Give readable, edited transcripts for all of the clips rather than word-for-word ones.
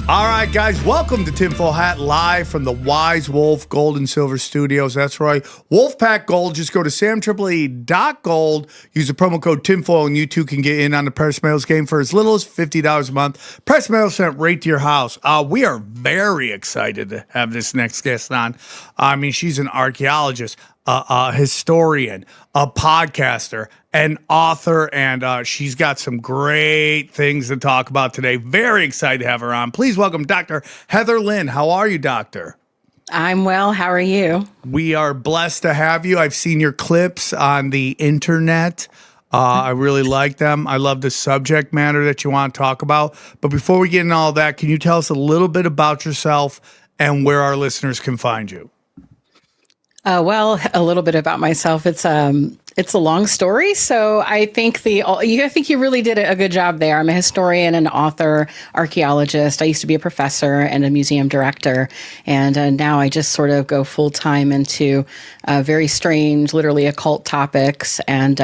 All right, guys, welcome to Tinfoil Hat live from the Wise Wolf Gold and Silver Studios. That's right. Wolfpack Gold. Just go to samtripoli.gold. Use the promo code Tinfoil, and you too can get in on the press mails game for as little as $50 a month. Press mail sent right to your house. We are very excited to have this next guest on. I mean, she's an archaeologist, a historian, a podcaster, an author, and she's got some great things to talk about today. Very excited to have her on. Please welcome Dr. Heather Lynn. How are you, Doctor? I'm well. How are you? We are blessed to have you. I've seen your clips on the internet. I really like them. I love the subject matter that you want to talk about. But before we get into all that, can you tell us a little bit about yourself and where our listeners can find you? Well, a little bit about myself. It's a long story, so I think you really did a good job there. I'm a historian, an author, archaeologist. I used to be a professor and a museum director, and now I just sort of go full time into very strange, literally occult topics. And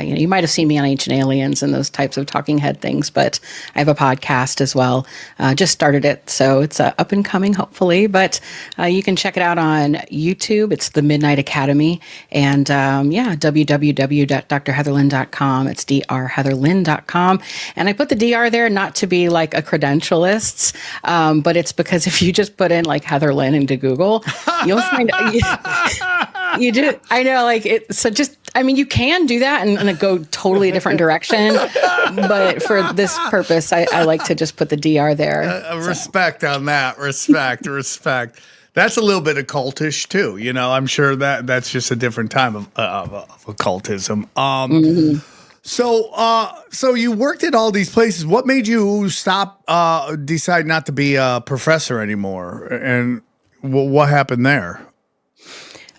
you might have seen me on Ancient Aliens and those types of talking head things, but I have a podcast as well. Just started it, so it's up and coming, hopefully. But you can check it out on YouTube. It's the Midnight Academy, and www.drheatherlynn.com. It's drheatherlynn.com. And I put the DR there not to be like a credentialist's, but it's because if you just put in like Heather Lynn into Google, you'll find you do. I know, like it. So just, I mean, you can do that and go totally a different direction. But for this purpose, I like to just put the DR there. Respect on that. Respect. That's a little bit occultish too, you know. I'm sure that's just a different time of occultism. So you worked at all these places. What made you decide not to be a professor anymore, and what happened there?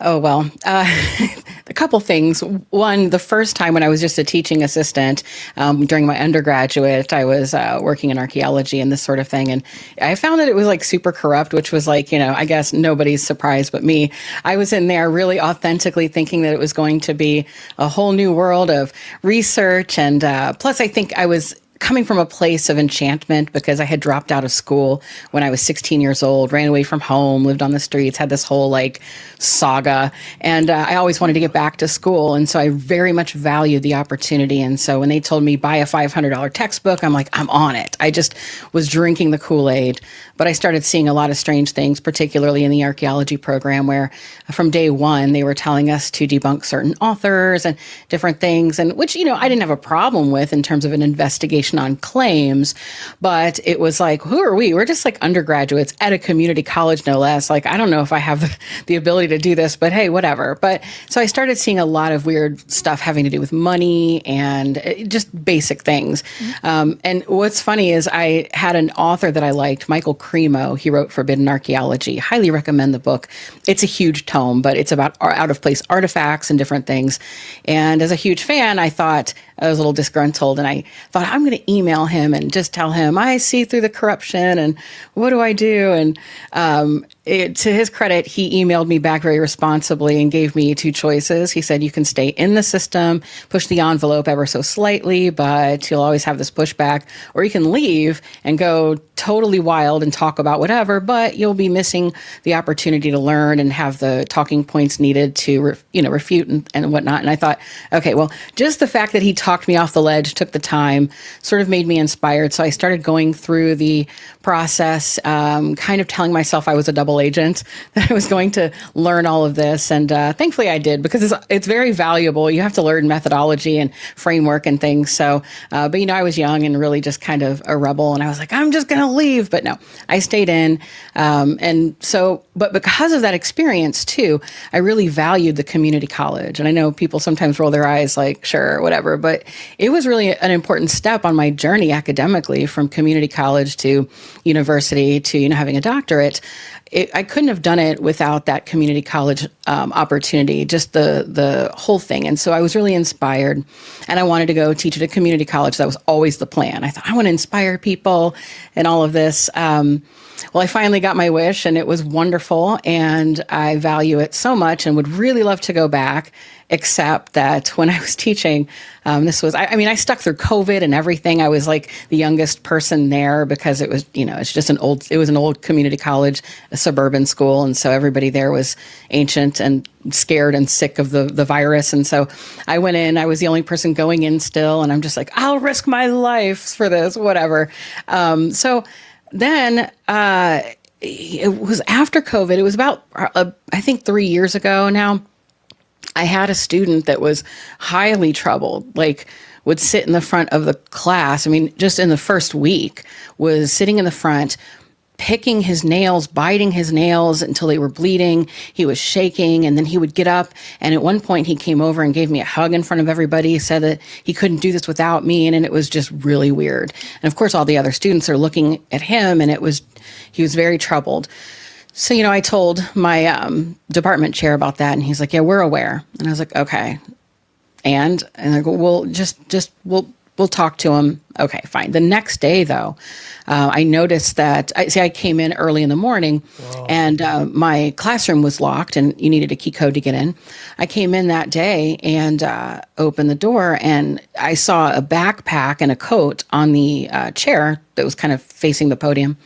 Oh, well, a couple things. One, the first time when I was just a teaching assistant during my undergraduate, I was working in archaeology and this sort of thing. And I found that it was like super corrupt, which was like, I guess nobody's surprised but me. I was in there really authentically thinking that it was going to be a whole new world of research. And plus, I think I was coming from a place of enchantment because I had dropped out of school when I was 16 years old, ran away from home, lived on the streets, had this whole like saga. And I always wanted to get back to school. And so I very much valued the opportunity. And so when they told me buy a $500 textbook, I'm like, I'm on it. I just was drinking the Kool-Aid. But I started seeing a lot of strange things, particularly in the archaeology program, where from day one, they were telling us to debunk certain authors and different things, and which, I didn't have a problem with in terms of an investigation on claims. But it was like, who are we? We're just like undergraduates at a community college, no less. Like, I don't know if I have the ability to do this, but hey, whatever. But so I started seeing a lot of weird stuff having to do with money and just basic things. And what's funny is I had an author that I liked, Michael Cremo. He wrote Forbidden Archaeology. Highly recommend the book. It's a huge tome, but it's about out-of-place artifacts and different things. And as a huge fan, I thought, I was a little disgruntled, and I thought, I'm going to email him and just tell him, I see through the corruption, and what do I do? And to his credit, he emailed me back very responsibly and gave me two choices. He said, you can stay in the system, push the envelope ever so slightly, but you'll always have this pushback, or you can leave and go totally wild and talk about whatever, but you'll be missing the opportunity to learn and have the talking points needed to, refute and whatnot. And I thought, okay, well, just the fact that he talked me off the ledge, took the time, sort of made me inspired. So I started going through the process, kind of telling myself I was a double agent, that I was going to learn all of this. And thankfully I did, because it's very valuable. You have to learn methodology and framework and things. So, but I was young and really just kind of a rebel. And I was like, I'm just going to leave. But no, I stayed in. But because of that experience too, I really valued the community college. And I know people sometimes roll their eyes like, sure, whatever, but it was really an important step on my journey academically, from community college to university to, having a doctorate. I couldn't have done it without that community college opportunity, just the whole thing. And so I was really inspired, and I wanted to go teach at a community college. That was always the plan. I thought, I want to inspire people and all of this. well, I finally got my wish, and it was wonderful, and I value it so much and would really love to go back, except that when I was teaching, this was, I mean, I stuck through COVID and everything. I was like the youngest person there because it was, it's just it was an old community college, a suburban school. And so everybody there was ancient and scared and sick of the virus. And so I went in, I was the only person going in still. And I'm just like, I'll risk my life for this, whatever. So then it was after COVID. It was about, I think 3 years ago now. I had a student that was highly troubled, like would sit in the front of the class. I mean, just in the first week was sitting in the front, picking his nails, biting his nails until they were bleeding. He was shaking, and then he would get up. And at one point he came over and gave me a hug in front of everybody. He said that he couldn't do this without me. And it was just really weird. And of course, all the other students are looking at him, and he was very troubled. So, I told my department chair about that, and he's like, yeah, we're aware. And I was like, okay. And I go, well, we'll talk to him. Okay, fine. The next day, though, I noticed that, I came in early in the morning. Whoa. And my classroom was locked, and you needed a key code to get in. I came in that day and opened the door, and I saw a backpack and a coat on the chair that was kind of facing the podium.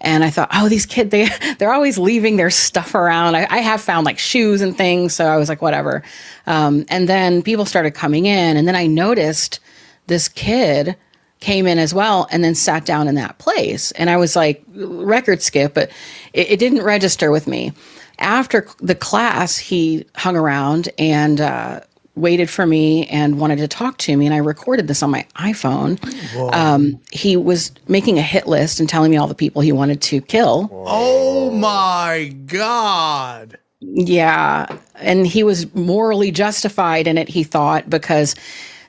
And I thought, oh, these kids, they're always leaving their stuff around. I have found like shoes and things. So I was like, whatever. And then people started coming in. And then I noticed this kid came in as well and then sat down in that place. And I was like, record skip, but it didn't register with me. After the class, he hung around and waited for me and wanted to talk to me. And I recorded this on my iPhone. He was making a hit list and telling me all the people he wanted to kill. Oh my God. Yeah. And he was morally justified in it, he thought, because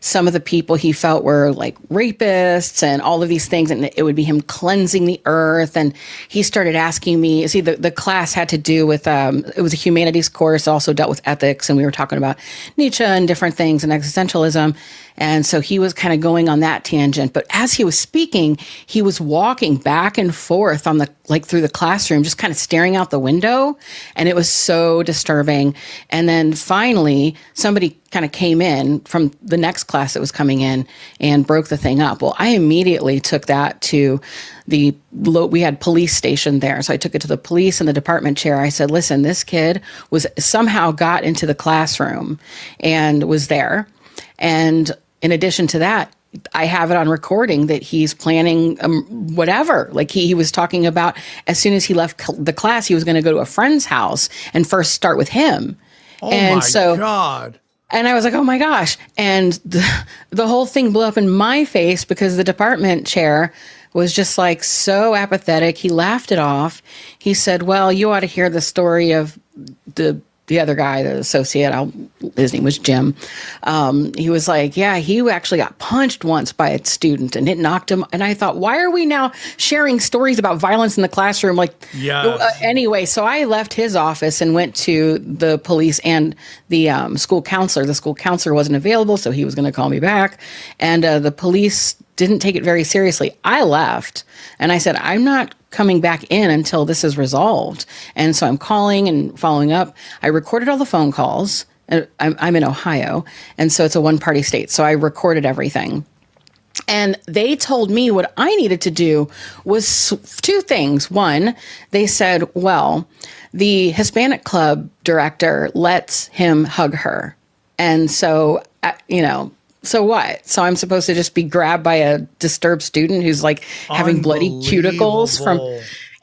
some of the people he felt were like rapists and all of these things, and it would be him cleansing the earth. And he started asking me, see, the class had to do with, it was a humanities course, also dealt with ethics, and we were talking about Nietzsche and different things and existentialism. And so he was kind of going on that tangent. But as he was speaking, he was walking back and forth on through the classroom, just kind of staring out the window. And it was so disturbing. And then finally, somebody kind of came in from the next class that was coming in and broke the thing up. Well, I immediately took that to we had police stationed there. So I took it to the police and the department chair. I said, listen, this kid somehow got into the classroom and was there. And in addition to that, I have it on recording that he's planning whatever. Like he was talking about as soon as he left the class, he was going to go to a friend's house and first start with him. Oh my God. And I was like, oh my gosh. And the whole thing blew up in my face because the department chair was just like so apathetic. He laughed it off. He said, well, you ought to hear the story of the other guy, the associate, his name was Jim. He was like, yeah, he actually got punched once by a student and it knocked him. And I thought, why are we now sharing stories about violence in the classroom? Anyway, so I left his office and went to the police and the school counselor. The school counselor wasn't available, so he was going to call me back. And the police didn't take it very seriously. I left and I said, I'm not coming back in until this is resolved. And so I'm calling and following up. I recorded all the phone calls. I'm in Ohio, and so it's a one-party state. So I recorded everything. And they told me what I needed to do was two things. One, they said, well, the Hispanic club director lets him hug her. And so, so what? So I'm supposed to just be grabbed by a disturbed student who's like having bloody cuticles from...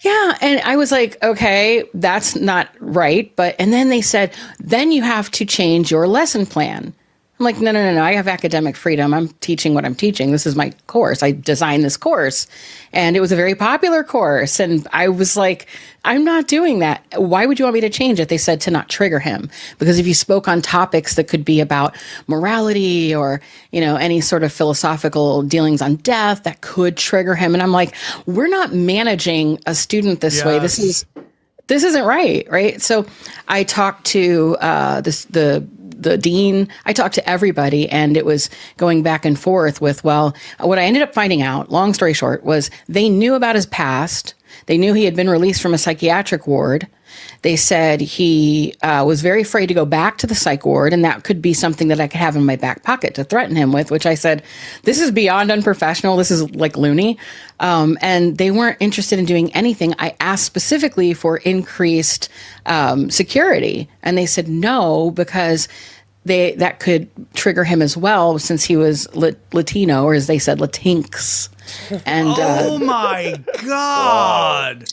Yeah. And I was like, okay, that's not right. And then they said, then you have to change your lesson plan. I'm like, no. I have academic freedom. I'm teaching what I'm teaching. This is my course. I designed this course and it was a very popular course. And I was like, I'm not doing that. Why would you want me to change it? They said to not trigger him, because if you spoke on topics that could be about morality or, any sort of philosophical dealings on death, that could trigger him. And I'm like, we're not managing a student this way. This isn't right. Right. So I talked to the dean, I talked to everybody, and it was going back and forth with, what I ended up finding out, long story short, was they knew about his past. They knew he had been released from a psychiatric ward. They said he was very afraid to go back to the psych ward, and that could be something that I could have in my back pocket to threaten him with, which I said, this is beyond unprofessional. This is like loony. And they weren't interested in doing anything. I asked specifically for increased security, and they said no, because that could trigger him as well, since he was Latino, or as they said, Latinx. And oh my God.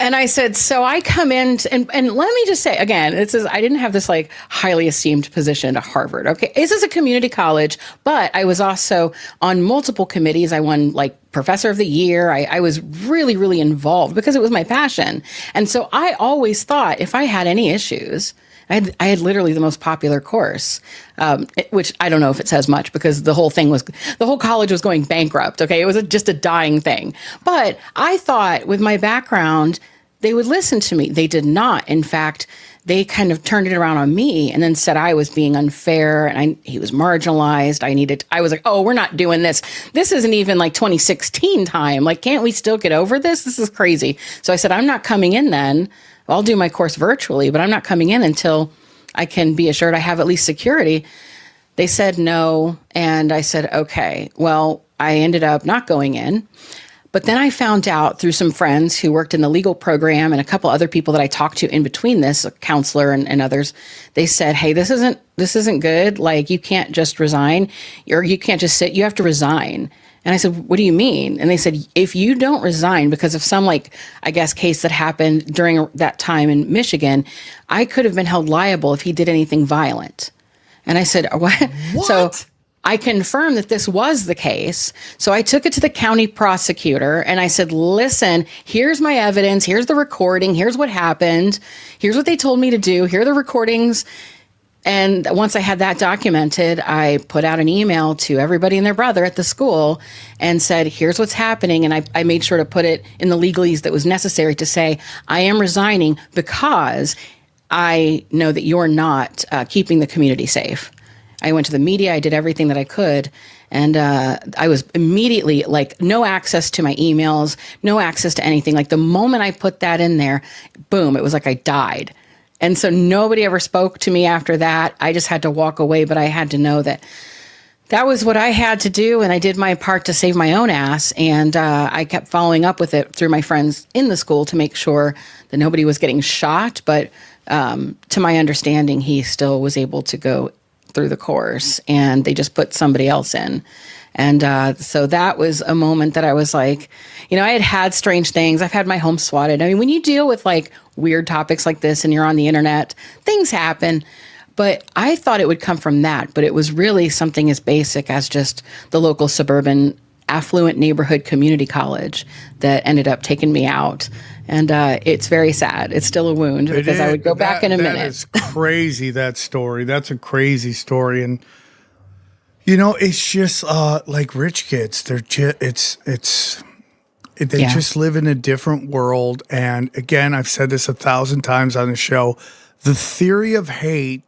And I said, so I come in, and let me just say, again, I didn't have this like highly esteemed position at Harvard. Okay. This is a community college, but I was also on multiple committees. I won like Professor of the Year. I was really, really involved because it was my passion. And so I always thought if I had any issues, I had literally the most popular course, which I don't know if it says much, because the whole college was going bankrupt. Okay. It was just a dying thing. But I thought with my background, they would listen to me. They did not. In fact, they kind of turned it around on me and then said I was being unfair and he was marginalized. I was like, oh, we're not doing this. This isn't even like 2016 time. Like, can't we still get over this? This is crazy. So I said, I'm not coming in then. I'll do my course virtually, but I'm not coming in until I can be assured I have at least security. They said no. And I said, okay, well, I ended up not going in. But then I found out through some friends who worked in the legal program and a couple other people that I talked to in between this, a counselor and others, they said, hey, this isn't good. Like, you can't just resign, or you can't just sit, you have to resign. And I said, what do you mean? And they said, if you don't resign because of some, like, I guess, case that happened during that time in Michigan, I could have been held liable if he did anything violent. And I said, what? So I confirmed that this was the case. So I took it to the county prosecutor and I said, listen, here's my evidence. Here's the recording. Here's what happened. Here's what they told me to do. Here are the recordings. And once I had that documented, I put out an email to everybody and their brother at the school and said, here's what's happening. And I made sure to put it in the legalese that was necessary to say, I am resigning because I know that you're not keeping the community safe. I went to the media. I did everything that I could. And I was immediately like, no access to my emails, no access to anything. Like the moment I put that in there, boom, it was like I died. And so nobody ever spoke to me after that. I just had to walk away, but I had to know that that was what I had to do. And I did my part to save my own ass. And I kept following up with it through my friends in the school to make sure that nobody was getting shot. But to my understanding, he still was able to go through the course, and they just put somebody else in. And so that was a moment that I was like, I had strange things. I've had my home swatted. I mean, when you deal with like weird topics like this and you're on the internet, things happen. But I thought it would come from that. But it was really something as basic as just the local suburban affluent neighborhood community college that ended up taking me out. And it's very sad. It's still a wound because I would go back in a minute. That is crazy, that story. That's a crazy story. And it's just like rich kids. They're just just live in a different world. And again, I've said this 1,000 times on the show. The theory of hate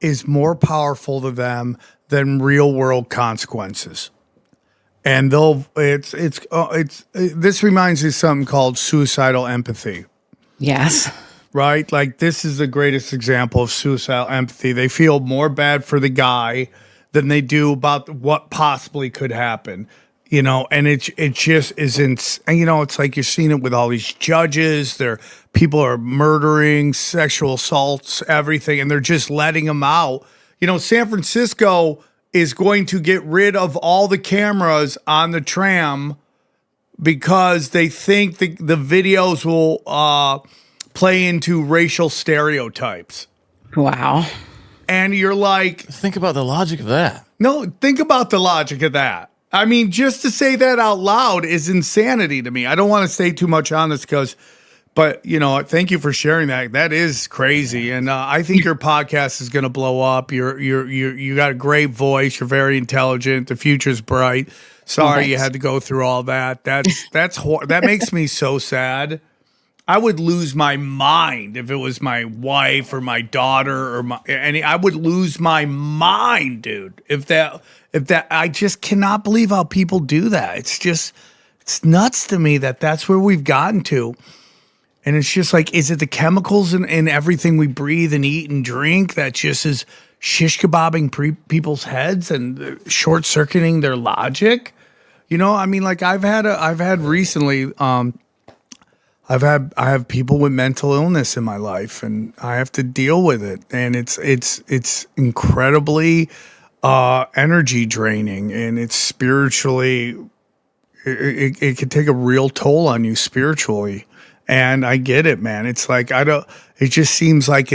is more powerful to them than real world consequences. And this reminds me of something called suicidal empathy. Yes. Right? Like, this is the greatest example of suicidal empathy. They feel more bad for the guy than they do about what possibly could happen, and it just isn't, it's like you're seeing it with all these judges. People are murdering, sexual assaults, everything, and they're just letting them out. San Francisco is going to get rid of all the cameras on the tram because they think the videos will play into racial stereotypes. Wow. And you're like... Think about the logic of that. No, think about the logic of that. I mean, just to say that out loud is insanity to me. I don't want to say too much on this but thank you for sharing that. That is crazy. And I think your podcast is going to blow up. You got a great voice. You're very intelligent. The future's bright. Sorry you had to go through all that. That makes me so sad. I would lose my mind if it was my wife or my daughter or I would lose my mind, dude. If that I just cannot believe how people do that. It's just It's nuts to me that that's where we've gotten to. And it's just like, is it the chemicals in everything we breathe and eat and drink that just is shish kebabbing people's heads and short circuiting their logic? You know, I mean, like I've had recently, I have people with mental illness in my life, and I have to deal with it, and it's incredibly energy draining, and it's spiritually, it can take a real toll on you spiritually. And I get it, man. It's like, it just seems like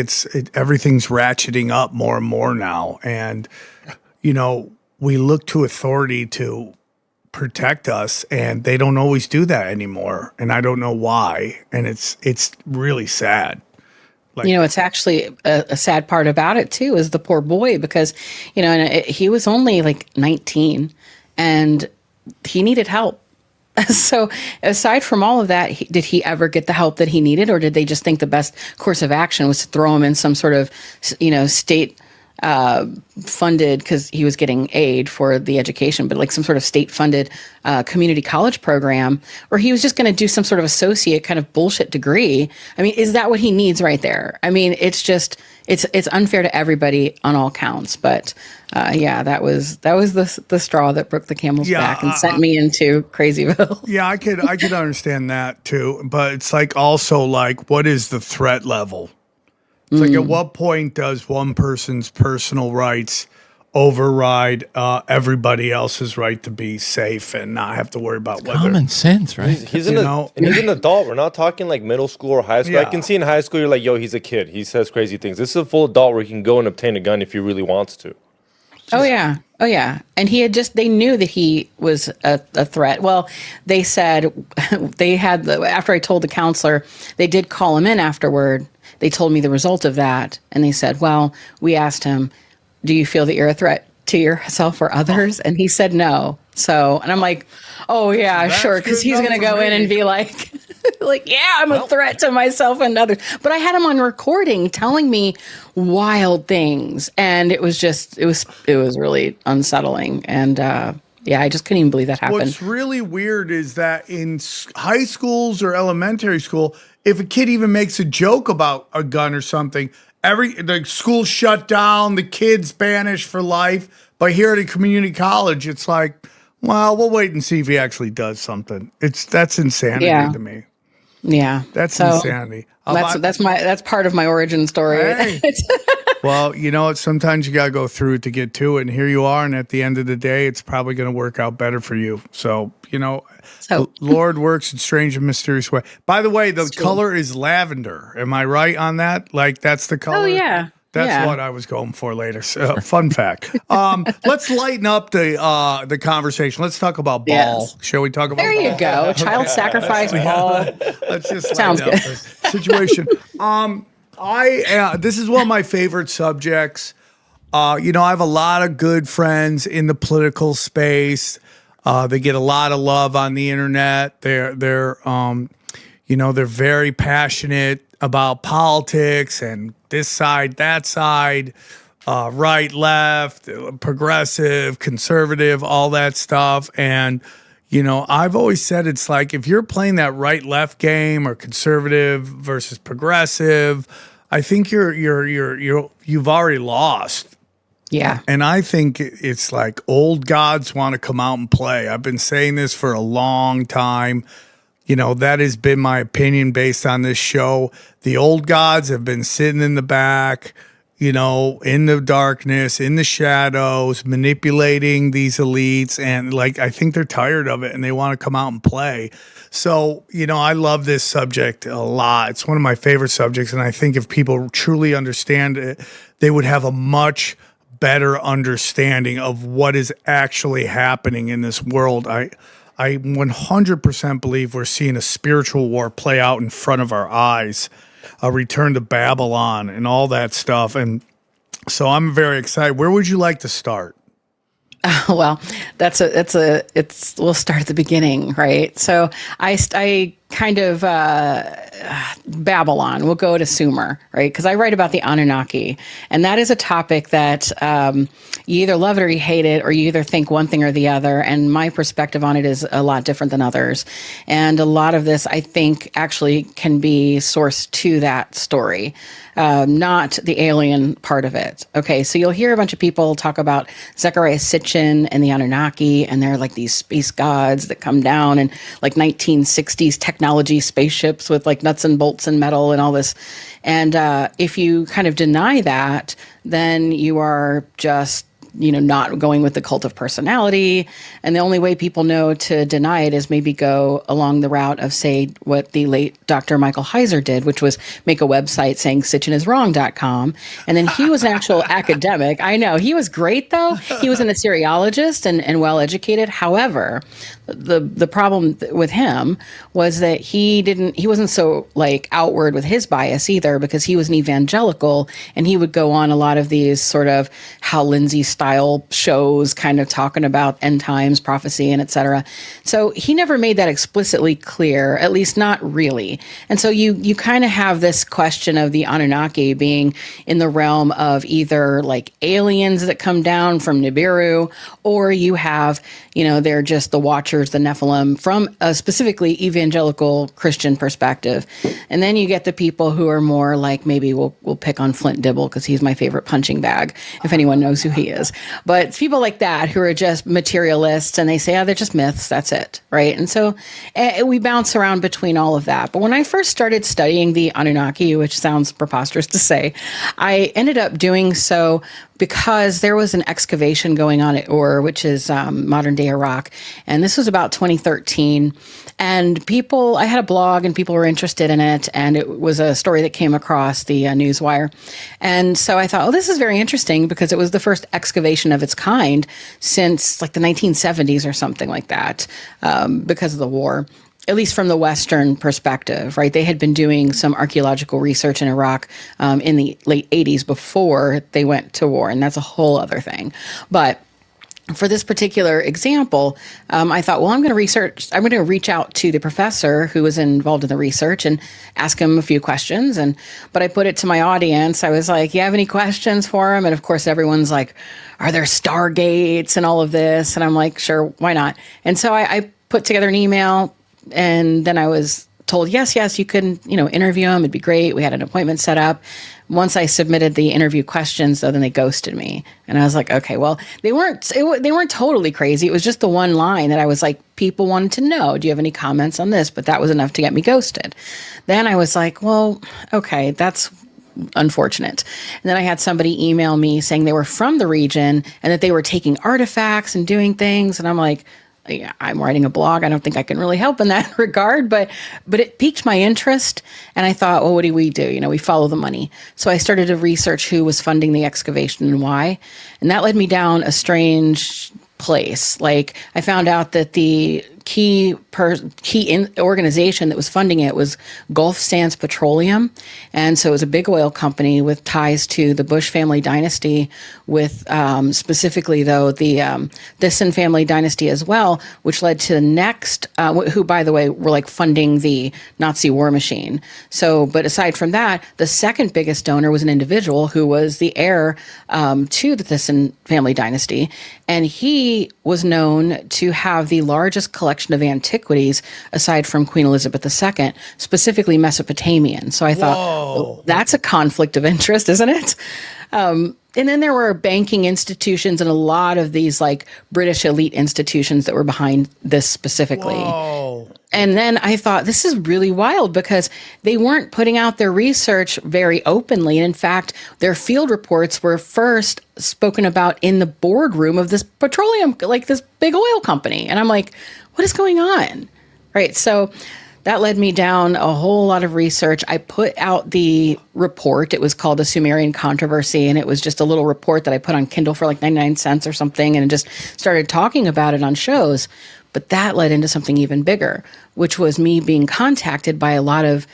everything's ratcheting up more and more now. And, you know, we look to authority to protect us, and they don't always do that anymore. And I don't know why. And it's really sad. Like, you know, it's actually a sad part about it too, is the poor boy, because, you know, and he was only like 19 and he needed help. So aside from all of that, did he ever get the help that he needed, or did they just think the best course of action was to throw him in some sort of, you know, state funded, because he was getting aid for the education, but like some sort of state funded community college program, or he was just going to do some sort of associate kind of bullshit degree? I mean, is that what he needs right there? I mean, it's just, it's unfair to everybody on all counts. But yeah, that was the straw that broke the camel's back and sent me into Crazyville. Yeah, I could understand that too. But it's like also like, what is the threat level? It's like, at what point does one person's personal rights override everybody else's right to be safe and not have to worry about whether Common sense, right? He's an adult. We're not talking like middle school or high school. Yeah. I can see in high school, you're like, yo, he's a kid. He says crazy things. This is a full adult where he can go and obtain a gun if he really wants to. Oh yeah. And they knew that he was a threat. Well, they said after I told the counselor, they did call him in afterward. They told me the result of that. And they said, well, we asked him, do you feel that you're a threat to yourself or others? And he said no. So, and I'm like, oh yeah, That's sure. Cause he's going to go in and be like, yeah, I'm a threat to myself and others. But I had him on recording telling me wild things. And it was really unsettling. And, yeah, I just couldn't even believe that happened. What's really weird is that in high schools or elementary school, if a kid even makes a joke about a gun or something, the school shut down, the kid's banished for life. But here at a community college, it's like, well, we'll wait and see if he actually does something. That's insanity to me. Yeah, that's insanity. That's part of my origin story. Hey. Well, you know, sometimes you got to go through it to get to it. And here you are. And at the end of the day, it's probably going to work out better for you. So, you know, Lord works in strange and mysterious way. By the way, the color is lavender. Am I right on that? Like, that's the color? Oh, yeah. That's what I was going for later. So, fun fact. Let's lighten up the conversation. Let's talk about ball. Yes. Shall we talk about There ball? you go. Child sacrifice ball. Let's just Sounds lighten up good. this situation. This is one of my favorite subjects. You know, I have a lot of good friends in the political space. They get a lot of love on the internet. They're very passionate about politics and this side, that side, right, left, progressive, conservative, all that stuff. And, you know, I've always said it's like, if you're playing that right-left game or conservative versus progressive, I think you've already lost. Yeah. And I think it's like old gods want to come out and play. I've been saying this for a long time. You know, that has been my opinion based on this show. The old gods have been sitting in the back, you know, in the darkness, in the shadows, manipulating these elites. And like, I think they're tired of it and they want to come out and play. So, you know, I love this subject a lot. It's one of my favorite subjects. And I think if people truly understand it, they would have a much better understanding of what is actually happening in this world. I 100% believe we're seeing a spiritual war play out in front of our eyes, a return to Babylon and all that stuff. And so I'm very excited. Where would you like to start? Well, we'll start at the beginning, right? So I kind of Babylon. We'll go to Sumer, right? Because I write about the Anunnaki, and that is a topic that you either love it or you hate it, or you either think one thing or the other. And my perspective on it is a lot different than others. And a lot of this, I think, actually can be sourced to that story, not the alien part of it. Okay, so you'll hear a bunch of people talk about Zecharia Sitchin and the Anunnaki, and they're like these space gods that come down in like 1960s technology spaceships with like nuts and bolts and metal and all this. And if you kind of deny that, then you are just not going with the cult of personality. And the only way people know to deny it is maybe go along the route of, say, what the late Dr. Michael Heiser did, which was make a website saying sitchiniswrong.com. And then he was an actual academic. I know. He was great, though. He was an Assyriologist and well-educated. However, the problem with him was that he wasn't so like outward with his bias either, because he was an evangelical, and he would go on a lot of these sort of Hal Lindsey style shows kind of talking about end times prophecy and etc. So he never made that explicitly clear, at least not really. And so you kind of have this question of the Anunnaki being in the realm of either like aliens that come down from Nibiru, or you have, they're just the Watchers, the Nephilim, from a specifically evangelical Christian perspective. And then you get the people who are more like, maybe we'll pick on Flint Dibble because he's my favorite punching bag, if anyone knows who he is. But it's people like that who are just materialists, and they say, they're just myths, that's it, right? And so we bounce around between all of that. But when I first started studying the Anunnaki, which sounds preposterous to say, I ended up doing so because there was an excavation going on at Ur, which is modern day Iraq. And this was about 2013. And I had a blog and people were interested in it. And it was a story that came across the Newswire. And so I thought, this is very interesting, because it was the first excavation of its kind since like the 1970s or something like that, because of the war. At least from the Western perspective, right? They had been doing some archaeological research in Iraq in the late 80s before they went to war, and that's a whole other thing. But for this particular example, I thought, I'm going to reach out to the professor who was involved in the research and ask him a few questions. But I put it to my audience. I was like, you have any questions for him? And of course, everyone's like, are there stargates and all of this? And I'm like, sure, why not? And so I put together an email. And then I was told, yes, you can, interview him. It'd be great. We had an appointment set up. Once I submitted the interview questions, though, then they ghosted me. And I was like, okay, well, they weren't totally crazy. It was just the one line that I was like, people wanted to know, do you have any comments on this? But that was enough to get me ghosted. Then I was like, well, okay, that's unfortunate. And then I had somebody email me saying they were from the region and that they were taking artifacts and doing things. And I'm like, I'm writing a blog. I don't think I can really help in that regard, but it piqued my interest. And I thought, well, what do? We follow the money. So I started to research who was funding the excavation and why. And that led me down a strange place. Like, I found out that the key organization that was funding it was Gulf Sands Petroleum. And so it was a big oil company with ties to the Bush family dynasty, with specifically, though, the Thyssen family dynasty as well, which led to the next, who, by the way, were like funding the Nazi war machine. So, but aside from that, the second biggest donor was an individual who was the heir to the Thyssen family dynasty. And he was known to have the largest collection of antiquities aside from Queen Elizabeth II, specifically Mesopotamian. So I thought, well, that's a conflict of interest, isn't it? And then there were banking institutions and a lot of these like British elite institutions that were behind this specifically. Whoa. And then I thought, this is really wild, because they weren't putting out their research very openly. And in fact, their field reports were first spoken about in the boardroom of this petroleum, like this big oil company. And I'm like, what is going on? Right. So that led me down a whole lot of research. I put out the report. It was called the Sumerian Controversy, and it was just a little report that I put on Kindle for like 99 cents or something, and just started talking about it on shows. But that led into something even bigger, which was me being contacted by a lot of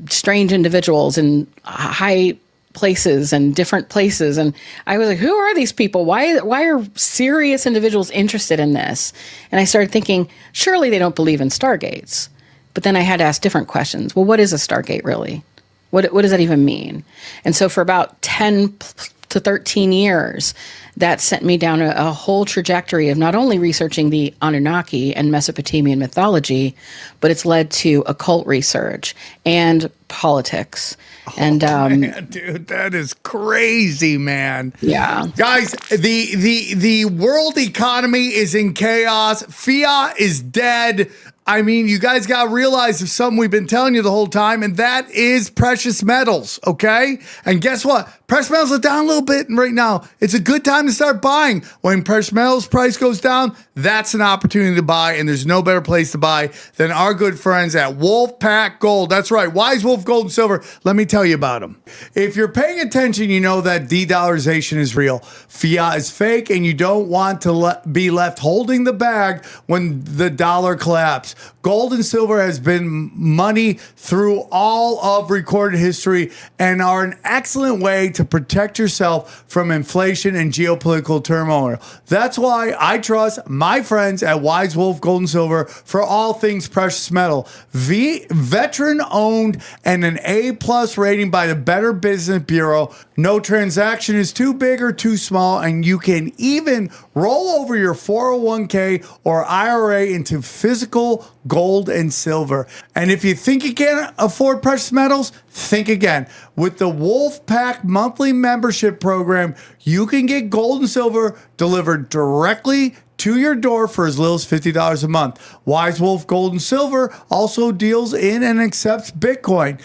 strange individuals in high places and different places. And I was like, who are these people? Why are serious individuals interested in this? And I started thinking, surely they don't believe in stargates. But then I had to ask different questions. Well, what is a Stargate really? What does that even mean? And so for about 10 to 13 years, that sent me down a whole trajectory of not only researching the Anunnaki and Mesopotamian mythology, but it's led to occult research and politics. And Man, dude, that is crazy, man. yeah. Guys, the world economy is in chaos. Fiat is dead. I mean, you guys got to realize there's something we've been telling you the whole time, and that is precious metals, okay? And guess what? Precious metals are down a little bit right now. It's a good time to start buying. When precious metals price goes down, that's an opportunity to buy, and there's no better place to buy than our good friends at Wolfpack Gold. That's right, Wise Wolf Gold and Silver. Let me tell you about them. If you're paying attention, you know that de-dollarization is real. Fiat is fake, and you don't want to be left holding the bag when the dollar collapses. Gold and silver has been money through all of recorded history and are an excellent way to protect yourself from inflation and geopolitical turmoil. That's why I trust my friends at Wise Wolf Gold and Silver for all things precious metal. Veteran owned and an A+ rating by the Better Business Bureau. No transaction is too big or too small, and you can even roll over your 401k or IRA into physical gold and silver. And if you think you can't afford precious metals, think again. With the Wolfpack monthly membership program, you can get gold and silver delivered directly to your door for as little as $50 a month. Wise Wolf Gold and Silver also deals in and accepts Bitcoin.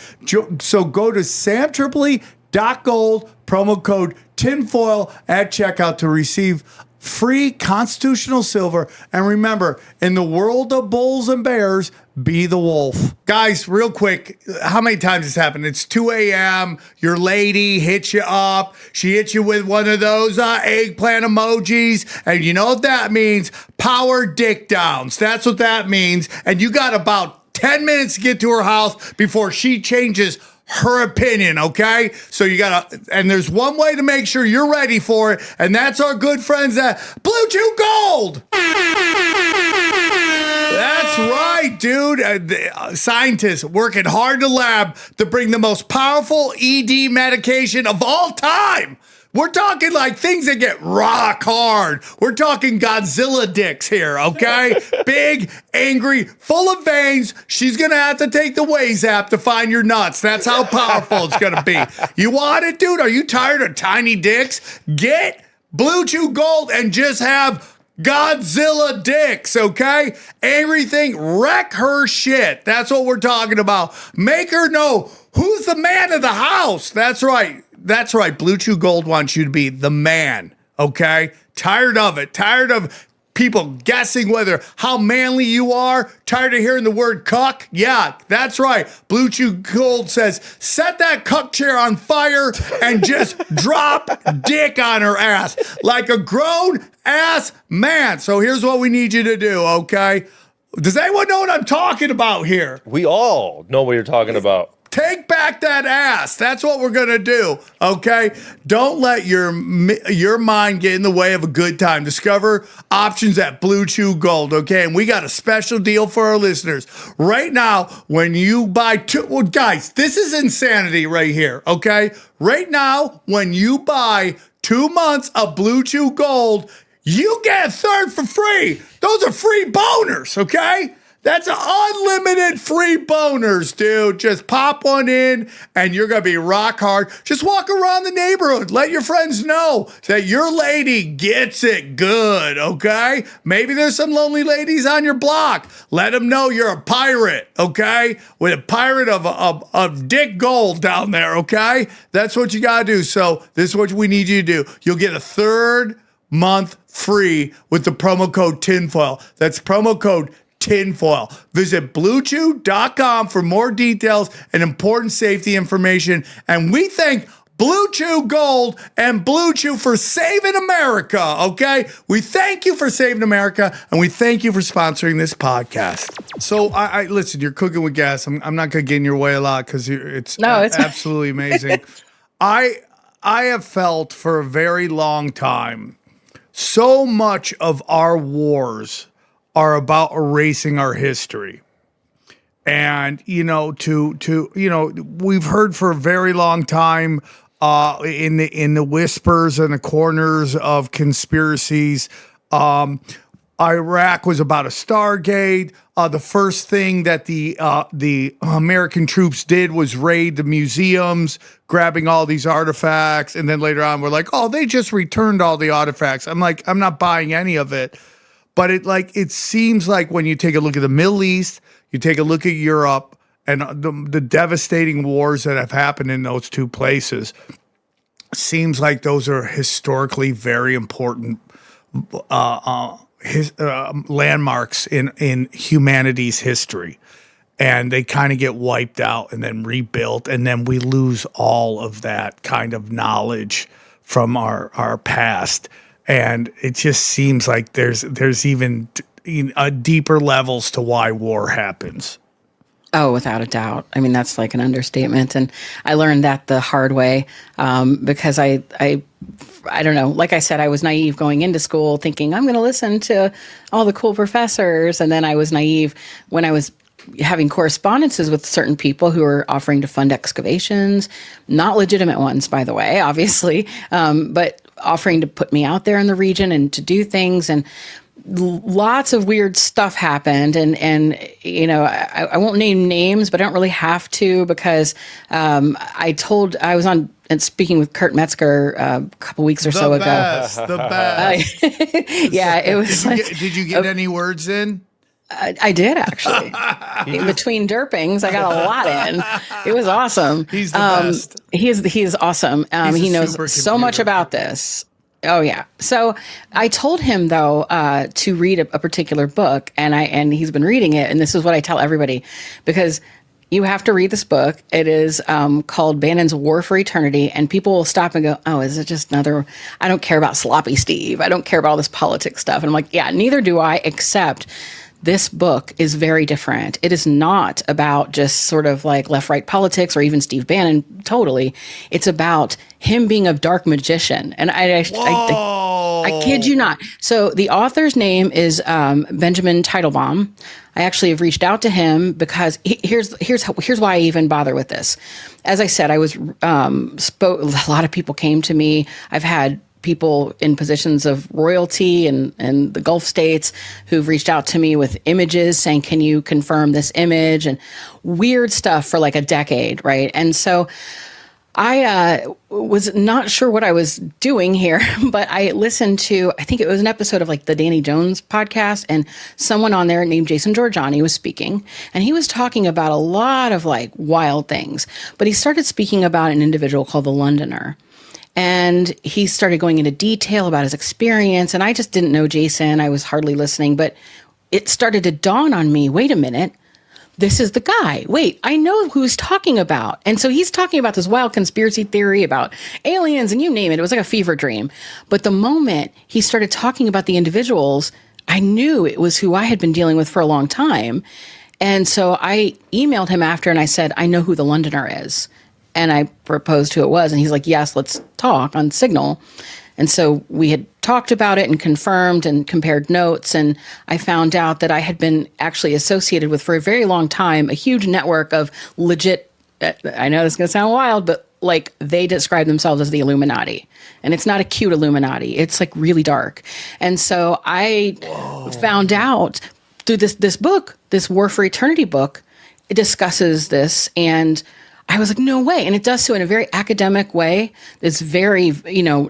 So go to samtripoli.gold, promo code tinfoil at checkout to receive free constitutional silver. And remember, in the world of bulls and bears, be the wolf. Guys, real quick, how many times this happened? It's 2 a.m. Your lady hits you up. She hits you with one of those eggplant emojis. And you know what that means? Power dick downs. That's what that means. And you got about 10 minutes to get to her house before she changes her opinion, okay? So you gotta, and there's one way to make sure you're ready for it, and that's our good friends at Blue Chew Gold. That's right, dude. Scientists working hard in the lab to bring the most powerful ED medication of all time. We're talking like things that get rock hard. We're talking Godzilla dicks here, okay? Big, angry, full of veins. She's going to have to take the Waze app to find your nuts. That's how powerful it's going to be. You want it, dude? Are you tired of tiny dicks? Get Blue Chew Gold and just have Godzilla dicks, okay? Angry thing, wreck her shit. That's what we're talking about. Make her know who's the man of the house. That's right. That's right. Blue Chew Gold wants you to be the man, okay? Tired of it. Tired of people guessing how manly you are. Tired of hearing the word cuck? Yeah, that's right. Blue Chew Gold says, set that cuck chair on fire and just drop dick on her ass like a grown ass man. So here's what we need you to do, okay? Does anyone know what I'm talking about here? We all know what you're talking about. Take back that ass. That's what we're going to do, okay? Don't let your mind get in the way of a good time. Discover options at Blue Chew Gold, okay? And we got a special deal for our listeners. Right now, when you buy guys, this is insanity right here, okay? Right now, when you buy 2 months of Blue Chew Gold, you get a third for free. Those are free boners, okay? That's unlimited free boners, dude. Just pop one in and you're going to be rock hard. Just walk around the neighborhood. Let your friends know that your lady gets it good, okay? Maybe there's some lonely ladies on your block. Let them know you're a pirate, okay? With a pirate of dick gold down there, okay? That's what you got to do. So this is what we need you to do. You'll get a third month free with the promo code tinfoil. That's promo code tinfoil. Visit bluechew.com for more details and important safety information. And we thank Blue Chew Gold and Blue Chew for saving America, okay? We thank you for saving America, and we thank you for sponsoring this podcast. So, I listen, you're cooking with gas. I'm not going to get in your way a lot because it's absolutely amazing. I have felt for a very long time, so much of our wars are about erasing our history. And, we've heard for a very long time in the whispers and the corners of conspiracies. Iraq was about a Stargate. The first thing that the American troops did was raid the museums, grabbing all these artifacts. And then later on, we're like, oh, they just returned all the artifacts. I'm like, I'm not buying any of it. But it seems like when you take a look at the Middle East, you take a look at Europe and the devastating wars that have happened in those two places, seems like those are historically very important landmarks in humanity's history. And they kind of get wiped out and then rebuilt, and then we lose all of that kind of knowledge from our past. And it just seems like there's even deeper levels to why war happens. Oh, without a doubt. I mean, that's like an understatement. And I learned that the hard way because I don't know. Like I said, I was naive going into school thinking I'm going to listen to all the cool professors. And then I was naive when I was having correspondences with certain people who were offering to fund excavations, not legitimate ones, by the way, obviously, but offering to put me out there in the region and to do things. And lots of weird stuff happened. And I won't name names, but I don't really have to because I was on and speaking with Kurt Metzger a couple weeks or so ago. The best. Yeah, it was Did you get any words in? I did actually. In between derpings, I got a lot in. It was awesome. He's the best. He is awesome. He knows so much about this. Oh yeah. So I told him though to read a particular book, and he's been reading it, and this is what I tell everybody because you have to read this book. It is called Bannon's War for Eternity, and people will stop and go, "Oh, is it just another? I don't care about sloppy Steve. I don't care about all this politics stuff." And I'm like, "Yeah, neither do I." Except this book is very different. It is not about just sort of like left-right politics or even Steve Bannon. Totally, it's about him being a dark magician, and I kid you not. So the author's name is Benjamin Teitelbaum. I actually have reached out to him because here's why I even bother with this. As I said, I was a lot of people came to me. I've had people in positions of royalty and the Gulf states who've reached out to me with images saying, can you confirm this image, and weird stuff for like a decade, right? And so I was not sure what I was doing here, but I listened to, I think it was an episode of like the Danny Jones podcast, and someone on there named Jason Giorgiani was speaking, and he was talking about a lot of like wild things, but he started speaking about an individual called the Londoner. And he started going into detail about his experience. And I just didn't know Jason. I was hardly listening. But it started to dawn on me, wait a minute, this is the guy. Wait, I know who he's talking about. And so he's talking about this wild conspiracy theory about aliens and you name it. It was like a fever dream. But the moment he started talking about the individuals, I knew it was who I had been dealing with for a long time. And so I emailed him after and I said, I know who the Londoner is. And I proposed who it was. And he's like, yes, let's talk on Signal. And so we had talked about it and confirmed and compared notes. And I found out that I had been actually associated with, for a very long time, a huge network of legit, I know this is going to sound wild, but like they describe themselves as the Illuminati. And it's not a cute Illuminati. It's like really dark. And so I found out through this book, this War for Eternity book, it discusses this. And I was like, no way. And it does so in a very academic way. It's very,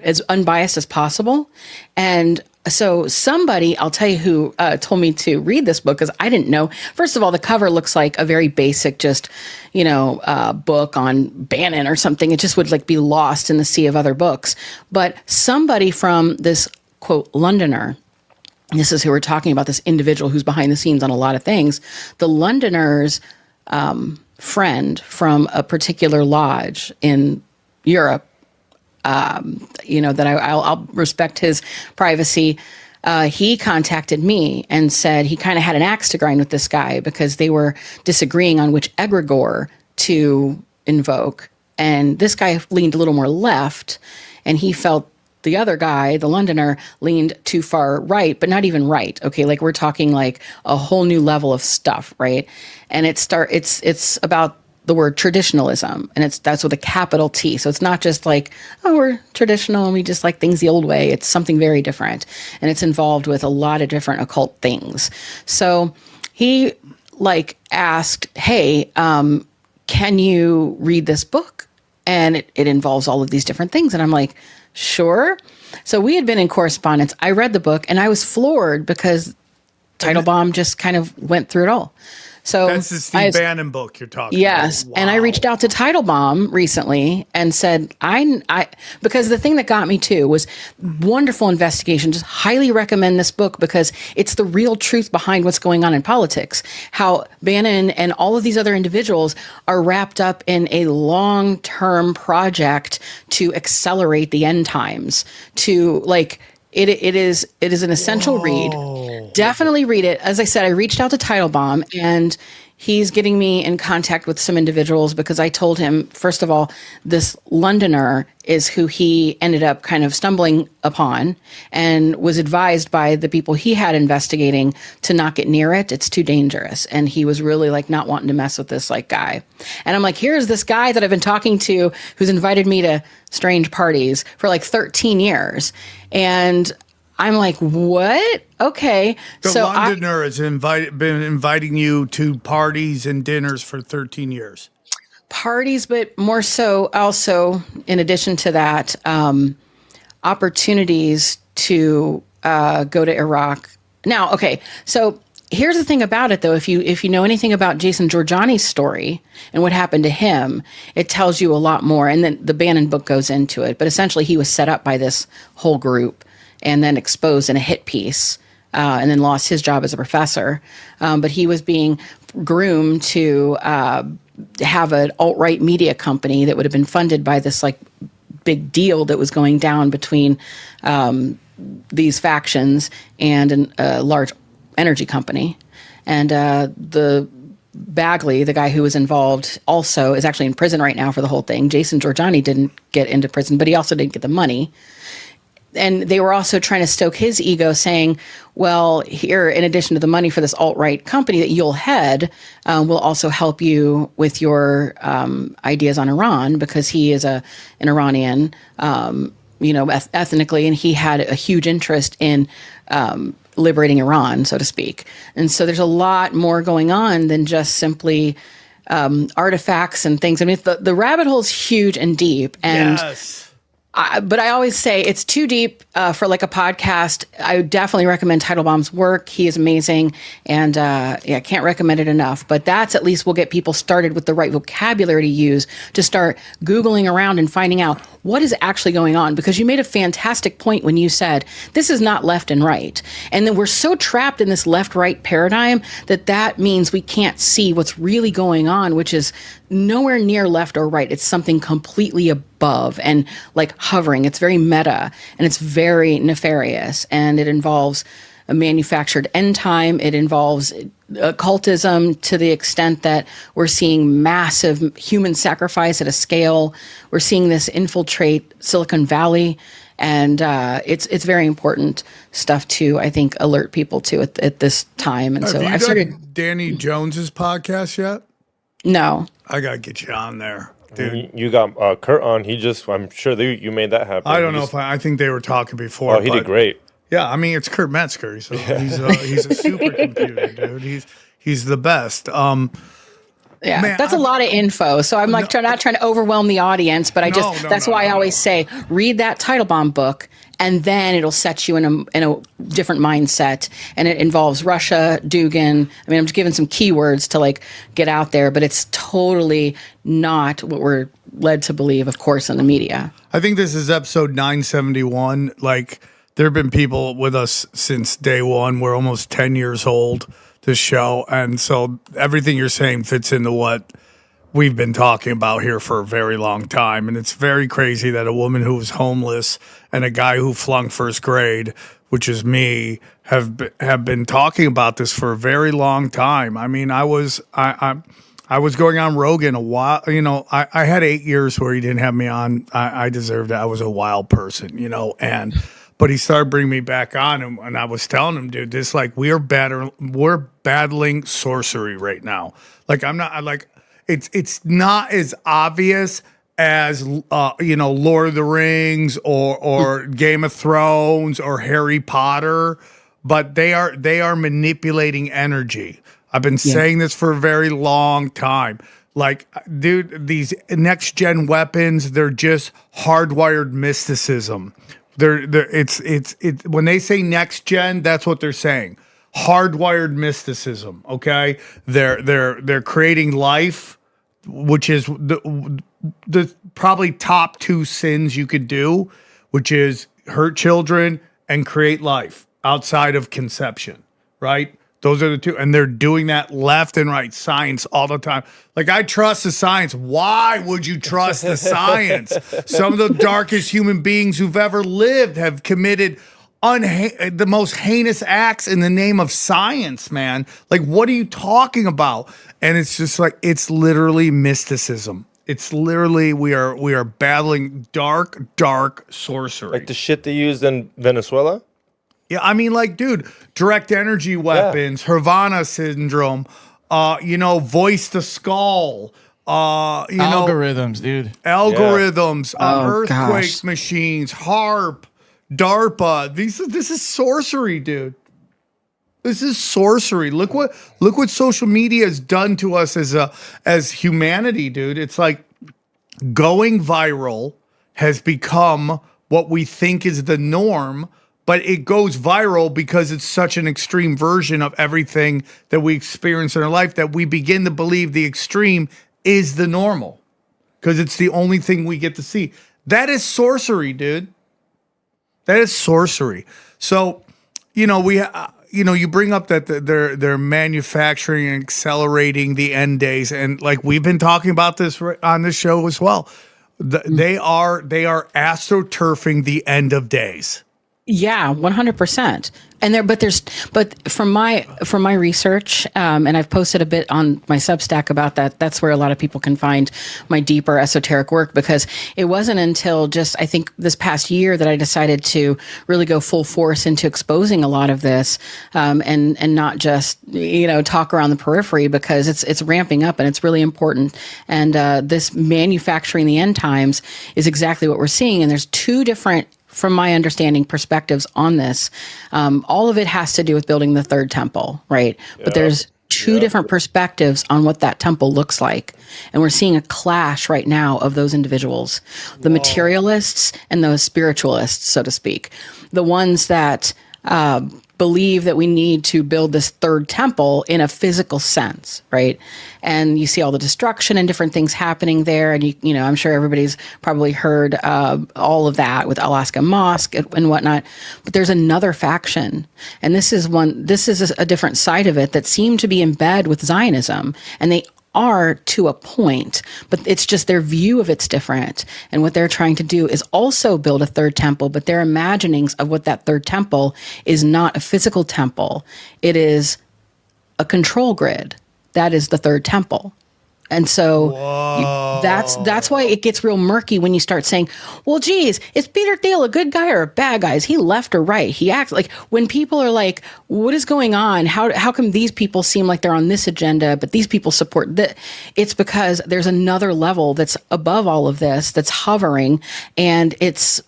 as unbiased as possible. And so somebody, I'll tell you who told me to read this book, because I didn't know. First of all, the cover looks like a very basic, just, book on Bannon or something. It just would like be lost in the sea of other books. But somebody from this, quote, Londoner, this is who we're talking about, this individual who's behind the scenes on a lot of things. The Londoner's friend from a particular lodge in Europe, that I'll respect his privacy. He contacted me and said he kind of had an axe to grind with this guy because they were disagreeing on which egregore to invoke. And this guy leaned a little more left, and he felt the other guy, the Londoner, leaned too far right, but not even right. Okay, like we're talking like a whole new level of stuff, right? And it's about the word traditionalism, and that's with a capital T. So it's not just like, oh, we're traditional and we just like things the old way. It's something very different, and it's involved with a lot of different occult things. So he like asked, hey, can you read this book? And it involves all of these different things. And I'm like, sure. So we had been in correspondence. I read the book and I was floored because Teitelbaum just kind of went through it all. So that's the Steve Bannon book you're talking yes, about. Wow. And I reached out to Teitelbaum recently and said, I because the thing that got me too was wonderful investigation. Just highly recommend this book because it's the real truth behind what's going on in politics. How Bannon and all of these other individuals are wrapped up in a long-term project to accelerate the end times. To like, it is an essential read. Definitely read it. As I said, I reached out to Teitelbaum, and he's getting me in contact with some individuals because I told him, first of all, this Londoner is who he ended up kind of stumbling upon and was advised by the people he had investigating to not get near it. It's too dangerous. And he was really like not wanting to mess with this like guy. And I'm like, here's this guy that I've been talking to who's invited me to strange parties for like 13 years. And I'm like, what? Okay. The Londoner has been inviting you to parties and dinners for 13 years. Parties, but more so also, in addition to that, opportunities to go to Iraq. Now, okay, so here's the thing about it, though. If you know anything about Jason Giorgiani's story and what happened to him, it tells you a lot more. And then the Bannon book goes into it. But essentially, he was set up by this whole group and then exposed in a hit piece, and then lost his job as a professor. But he was being groomed to have an alt-right media company that would have been funded by this like big deal that was going down between these factions and a large energy company. And the Bagley, the guy who was involved, also is actually in prison right now for the whole thing. Jason Giorgiani didn't get into prison, but he also didn't get the money. And they were also trying to stoke his ego, saying, well, here, in addition to the money for this alt-right company that you'll head, will also help you with your ideas on Iran, because he is an Iranian, ethnically, and he had a huge interest in liberating Iran, so to speak. And so there's a lot more going on than just simply artifacts and things. I mean, the rabbit hole is huge and deep. And yes. But I always say it's too deep for like a podcast. I would definitely recommend Teitelbaum's work. He is amazing. And I can't recommend it enough. But that's at least will get people started with the right vocabulary to use to start Googling around and finding out what is actually going on. Because you made a fantastic point when you said this is not left and right. And then we're so trapped in this left-right paradigm that means we can't see what's really going on, which is nowhere near left or right. It's something completely above and like hovering. It's very meta and it's very nefarious, and it involves a manufactured end time. It involves occultism to the extent that we're seeing massive human sacrifice at a scale. We're seeing this infiltrate Silicon Valley, and it's very important stuff to, I think, alert people to at this time. And so Have I've you started. done Danny Jones's podcast yet? No. I gotta get you on there, dude. You got Kurt on. I'm sure you made that happen. I don't know I think they were talking before. Oh, he did great. Yeah, I mean, it's Kurt Metzger, so he's a supercomputer, dude. He's the best. Yeah, Man, that's a lot of info. So I'm like not trying to overwhelm the audience, but that's why I always say read that Teitelbaum book, and then it'll set you in a different mindset. And it involves Russia, Dugan. I mean, I'm just giving some keywords to like get out there, but it's totally not what we're led to believe, of course, in the media. I think this is episode 971. Like, there have been people with us since day one. We're almost 10 years old, this show. And so everything you're saying fits into what we've been talking about here for a very long time. And it's very crazy that a woman who was homeless and a guy who flunked first grade, which is me, have been talking about this for a very long time. I mean, I I was going on Rogan a while, I had 8 years where he didn't have me on. I deserved it. I was a wild person, but he started bringing me back on, and I was telling him, dude, this like we're battling sorcery right now. Like it's not as obvious as Lord of the Rings or Game of Thrones or Harry Potter, but they are manipulating energy. I've been saying this for a very long time. Like, dude, these next gen weapons, they're just hardwired mysticism. It's when they say next gen, that's what they're saying. Hardwired mysticism. Okay, they're creating life, which is the probably top 2 sins you could do, which is hurt children and create life outside of conception. Right. Those are the 2, and they're doing that left and right. Science all the time. Like, I trust the science. Why would you trust the science? Some of the darkest human beings who've ever lived have committed the most heinous acts in the name of science, man. Like, what are you talking about? And it's just like, it's literally mysticism. It's literally, we are battling dark sorcery. Like the shit they used in Venezuela? Yeah, I mean, like, dude, direct energy weapons, Havana syndrome, voice to skull, algorithms, dude. Algorithms, earthquake gosh. machines, HARP, DARPA. This is sorcery, dude. This is sorcery. Look what social media has done to us as humanity, dude. It's like going viral has become what we think is the norm. But it goes viral because it's such an extreme version of everything that we experience in our life that we begin to believe the extreme is the normal because it's the only thing we get to see. That is sorcery, dude. That is sorcery. So, you bring up that they're manufacturing and accelerating the end days, and like we've been talking about this on this show as well. They are astroturfing the end of days. Yeah, 100%. And but from my research, and I've posted a bit on my Substack about that. That's where a lot of people can find my deeper esoteric work, because it wasn't until just, I think, this past year that I decided to really go full force into exposing a lot of this, and not just, talk around the periphery, because it's ramping up and it's really important. And this manufacturing the end times is exactly what we're seeing. And there's 2 different, from my understanding, perspectives on this. All of it has to do with building the 3rd temple, right? But there's 2 different perspectives on what that temple looks like. And we're seeing a clash right now of those individuals, the materialists and those spiritualists, so to speak. The ones that believe that we need to build this 3rd temple in a physical sense, right? And you see all the destruction and different things happening there. And, I'm sure everybody's probably heard all of that with Alaska Mosque and whatnot. But there's another faction. And this is a different side of it that seem to be in bed with Zionism. And they are to a point, but it's just their view of it's different. And what they're trying to do is also build a 3rd temple, but their imaginings of what that 3rd temple is not a physical temple. It is a control grid. That is the 3rd temple. And so that's why it gets real murky when you start saying, well, geez, is Peter Thiel a good guy or a bad guy? Is he left or right? He acts like, when people are like, what is going on? How come these people seem like they're on this agenda, but these people support that? It's because there's another level that's above all of this, that's hovering, and it's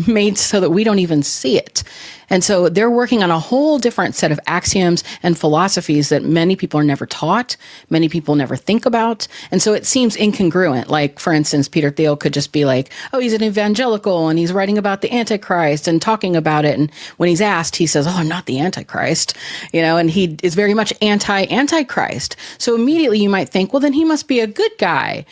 made so that we don't even see it. And so they're working on a whole different set of axioms and philosophies that many people are never taught, many people never think about. And so it seems incongruent. Like, for instance, Peter Thiel could just be like, oh, he's an evangelical and he's writing about the Antichrist and talking about it. And when he's asked, he says, oh, I'm not the Antichrist, and he is very much anti-Antichrist. So immediately you might think, well, then he must be a good guy.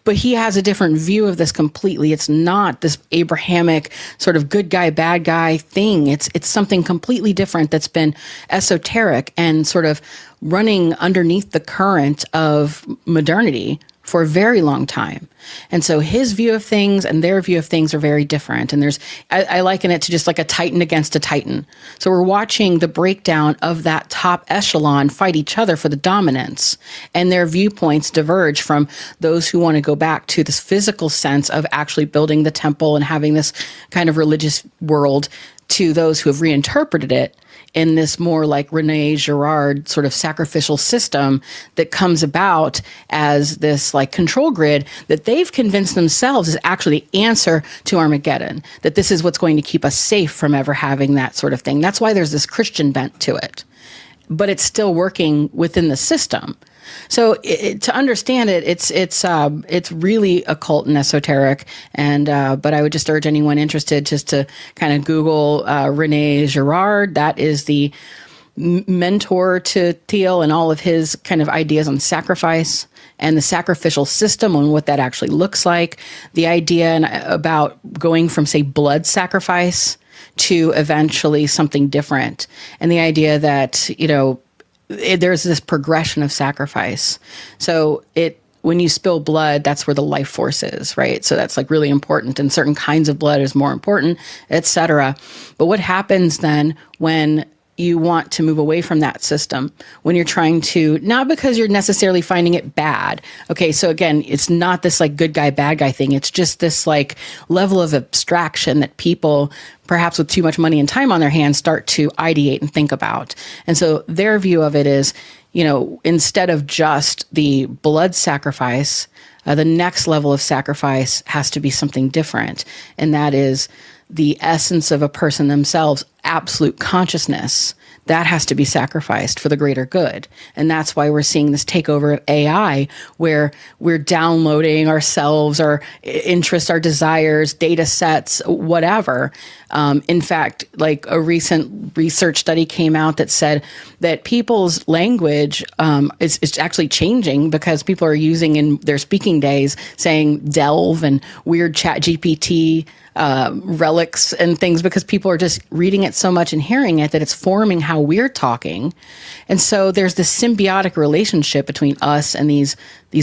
But he has a different view of this completely. It's not this Abrahamic sort of good guy, bad guy thing. It's something completely different that's been esoteric and sort of running underneath the current of modernity for a very long time. And so his view of things and their view of things are very different. And I liken it to just like a titan against a titan. So we're watching the breakdown of that top echelon fight each other for the dominance, and their viewpoints diverge from those who want to go back to this physical sense of actually building the temple and having this kind of religious world, to those who have reinterpreted it in this more like Rene Girard sort of sacrificial system that comes about as this like control grid that they've convinced themselves is actually the answer to Armageddon, that this is what's going to keep us safe from ever having that sort of thing. That's why there's this Christian bent to it, but it's still working within the system. So to understand it, it's really occult and esoteric, and but I would just urge anyone interested just to kind of Google Rene Girard. That is the mentor to Thiel and all of his kind of ideas on sacrifice and the sacrificial system and what that actually looks like. The idea about going from, say, blood sacrifice to eventually something different, and the idea that, there's this progression of sacrifice. So when you spill blood, that's where the life force is, right? So that's like really important, and certain kinds of blood is more important, etc. But what happens then when you want to move away from that system, when you're trying to, not because you're necessarily finding it bad. Okay, so again, it's not this like good guy, bad guy thing. It's just this like level of abstraction that people, perhaps with too much money and time on their hands, start to ideate and think about. And so their view of it is, instead of just the blood sacrifice, the next level of sacrifice has to be something different. And that is the essence of a person themselves, absolute consciousness, that has to be sacrificed for the greater good. And that's why we're seeing this takeover of AI, where we're downloading ourselves, our interests, our desires, data sets, whatever. In fact, like a recent research study came out that said that people's language is actually changing because people are using in their speaking days saying delve and weird chat GPT relics and things, because people are just reading it so much and hearing it that it's forming how we're talking. And so there's this symbiotic relationship between us and these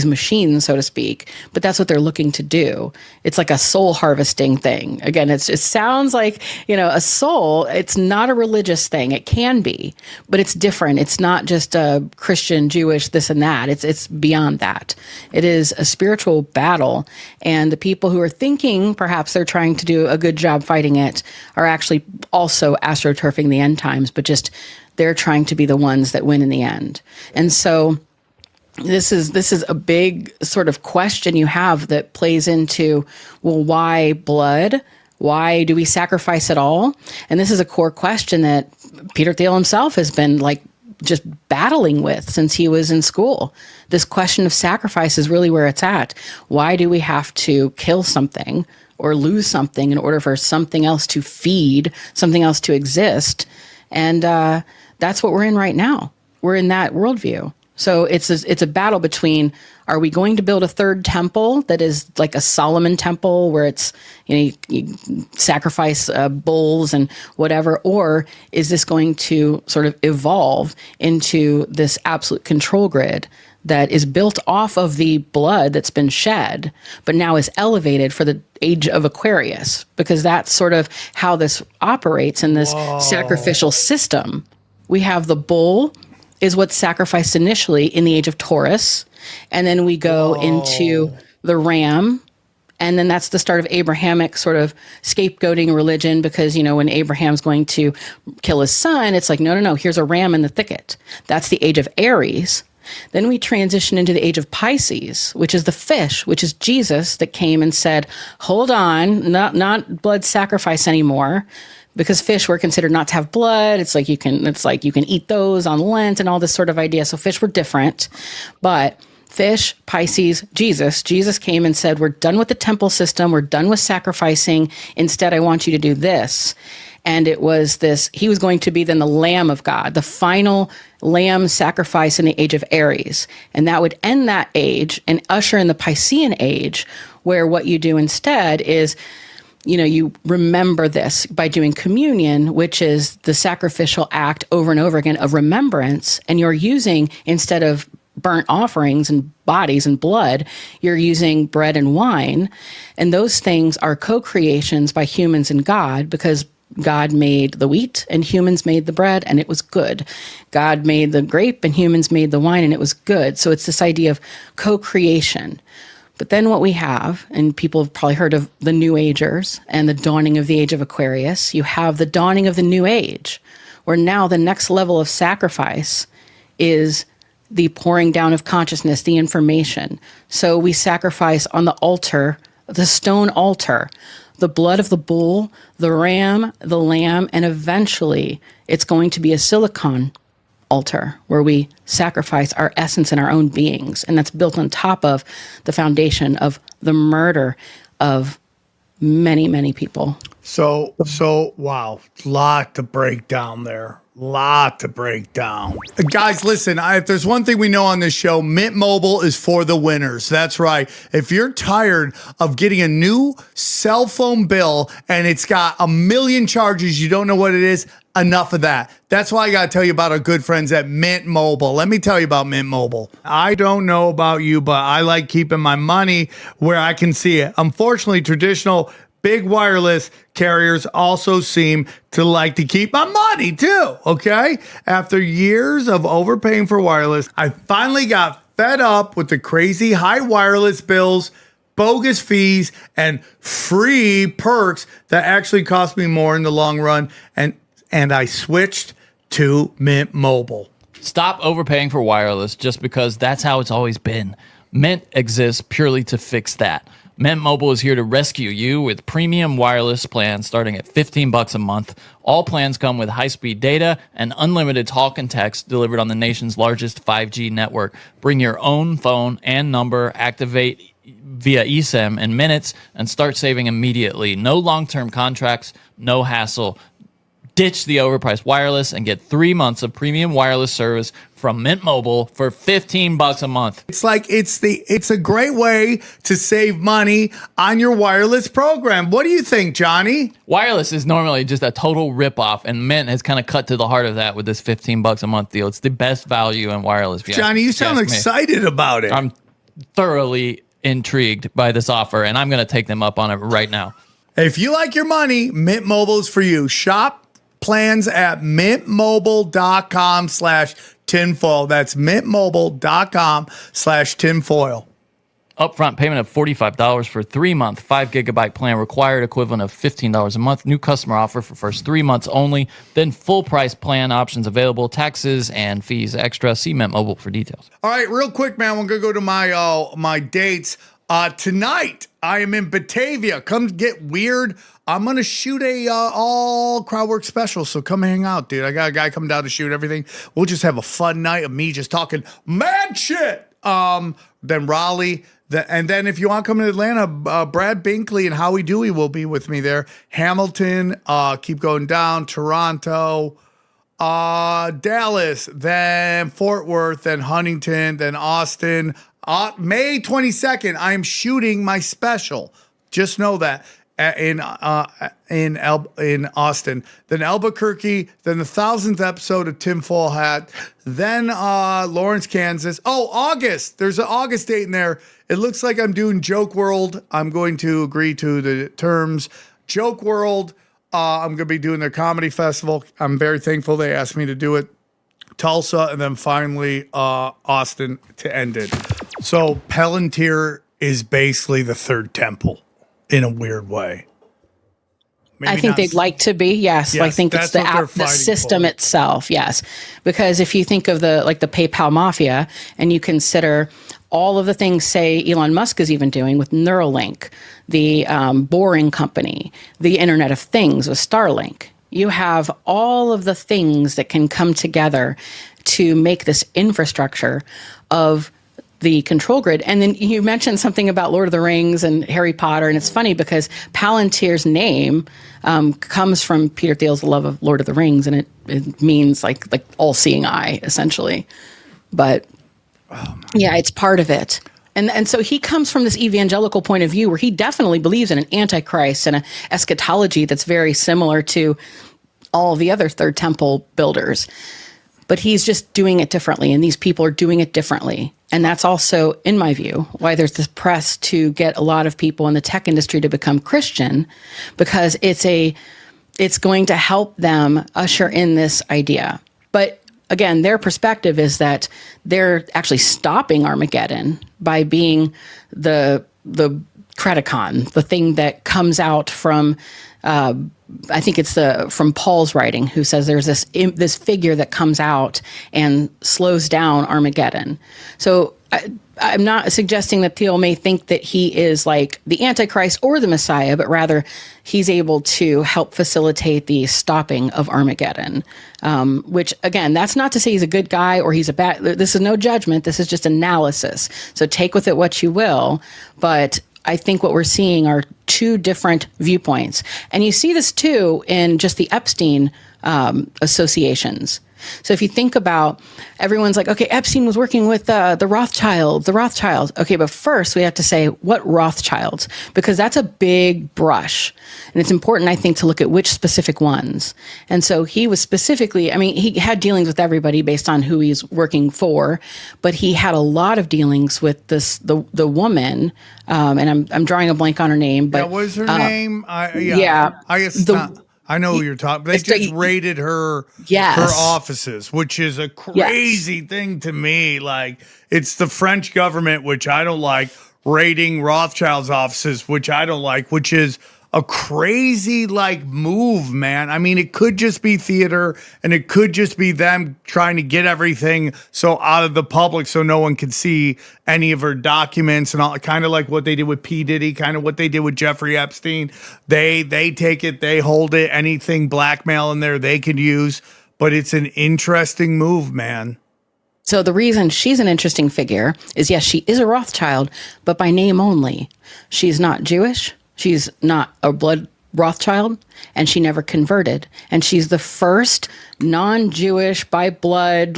machines, so to speak. But that's what they're looking to do. It's like a soul harvesting thing. Again, it sounds like, a soul. It's not a religious thing. It can be, but it's different. It's not just a Christian, Jewish, this and that. It's beyond that. It is a spiritual battle. And the people who are thinking perhaps they're trying to do a good job fighting it are actually also astroturfing the end times, but just they're trying to be the ones that win in the end. And so this is a big sort of question you have that plays into, well, why blood? Why do we sacrifice at all? And this is a core question that Peter Thiel himself has been like just battling with since he was in school. This question of sacrifice is really where it's at. Why do we have to kill something or lose something in order for something else to feed, something else to exist? And that's what we're in right now. We're in that worldview. So it's a battle between, are we going to build a third temple that is like a Solomon temple where it's, you sacrifice bulls and whatever, or is this going to sort of evolve into this absolute control grid that is built off of the blood that's been shed, but now is elevated for the age of Aquarius, because that's sort of how this operates in this sacrificial system. We have the bull is what's sacrificed initially in the age of Taurus. And then we go into the ram. And then that's the start of Abrahamic sort of scapegoating religion, because, when Abraham's going to kill his son, it's like, no, here's a ram in the thicket. That's the age of Aries. Then we transition into the age of Pisces, which is the fish, which is Jesus that came and said, hold on, not blood sacrifice anymore. Because fish were considered not to have blood. It's like you can eat those on Lent and all this sort of idea. So fish were different. But fish, Pisces, Jesus came and said, we're done with the temple system. We're done with sacrificing. Instead, I want you to do this. And it was this, he was going to be then the Lamb of God, the final lamb sacrifice in the age of Aries. And that would end that age and usher in the Piscean age, where what you do instead is, you remember this by doing communion, which is the sacrificial act over and over again of remembrance. And you're using, instead of burnt offerings and bodies and blood, you're using bread and wine. And those things are co-creations by humans and God, because God made the wheat and humans made the bread and it was good. God made the grape and humans made the wine and it was good. So it's this idea of co-creation. But then what we have, and people have probably heard of the New Agers and the dawning of the age of Aquarius, you have the dawning of the New Age, where now the next level of sacrifice is the pouring down of consciousness, the information. So we sacrifice on the altar, the stone altar, the blood of the bull, the ram, the lamb, and eventually it's going to be a silicon altar where we sacrifice our essence and our own beings. And that's built on top of the foundation of the murder of many, many people. So wow, lot to break down there. Lot to break down. Guys, listen, if there's one thing we know on this show, Mint Mobile is for the winners. That's right. If you're tired of getting a new cell phone bill and it's got a million charges, you don't know what it is, enough of that. That's why I got to tell you about our good friends at Mint Mobile. Let me tell you about Mint Mobile. I don't know about you, but I like keeping my money where I can see it. Unfortunately, traditional big wireless carriers also seem to like to keep my money too, okay? After years of overpaying for wireless, I finally got fed up with the crazy high wireless bills, bogus fees, and free perks that actually cost me more in the long run, and I switched to Mint Mobile. Stop overpaying for wireless just because that's how it's always been. Mint exists purely to fix that. Mint Mobile is here to rescue you with premium wireless plans starting at $15 a month. All plans come with high-speed data and unlimited talk and text delivered on the nation's largest 5G network. Bring your own phone and number, activate via eSIM in minutes, and start saving immediately. No long-term contracts, no hassle. Ditch the overpriced wireless and get 3 months of premium wireless service from Mint Mobile for $15 a month. It's like it's a great way to save money on your wireless program. What do you think, Johnny? Wireless is normally just a total ripoff, and Mint has kind of cut to the heart of that with this $15 a month deal. It's the best value in wireless. Johnny, you sound excited about it. I'm thoroughly intrigued by this offer, and I'm going to take them up on it right now. If you like your money, Mint Mobile is for you. Shop plans at mintmobile.com/tinfoil. That's mintmobile.com/tinfoil. Upfront payment of $45 for 3-month 5 gigabyte plan required, equivalent of $15 a month. New customer offer for first 3 months only. Then full price plan options available. Taxes and fees extra. See Mint Mobile for details. All right, real quick, man. We're gonna go to my dates. Tonight I am in Batavia. Come get weird. I'm gonna shoot a all crowd work special, so come hang out, dude. I got a guy coming down to shoot everything. We'll just have a fun night of me just talking mad shit. Then Raleigh, and then if you want to come to Atlanta, Brad Binkley and Howie Dewey will be with me there. Hamilton, keep going down. Toronto, Dallas, then Fort Worth, then Huntington, then Austin. May 22nd, I am shooting my special. Just know that. In Austin, then Albuquerque, then the 1000th episode of Tinfoil Hat, then Lawrence, Kansas. Oh, August. There's an August date in there. It looks like I'm doing Joke World. I'm going to agree to the terms. Joke World. I'm going to be doing their comedy festival. I'm very thankful they asked me to do it. Tulsa, and then finally Austin to end it. So Palantir is basically the third temple. In a weird way. Maybe I think they'd like to be, yes. I think it's the system itself, yes. Because if you think of the PayPal mafia, and you consider all of the things, say, Elon Musk is even doing with Neuralink, the Boring Company, the Internet of Things with Starlink, you have all of the things that can come together to make this infrastructure of the control grid. And then you mentioned something about Lord of the Rings and Harry Potter, and it's funny because Palantir's name comes from Peter Thiel's love of Lord of the Rings, and it means like all-seeing eye, essentially. But yeah, it's part of it. And so he comes from this evangelical point of view where he definitely believes in an antichrist and an eschatology that's very similar to all the other Third Temple builders. but he's just doing it differently, and these people are doing it differently. And that's also, in my view, why there's this press to get a lot of people in the tech industry to become Christian, because it's going to help them usher in this idea. But again, their perspective is that they're actually stopping Armageddon by being the Creticon, the thing that comes out from, I think it's from Paul's writing, who says there's this figure that comes out and slows down Armageddon. So I'm not suggesting that Thiel may think that he is like the Antichrist or the Messiah, but rather he's able to help facilitate the stopping of Armageddon, which, again, that's not to say he's a good guy or he's a bad. This is no judgment. This is just analysis. So take with it what you will. But I think what we're seeing are two different viewpoints. And you see this, too, in just the Epstein associations. So if you think about, everyone's like, okay, Epstein was working with the Rothschilds. Okay, but first we have to say, what Rothschilds? Because that's a big brush. And it's important, I think, to look at which specific ones. And so he was specifically, I mean, he had dealings with everybody based on who he's working for, but he had a lot of dealings with the woman, and I'm drawing a blank on her name. But what was her name? I guess I know who you're talking. They just raided her offices, which is a crazy thing to me. Like, it's the French government, which I don't like, raiding Rothschild's offices, which I don't like, which is a crazy move, man. I mean, it could just be theater, and it could just be them trying to get everything out of the public so no one can see any of her documents, and all, kind of like what they did with P. Diddy, kind of what they did with Jeffrey Epstein. They take it, they hold it, anything blackmail in there they could use. But it's an interesting move, man. So the reason she's an interesting figure is, yes, she is a Rothschild, but by name only. She's not Jewish. She's not a blood Rothschild, and she never converted. And she's the first non-Jewish, by blood,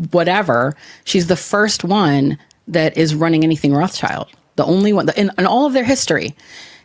whatever. She's the first one that is running anything Rothschild. The only one in all of their history.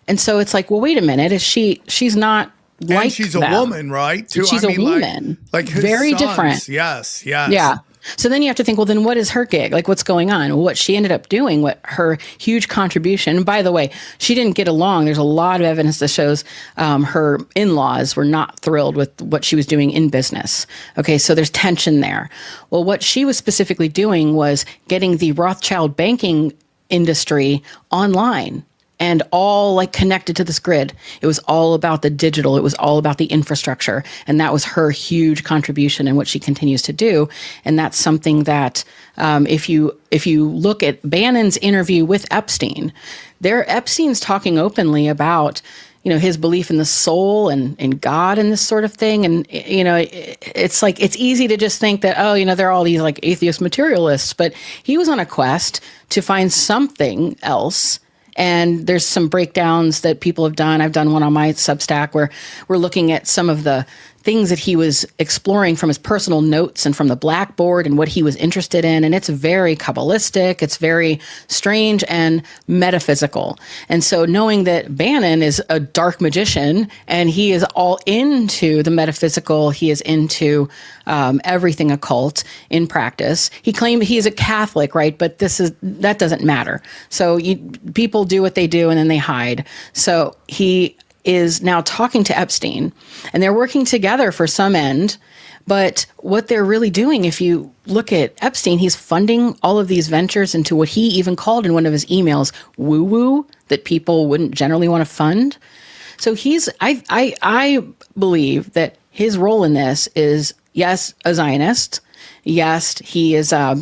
And so it's like, well, wait a minute. She's not like and she's a them. woman, right? Too. She's a woman. Like his very sons. different. Yes. Yeah. So then you have to think, well, then what is her gig? Like, what's going on? Well, what she ended up doing, what her huge contribution, and by the way, she didn't get along. There's a lot of evidence that shows her in-laws were not thrilled with what she was doing in business. Okay, so there's tension there. Well, what she was specifically doing was getting the Rothschild banking industry online and all connected to this grid. It was all about the digital. It was all about the infrastructure. And that was her huge contribution and what she continues to do. And that's something that if you look at Bannon's interview with Epstein, Epstein's talking openly about his belief in the soul and in God and this sort of thing. And, it's it's easy to just think that, there are all these atheist materialists, but he was on a quest to find something else. And there's some breakdowns that people have done. I've done one on my Substack where we're looking at some of the things that he was exploring from his personal notes and from the blackboard and what he was interested in. And it's very Kabbalistic. It's very strange and metaphysical. And so knowing that Bannon is a dark magician and he is all into the metaphysical, he is into everything occult in practice. He claimed he's a Catholic, right? But that doesn't matter. So people do what they do and then they hide. So he is now talking to Epstein, and they're working together for some end. But what they're really doing, if you look at Epstein, he's funding all of these ventures into what he even called in one of his emails, woo-woo, that people wouldn't generally want to fund. So I believe that his role in this is, yes, a Zionist. Yes, he is, a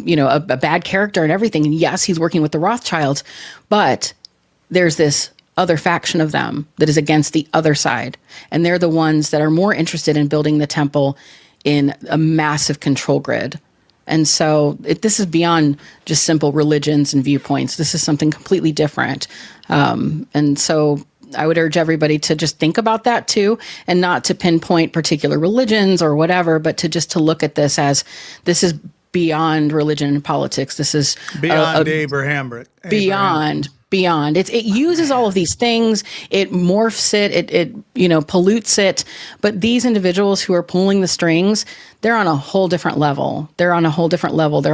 bad character and everything. And yes, he's working with the Rothschilds. But there's this other faction of them that is against the other side. And they're the ones that are more interested in building the temple in a massive control grid. And so this is beyond just simple religions and viewpoints. This is something completely different. And so I would urge everybody to just think about that too, and not to pinpoint particular religions or whatever, but to look at this as this is beyond religion and politics. This is beyond Abraham. Beyond. beyond. It uses all of these things. It morphs it. It pollutes it. But these individuals who are pulling the strings, they're on a whole different level. They're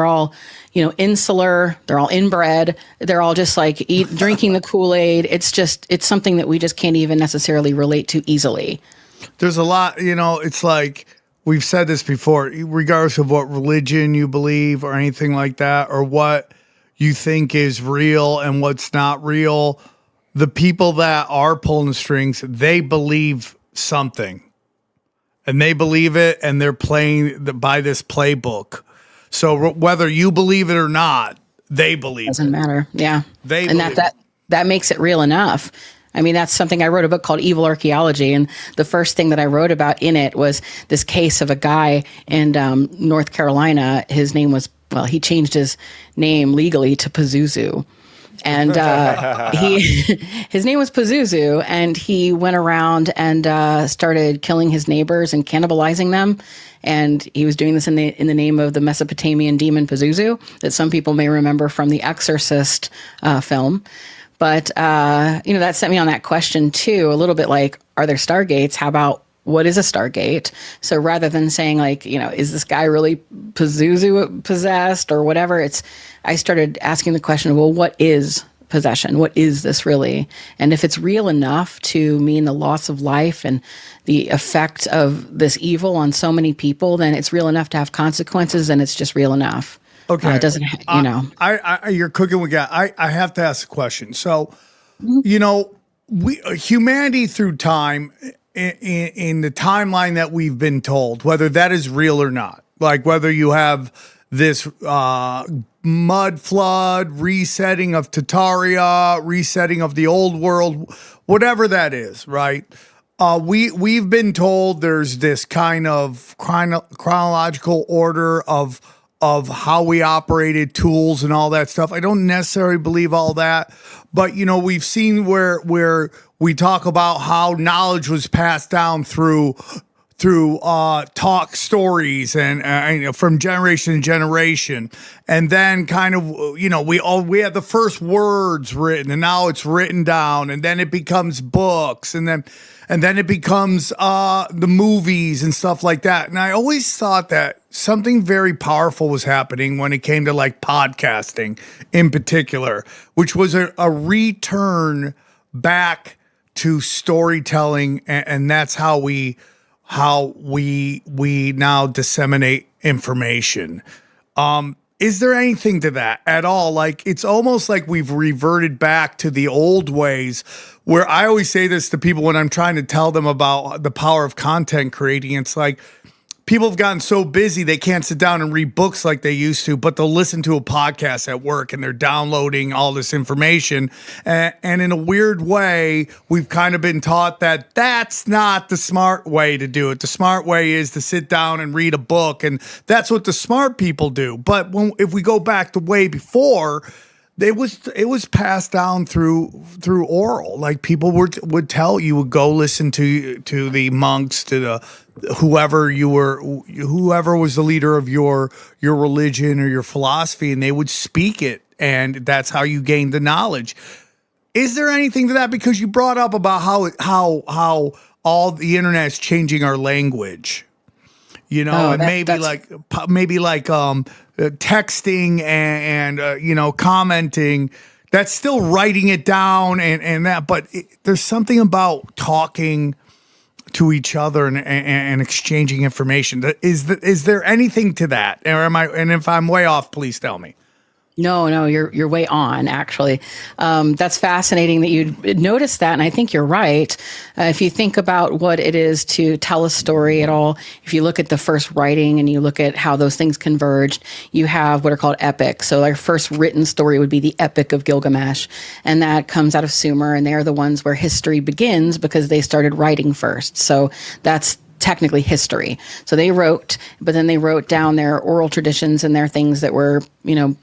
all, insular. They're all inbred. They're all just like drinking the Kool-Aid. It's something that we just can't even necessarily relate to easily. There's a lot, it's like we've said this before, regardless of what religion you believe or anything like that, or what you think is real and what's not real, the people that are pulling the strings, they believe something. And they believe it, and they're playing by this playbook. So whether you believe it or not, they believe Doesn't matter. Yeah. And that makes it real enough. I mean, that's something. I wrote a book called Evil Archaeology, and the first thing that I wrote about in it was this case of a guy in North Carolina. His name was, he changed his name legally to Pazuzu. And his name was Pazuzu, and he went around and started killing his neighbors and cannibalizing them. And he was doing this in the name of the Mesopotamian demon Pazuzu that some people may remember from the Exorcist film. But, that sent me on that question, too, a little bit like, are there stargates? How about what is a stargate? So rather than saying, like, is this guy really Pazuzu possessed or whatever, I started asking the question, well, what is possession? What is this really? And if it's real enough to mean the loss of life and the effect of this evil on so many people, then it's real enough to have consequences, and it's just real enough. Okay. It doesn't, you're cooking with gas. I have to ask a question. So, humanity through time, in the timeline that we've been told, whether that is real or not, like whether you have this mud flood, resetting of Tartaria, resetting of the old world, whatever that is, right? We've been told there's this kind of chronological order of how we operated, tools and all that stuff. I don't necessarily believe all that, but we've seen where we talk about how knowledge was passed down through talk stories and from generation to generation, and then kind of we had the first words written, and now it's written down, and then it becomes books, and then it becomes the movies and stuff like that. And I always thought that something very powerful was happening when it came to like podcasting in particular, which was a return back to storytelling, and that's how we now disseminate information. Is there anything to that at all? Like, it's almost like we've reverted back to the old ways, where I always say this to people when I'm trying to tell them about the power of content creating. It's like people have gotten so busy they can't sit down and read books like they used to, but they'll listen to a podcast at work, and they're downloading all this information. And in a weird way, we've kind of been taught that that's not the smart way to do it. The smart way is to sit down and read a book, and that's what the smart people do. But if we go back to way before, it was passed down through oral. Like people would tell you, would go listen to the monks, to the whoever was the leader of your religion or your philosophy, and they would speak it, and that's how you gained the knowledge. Is there anything to that? Because you brought up about how all the internet is changing our language, texting and commenting. That's still writing it down and that, but there's something about talking to each other and exchanging information. Is there anything to that? Or and if I'm way off, please tell me. No, you're way on, actually. That's fascinating that you'd notice that, and I think you're right. If you think about what it is to tell a story at all, if you look at the first writing and you look at how those things converged, you have what are called epics. So our first written story would be the Epic of Gilgamesh, and that comes out of Sumer, and they're the ones where history begins because they started writing first. So that's technically history. So they wrote, but then they wrote down their oral traditions and their things that were,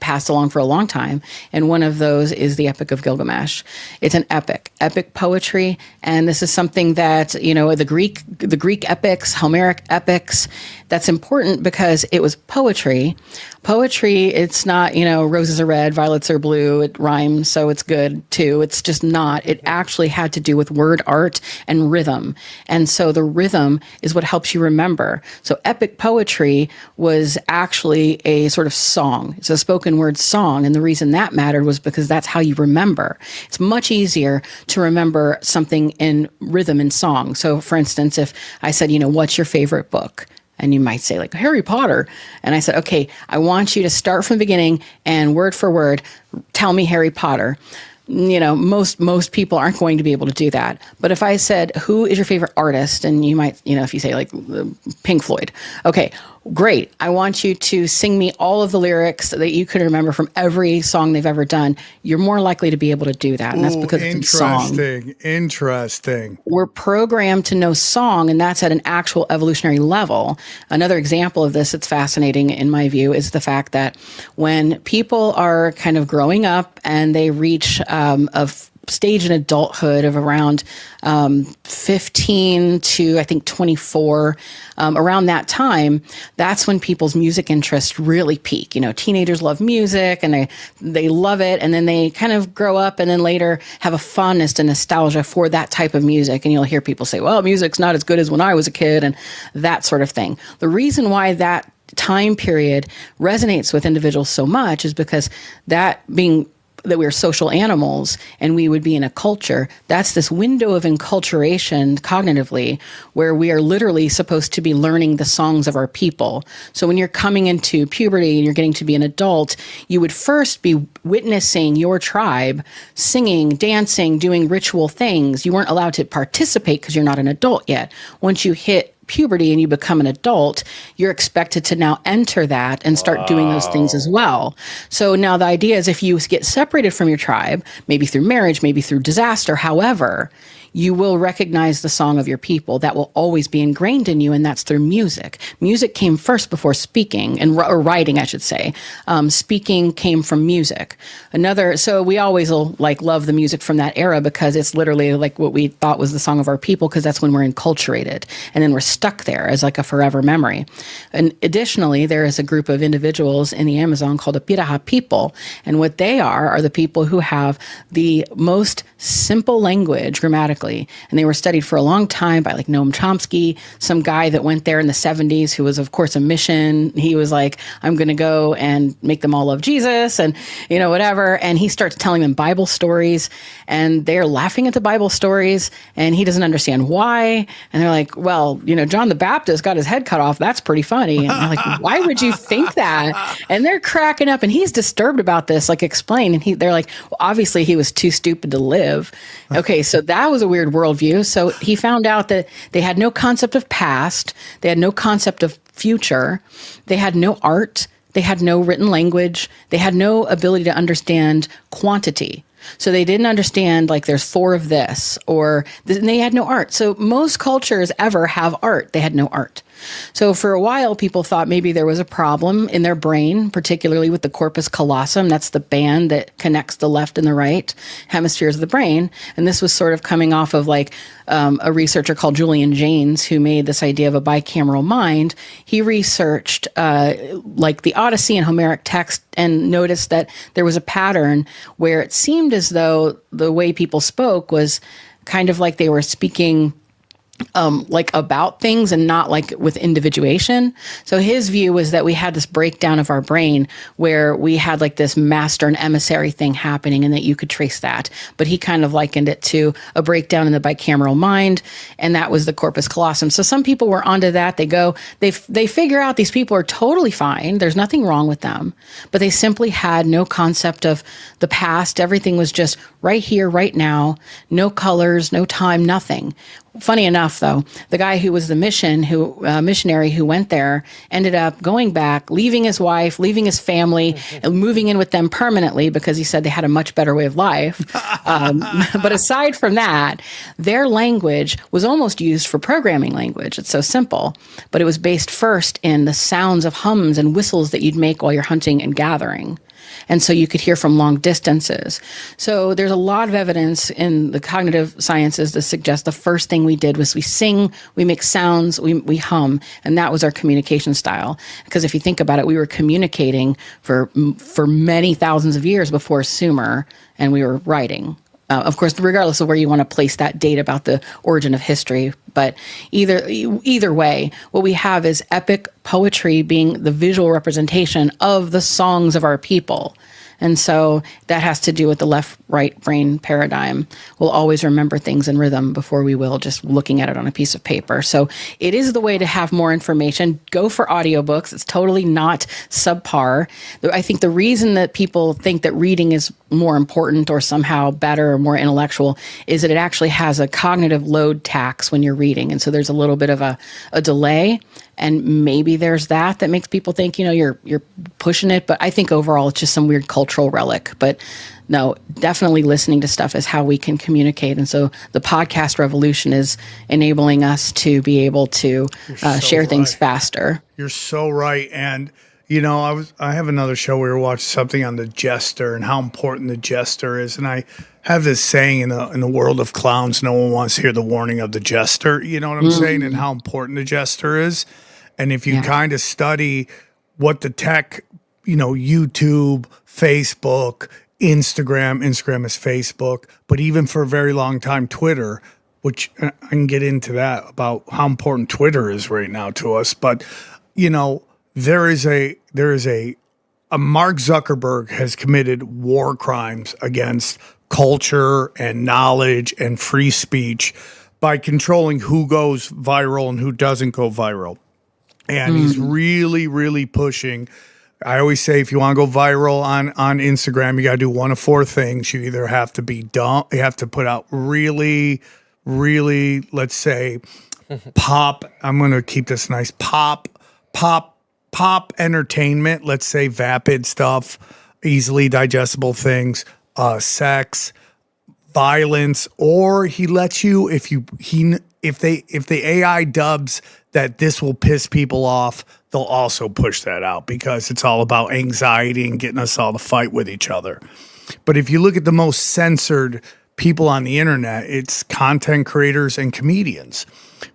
passed along for a long time. And one of those is the Epic of Gilgamesh. It's an epic poetry. And this is something that, the Greek epics, Homeric epics, that's important because it was poetry. Poetry, it's not, roses are red, violets are blue. It rhymes, so it's good too. It's just not. It actually had to do with word art and rhythm. And so the rhythm is what helps you remember. So epic poetry was actually a sort of song. It's a spoken word song. And the reason that mattered was because that's how you remember. It's much easier to remember something in rhythm and song. So for instance, if I said, what's your favorite book? And you might say like Harry Potter. And I said, okay, I want you to start from the beginning and word for word, tell me Harry Potter. Most people aren't going to be able to do that. But if I said, who is your favorite artist? And you might, if you say like Pink Floyd, okay, great. I want you to sing me all of the lyrics that you can remember from every song they've ever done. You're more likely to be able to do that. And that's because it's a song. Interesting. We're programmed to know song, and that's at an actual evolutionary level. Another example of this that's fascinating in my view is the fact that when people are kind of growing up and they reach a stage in adulthood of around 15 to I think 24, around that time, that's when people's music interests really peak. Teenagers love music and they love it, and then they kind of grow up and then later have a fondness and nostalgia for that type of music. And you'll hear people say, well, music's not as good as when I was a kid, and that sort of thing. The reason why that time period resonates with individuals so much is because that we're social animals and we would be in a culture, that's this window of enculturation cognitively where we are literally supposed to be learning the songs of our people. So when you're coming into puberty and you're getting to be an adult, you would first be witnessing your tribe singing, dancing, doing ritual things. You weren't allowed to participate because you're not an adult yet. Once you hit puberty and you become an adult, you're expected to now enter that and start doing those things as well. So now the idea is if you get separated from your tribe, maybe through marriage, maybe through disaster, however, you will recognize the song of your people. That will always be ingrained in you, and that's through music. Music came first before speaking, or writing, I should say. Speaking came from music. So we always will love the music from that era because it's literally like what we thought was the song of our people, because that's when we're enculturated, and then we're stuck there as like a forever memory. And additionally, there is a group of individuals in the Amazon called the Piraha people, and what they are the people who have the most simple language grammatically. And they were studied for a long time by Noam Chomsky, some guy that went there in the 70s who was, of course, a mission. He was like, I'm going to go and make them all love Jesus and, whatever. And he starts telling them Bible stories, and they're laughing at the Bible stories, and he doesn't understand why. And they're like, well, John the Baptist got his head cut off. That's pretty funny. And they're like, why would you think that? And they're cracking up, and he's disturbed about this, explain. And they're like, well, obviously he was too stupid to live. Okay, so that was a weird worldview. So he found out that they had no concept of past, they had no concept of future, they had no art, they had no written language, they had no ability to understand quantity. So they didn't understand there's 4 of this, or they had no art. So most cultures ever have art. They had no art. So for a while, people thought maybe there was a problem in their brain, particularly with the corpus callosum. That's the band that connects the left and the right hemispheres of the brain. And this was sort of coming off of a researcher called Julian Jaynes, who made this idea of a bicameral mind. He researched the Odyssey and Homeric text and noticed that there was a pattern where it seemed as though the way people spoke was kind of like they were speaking about things and not with individuation. So his view was that we had this breakdown of our brain where we had this master and emissary thing happening, and that you could trace that. But he kind of likened it to a breakdown in the bicameral mind, and that was the corpus callosum. So some people were onto that. They figure out these people are totally fine. There's nothing wrong with them, but they simply had no concept of the past. Everything was just right here, right now, no colors, no time, nothing. Funny enough, enough, though. The guy who was the missionary who went there ended up going back, leaving his wife, leaving his family, and moving in with them permanently because he said they had a much better way of life. But aside from that, their language was almost used for programming language. It's so simple, but it was based first in the sounds of hums and whistles that you'd make while you're hunting and gathering. And so you could hear from long distances. So there's a lot of evidence in the cognitive sciences that suggest the first thing we did was we sing, we make sounds, we hum, and that was our communication style. Because if you think about it, we were communicating for many thousands of years before Sumer, and we were writing. Of course, regardless of where you want to place that date about the origin of history, but either way, what we have is epic poetry being the visual representation of the songs of our people. And so that has to do with the left-right brain paradigm. We'll always remember things in rhythm before we will just looking at it on a piece of paper. So it is the way to have more information. Go for audiobooks. It's totally not subpar. I think the reason that people think that reading is more important or somehow better or more intellectual is that it actually has a cognitive load tax when you're reading. And so there's a little bit of a delay. And maybe there's that makes people think, you're pushing it. But I think overall it's just some weird cultural relic. But no, definitely listening to stuff is how we can communicate. And so the podcast revolution is enabling us to be able to share things faster. You're so right. And, I have another show where we were watching something on the jester and how important the jester is. And I have this saying in the world of clowns, no one wants to hear the warning of the jester. You know what I'm saying? And how important the jester is. And if you kind of study what the tech, YouTube, Facebook, Instagram is Facebook, but even for a very long time, Twitter, which I can get into that about how important Twitter is right now to us. But, there is a Mark Zuckerberg has committed war crimes against culture and knowledge and free speech by controlling who goes viral and who doesn't go viral. And he's really, really pushing. I always say if you want to go viral on Instagram, you got to do one of four things. You either have to be dumb, you have to put out really, really, let's say, pop. I'm going to keep this nice. Pop entertainment. Let's say vapid stuff, easily digestible things, sex, violence, or he lets you if the AI dubs that this will piss people off, they'll also push that out because it's all about anxiety and getting us all to fight with each other. But if you look at the most censored people on the internet, it's content creators and comedians,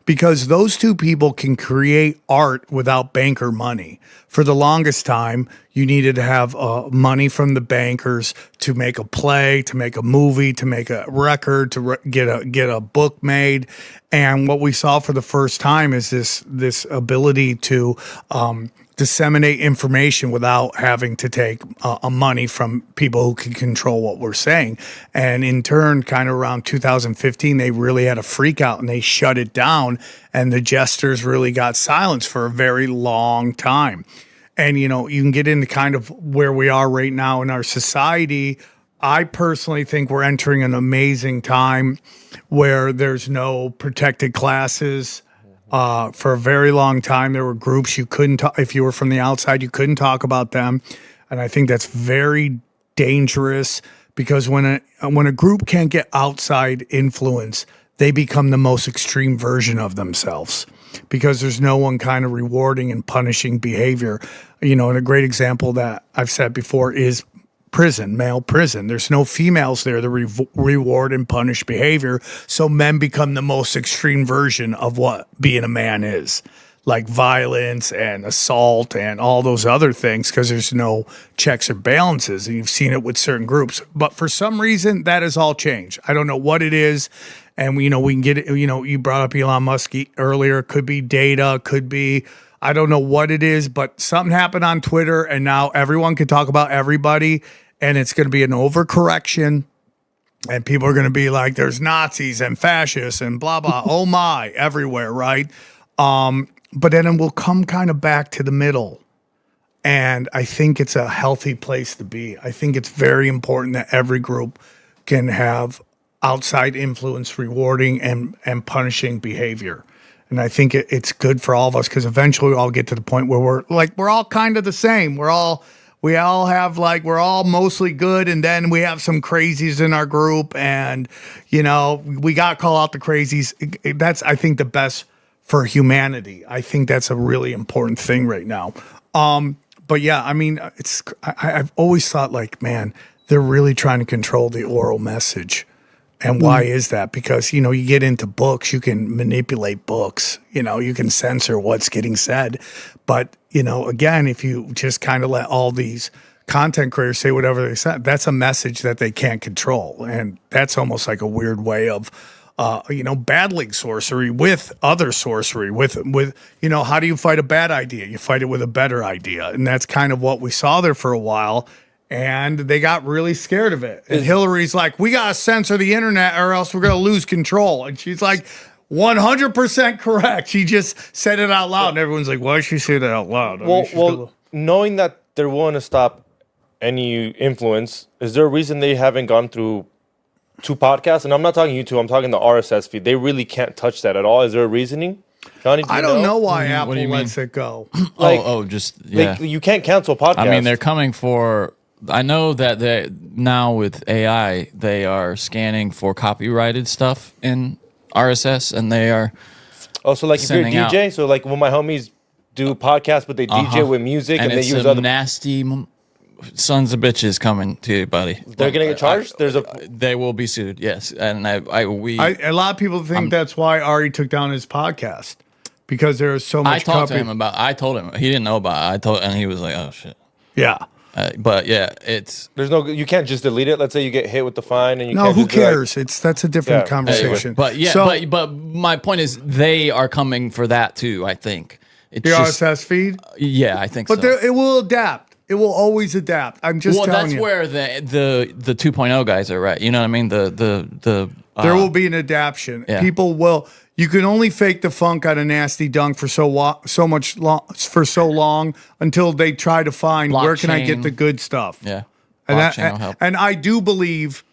because those two people can create art without banker money. For the longest time, you needed to have money from the bankers to make a play, to make a movie, to make a record, to get a book made. And what we saw for the first time is this ability to disseminate information without having to take money from people who can control what we're saying. And in turn, kind of around 2015, they really had a freak out and they shut it down. And the jesters really got silenced for a very long time. And, you can get into kind of where we are right now in our society. I personally think we're entering an amazing time where there's no protected classes. For a very long time, there were groups you couldn't talk. If you were from the outside, you couldn't talk about them. And I think that's very dangerous because when a group can't get outside influence, they become the most extreme version of themselves because there's no one kind of rewarding and punishing behavior. And a great example that I've said before is prison, male prison. There's no females there to reward and punish behavior. So men become the most extreme version of what being a man is, like violence and assault and all those other things, because there's no checks or balances. And you've seen it with certain groups. But for some reason, that has all changed. I don't know what it is. And, we can get it. You brought up Elon Musk earlier. Could be data, could be, I don't know what it is, but something happened on Twitter and now everyone can talk about everybody and it's going to be an overcorrection and people are going to be like, there's Nazis and fascists and blah, blah, oh my, everywhere, right? But then we'll come kind of back to the middle. And I think it's a healthy place to be. I think it's very important that every group can have outside influence rewarding and punishing behavior. And I think it's good for all of us because eventually we'll all get to the point where we're all kind of the same. We all have we're all mostly good, and then we have some crazies in our group, and we got to call out the crazies. That's, I think, the best for humanity. I think that's a really important thing right now. But yeah, I mean, I've always thought man, they're really trying to control the oral message. And why is that? Because, you get into books, you can manipulate books, you can censor what's getting said. But, again, if you just kind of let all these content creators say whatever they say, that's a message that they can't control. And that's almost like a weird way of, battling sorcery with other sorcery, with how do you fight a bad idea? You fight it with a better idea. And that's kind of what we saw there for a while. And they got really scared of it. And Hillary's like, we got to censor the internet or else we're going to lose control. And she's like, 100% correct. She just said it out loud. And everyone's like, why did she say that out loud? Knowing that they're willing to stop any influence, is there a reason they haven't gone through 2 podcasts? And I'm not talking YouTube, I'm talking the RSS feed. They really can't touch that at all. Is there a reasoning? Johnny, I don't know why Apple lets it go. You can't cancel podcasts. I mean, they're coming for... I know that they now with AI, they are scanning for copyrighted stuff in RSS, and they are also if you're a DJ. So when my homies do podcasts, but they DJ with music and they use other nasty sons of bitches coming to you, buddy. They're gonna get charged. They will be sued. Yes, and a lot of people think that's why Ari took down his podcast because there is so much. I told him he didn't know about it. And he was like, "Oh shit." Yeah. But yeah, you can't just delete it. Let's say you get hit with the fine and who cares? That's a different conversation. Anyway, but my point is they are coming for that too, I think. The RSS feed? Yeah, I think so. But it will adapt. It will always adapt. I'm just telling you. Well, that's where the 2.0 guys are right. You know what I mean? There will be an adaptation. Yeah. People will. You can only fake the funk out of nasty dunk for so long until they try to find where can I get the good stuff. Yeah, blockchain will help. And I do believe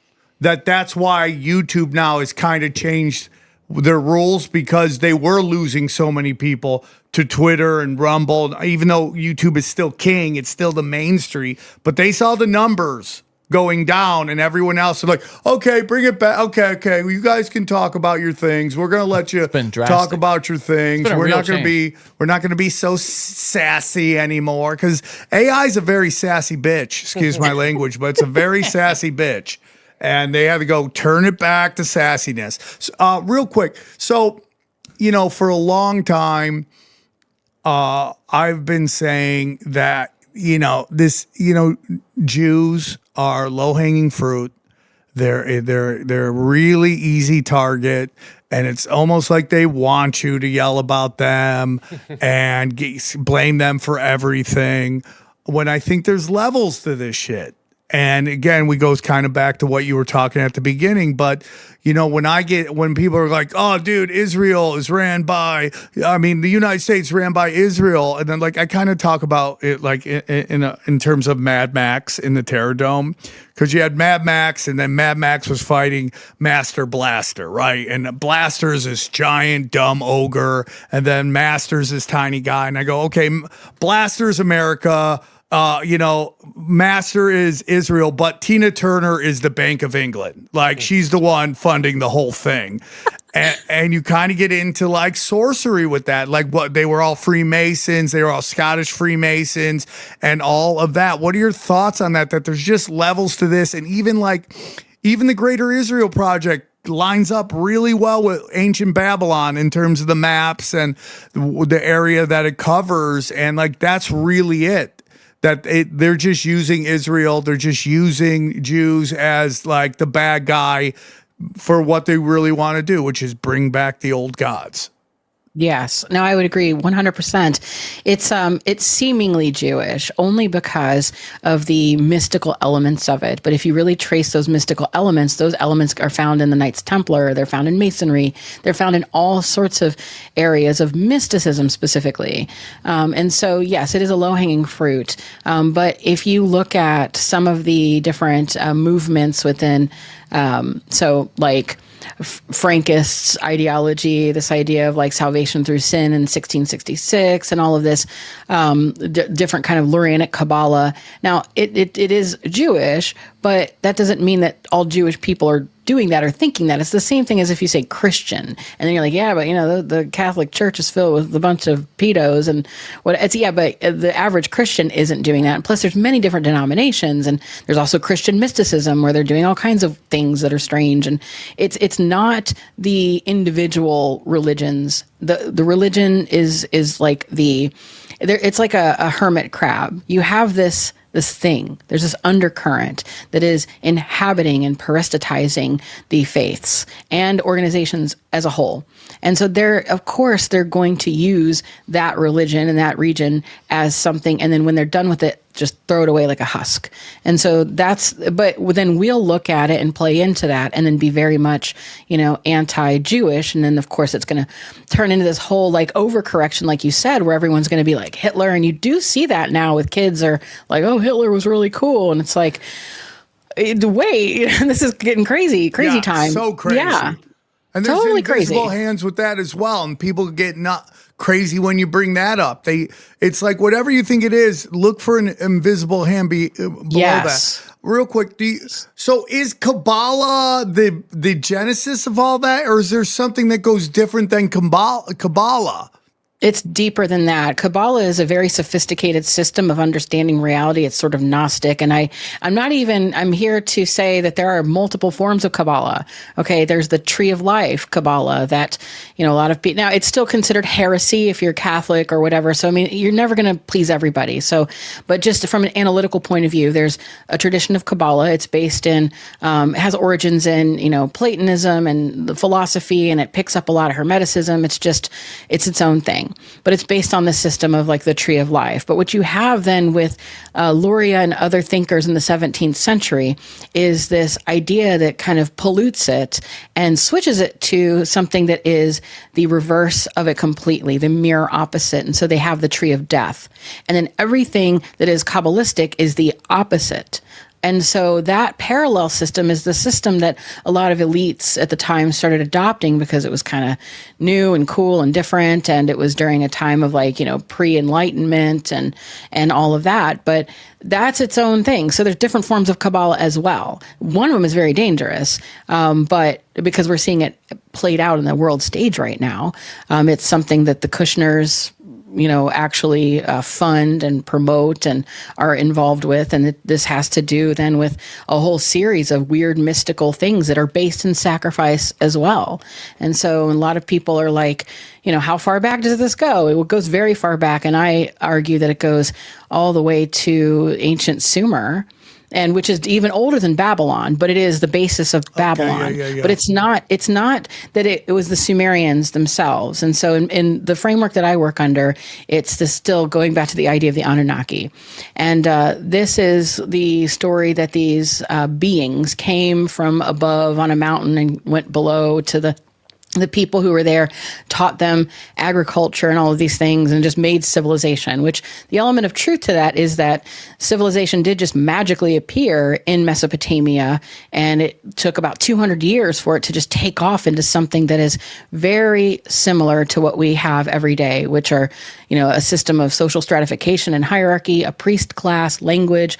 that's why YouTube now has kind of changed their rules because they were losing so many people to Twitter and Rumble. Even though YouTube is still king, it's still the mainstream. But they saw the numbers going down, and everyone else are like, okay, bring it back. Okay, well, you guys can talk about your things. We're gonna let you talk about your things. We're not gonna be so sassy anymore because AI is a very sassy bitch. Excuse my language, but it's a very sassy bitch, and they had to go turn it back to sassiness. So, real quick, so for a long time, I've been saying that Jews are low-hanging fruit. They're a really easy target, and it's almost like they want you to yell about them and blame them for everything. When I think there's levels to this shit. And again, we goes kind of back to what you were talking at the beginning. But, when people are like, oh, dude, Israel is the United States ran by Israel. And then I kind of talk about it in terms of Mad Max in the Terror Dome. Because you had Mad Max, and then Mad Max was fighting Master Blaster, right? And Blaster is this giant, dumb ogre. And then Master's this tiny guy. And I go, okay, Blaster's America. Master is Israel, but Tina Turner is the Bank of England. She's the one funding the whole thing. And you kind of get into sorcery with that. What they were all Freemasons, they were all Scottish Freemasons and all of that. What are your thoughts on that? That there's just levels to this. And even the Greater Israel Project lines up really well with ancient Babylon in terms of the maps and the area that it covers. And that's really it. They're just using Israel. They're just using Jews as the bad guy for what they really want to do, which is bring back the old gods. Yes. No, I would agree 100%. It's seemingly Jewish only because of the mystical elements of it. But if you really trace those mystical elements, those elements are found in the Knights Templar, they're found in Masonry, they're found in all sorts of areas of mysticism specifically. And so, yes, it is a low-hanging fruit. But if you look at some of the different movements within, so like Frankist ideology, this idea of like salvation through sin in 1666 and all of this different kind of Lurianic Kabbalah. Now, it is Jewish, but that doesn't mean that all Jewish people are doing that or thinking that. It's the same thing as if you say Christian, and then you're like, yeah, but you know, the Catholic Church is filled with a bunch of pedos and what it's, yeah, but the average Christian isn't doing that. And plus there's many different denominations, and there's also Christian mysticism where they're doing all kinds of things that are strange. And it's not the individual religions. The religion is like it's like a hermit crab. You have this thing. There's this undercurrent that is inhabiting and parasitizing the faiths and organizations as a whole. And so of course, they're going to use that religion and that region as something. And then when they're done with it, just throw it away like a husk. And so but then we'll look at it and play into that and then be very much, anti-Jewish. And then of course it's going to turn into this whole like overcorrection, like you said, where everyone's going to be like Hitler. And you do see that now with kids are like, oh, Hitler was really cool. And it's like, wait, this is getting crazy time. So crazy. Yeah. And there's totally invisible crazy hands with that as well. And people get not crazy when you bring that up. It's like whatever you think it is, look for an invisible hand below that. Real quick, so is Kabbalah the genesis of all that, or is there something that goes different than Kabbalah? It's deeper than that. Kabbalah is a very sophisticated system of understanding reality. It's sort of Gnostic. And I'm here to say that there are multiple forms of Kabbalah. Okay. There's the Tree of Life Kabbalah that, a lot of people, now it's still considered heresy if you're Catholic or whatever. So, I mean, you're never going to please everybody. So, but just from an analytical point of view, there's a tradition of Kabbalah. It's based in, it has origins in, Platonism and the philosophy, and it picks up a lot of Hermeticism. It's its own thing. But it's based on the system of like the Tree of Life. But what you have then with Luria and other thinkers in the 17th century is this idea that kind of pollutes it and switches it to something that is the reverse of it completely, the mirror opposite. And so they have the Tree of Death. And then everything that is Kabbalistic is the opposite. And so that parallel system is the system that a lot of elites at the time started adopting because it was kind of new and cool and different. And it was during a time of like, pre-enlightenment and all of that. But that's its own thing. So there's different forms of Kabbalah as well. One of them is very dangerous, but because we're seeing it played out in the world stage right now, it's something that the Kushners actually fund and promote and are involved with. And this has to do then with a whole series of weird mystical things that are based in sacrifice as well. And so a lot of people are like, how far back does this go? It goes very far back. And I argue that it goes all the way to ancient Sumer, and which is even older than Babylon, but it is the basis of Babylon. Yeah. But it's not that it was the Sumerians themselves. And so in the framework that I work under, it's still going back to the idea of the Anunnaki. And this is the story that these beings came from above on a mountain and went below to the people who were there, taught them agriculture and all of these things and just made civilization, which the element of truth to that is that civilization did just magically appear in Mesopotamia. And it took about 200 years for it to just take off into something that is very similar to what we have every day, which are, a system of social stratification and hierarchy, a priest class, language,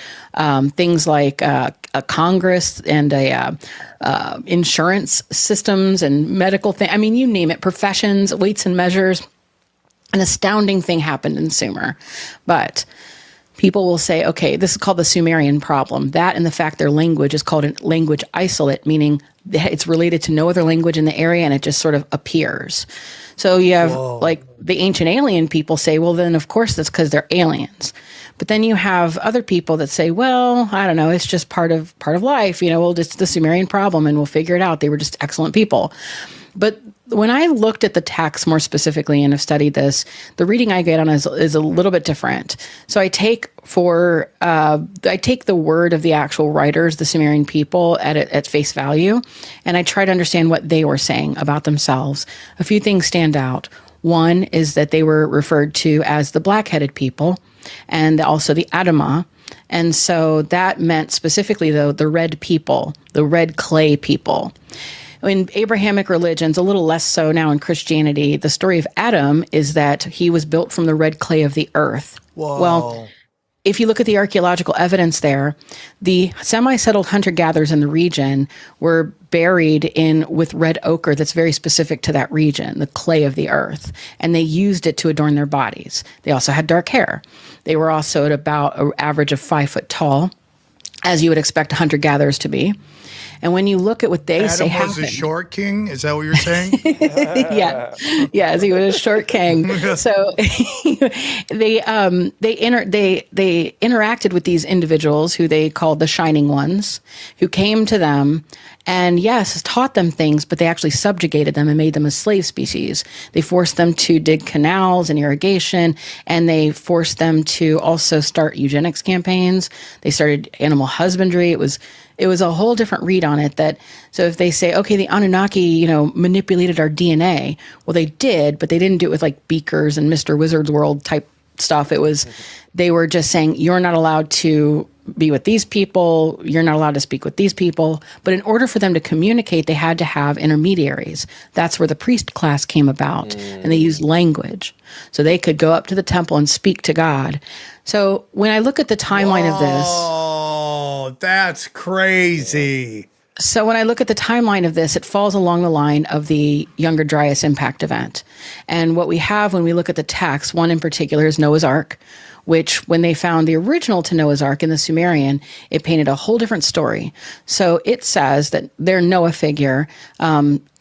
things like a Congress and insurance systems and medical things. I mean, you name it, professions, weights and measures. An astounding thing happened in Sumer. But people will say, okay, this is called the Sumerian problem. That and the fact their language is called a language isolate, meaning it's related to no other language in the area and it just sort of appears. So you have like the ancient alien people say, well, then of course that's because they're aliens. But then you have other people that say, well, I don't know, it's just part of life. It's the Sumerian problem and we'll figure it out. They were just excellent people. But when I looked at the text more specifically and have studied this, the reading I get on is a little bit different. So I take the word of the actual writers, the Sumerian people, at face value, and I try to understand what they were saying about themselves. A few things stand out. One is that they were referred to as the black-headed people, and also the Adamah. And so that meant specifically, though, the red people, the red clay people. In Abrahamic religions, a little less so now in Christianity, the story of Adam is that he was built from the red clay of the earth. Whoa. Well, if you look at the archaeological evidence there, the semi-settled hunter-gatherers in the region were buried with red ochre that's very specific to that region, the clay of the earth, and they used it to adorn their bodies. They also had dark hair. They were also at about an average of 5 foot tall, as you would expect hunter-gatherers to be. And when you look at what they say Adam was happened, a short king? Is that what you're saying? yes, he was a short king. So they interacted with these individuals who they called the Shining Ones, who came to them and, yes, taught them things, but they actually subjugated them and made them a slave species. They forced them to dig canals and irrigation, and they forced them to also start eugenics campaigns. They started animal husbandry. It was a whole different read on it. So if they say, okay, the Anunnaki, manipulated our DNA, well, they did, but they didn't do it with like beakers and Mr. Wizard's World type stuff. They were just saying, you're not allowed to be with these people, you're not allowed to speak with these people. But in order for them to communicate, they had to have intermediaries. That's where the priest class came about, and they used language. So they could go up to the temple and speak to God. So when I look at the timeline of this... Oh, that's crazy. So when I look at the timeline of this, it falls along the line of the Younger Dryas impact event. And what we have when we look at the text, one in particular is Noah's Ark, which when they found the original to Noah's Ark in the Sumerian, it painted a whole different story. So it says that their Noah figure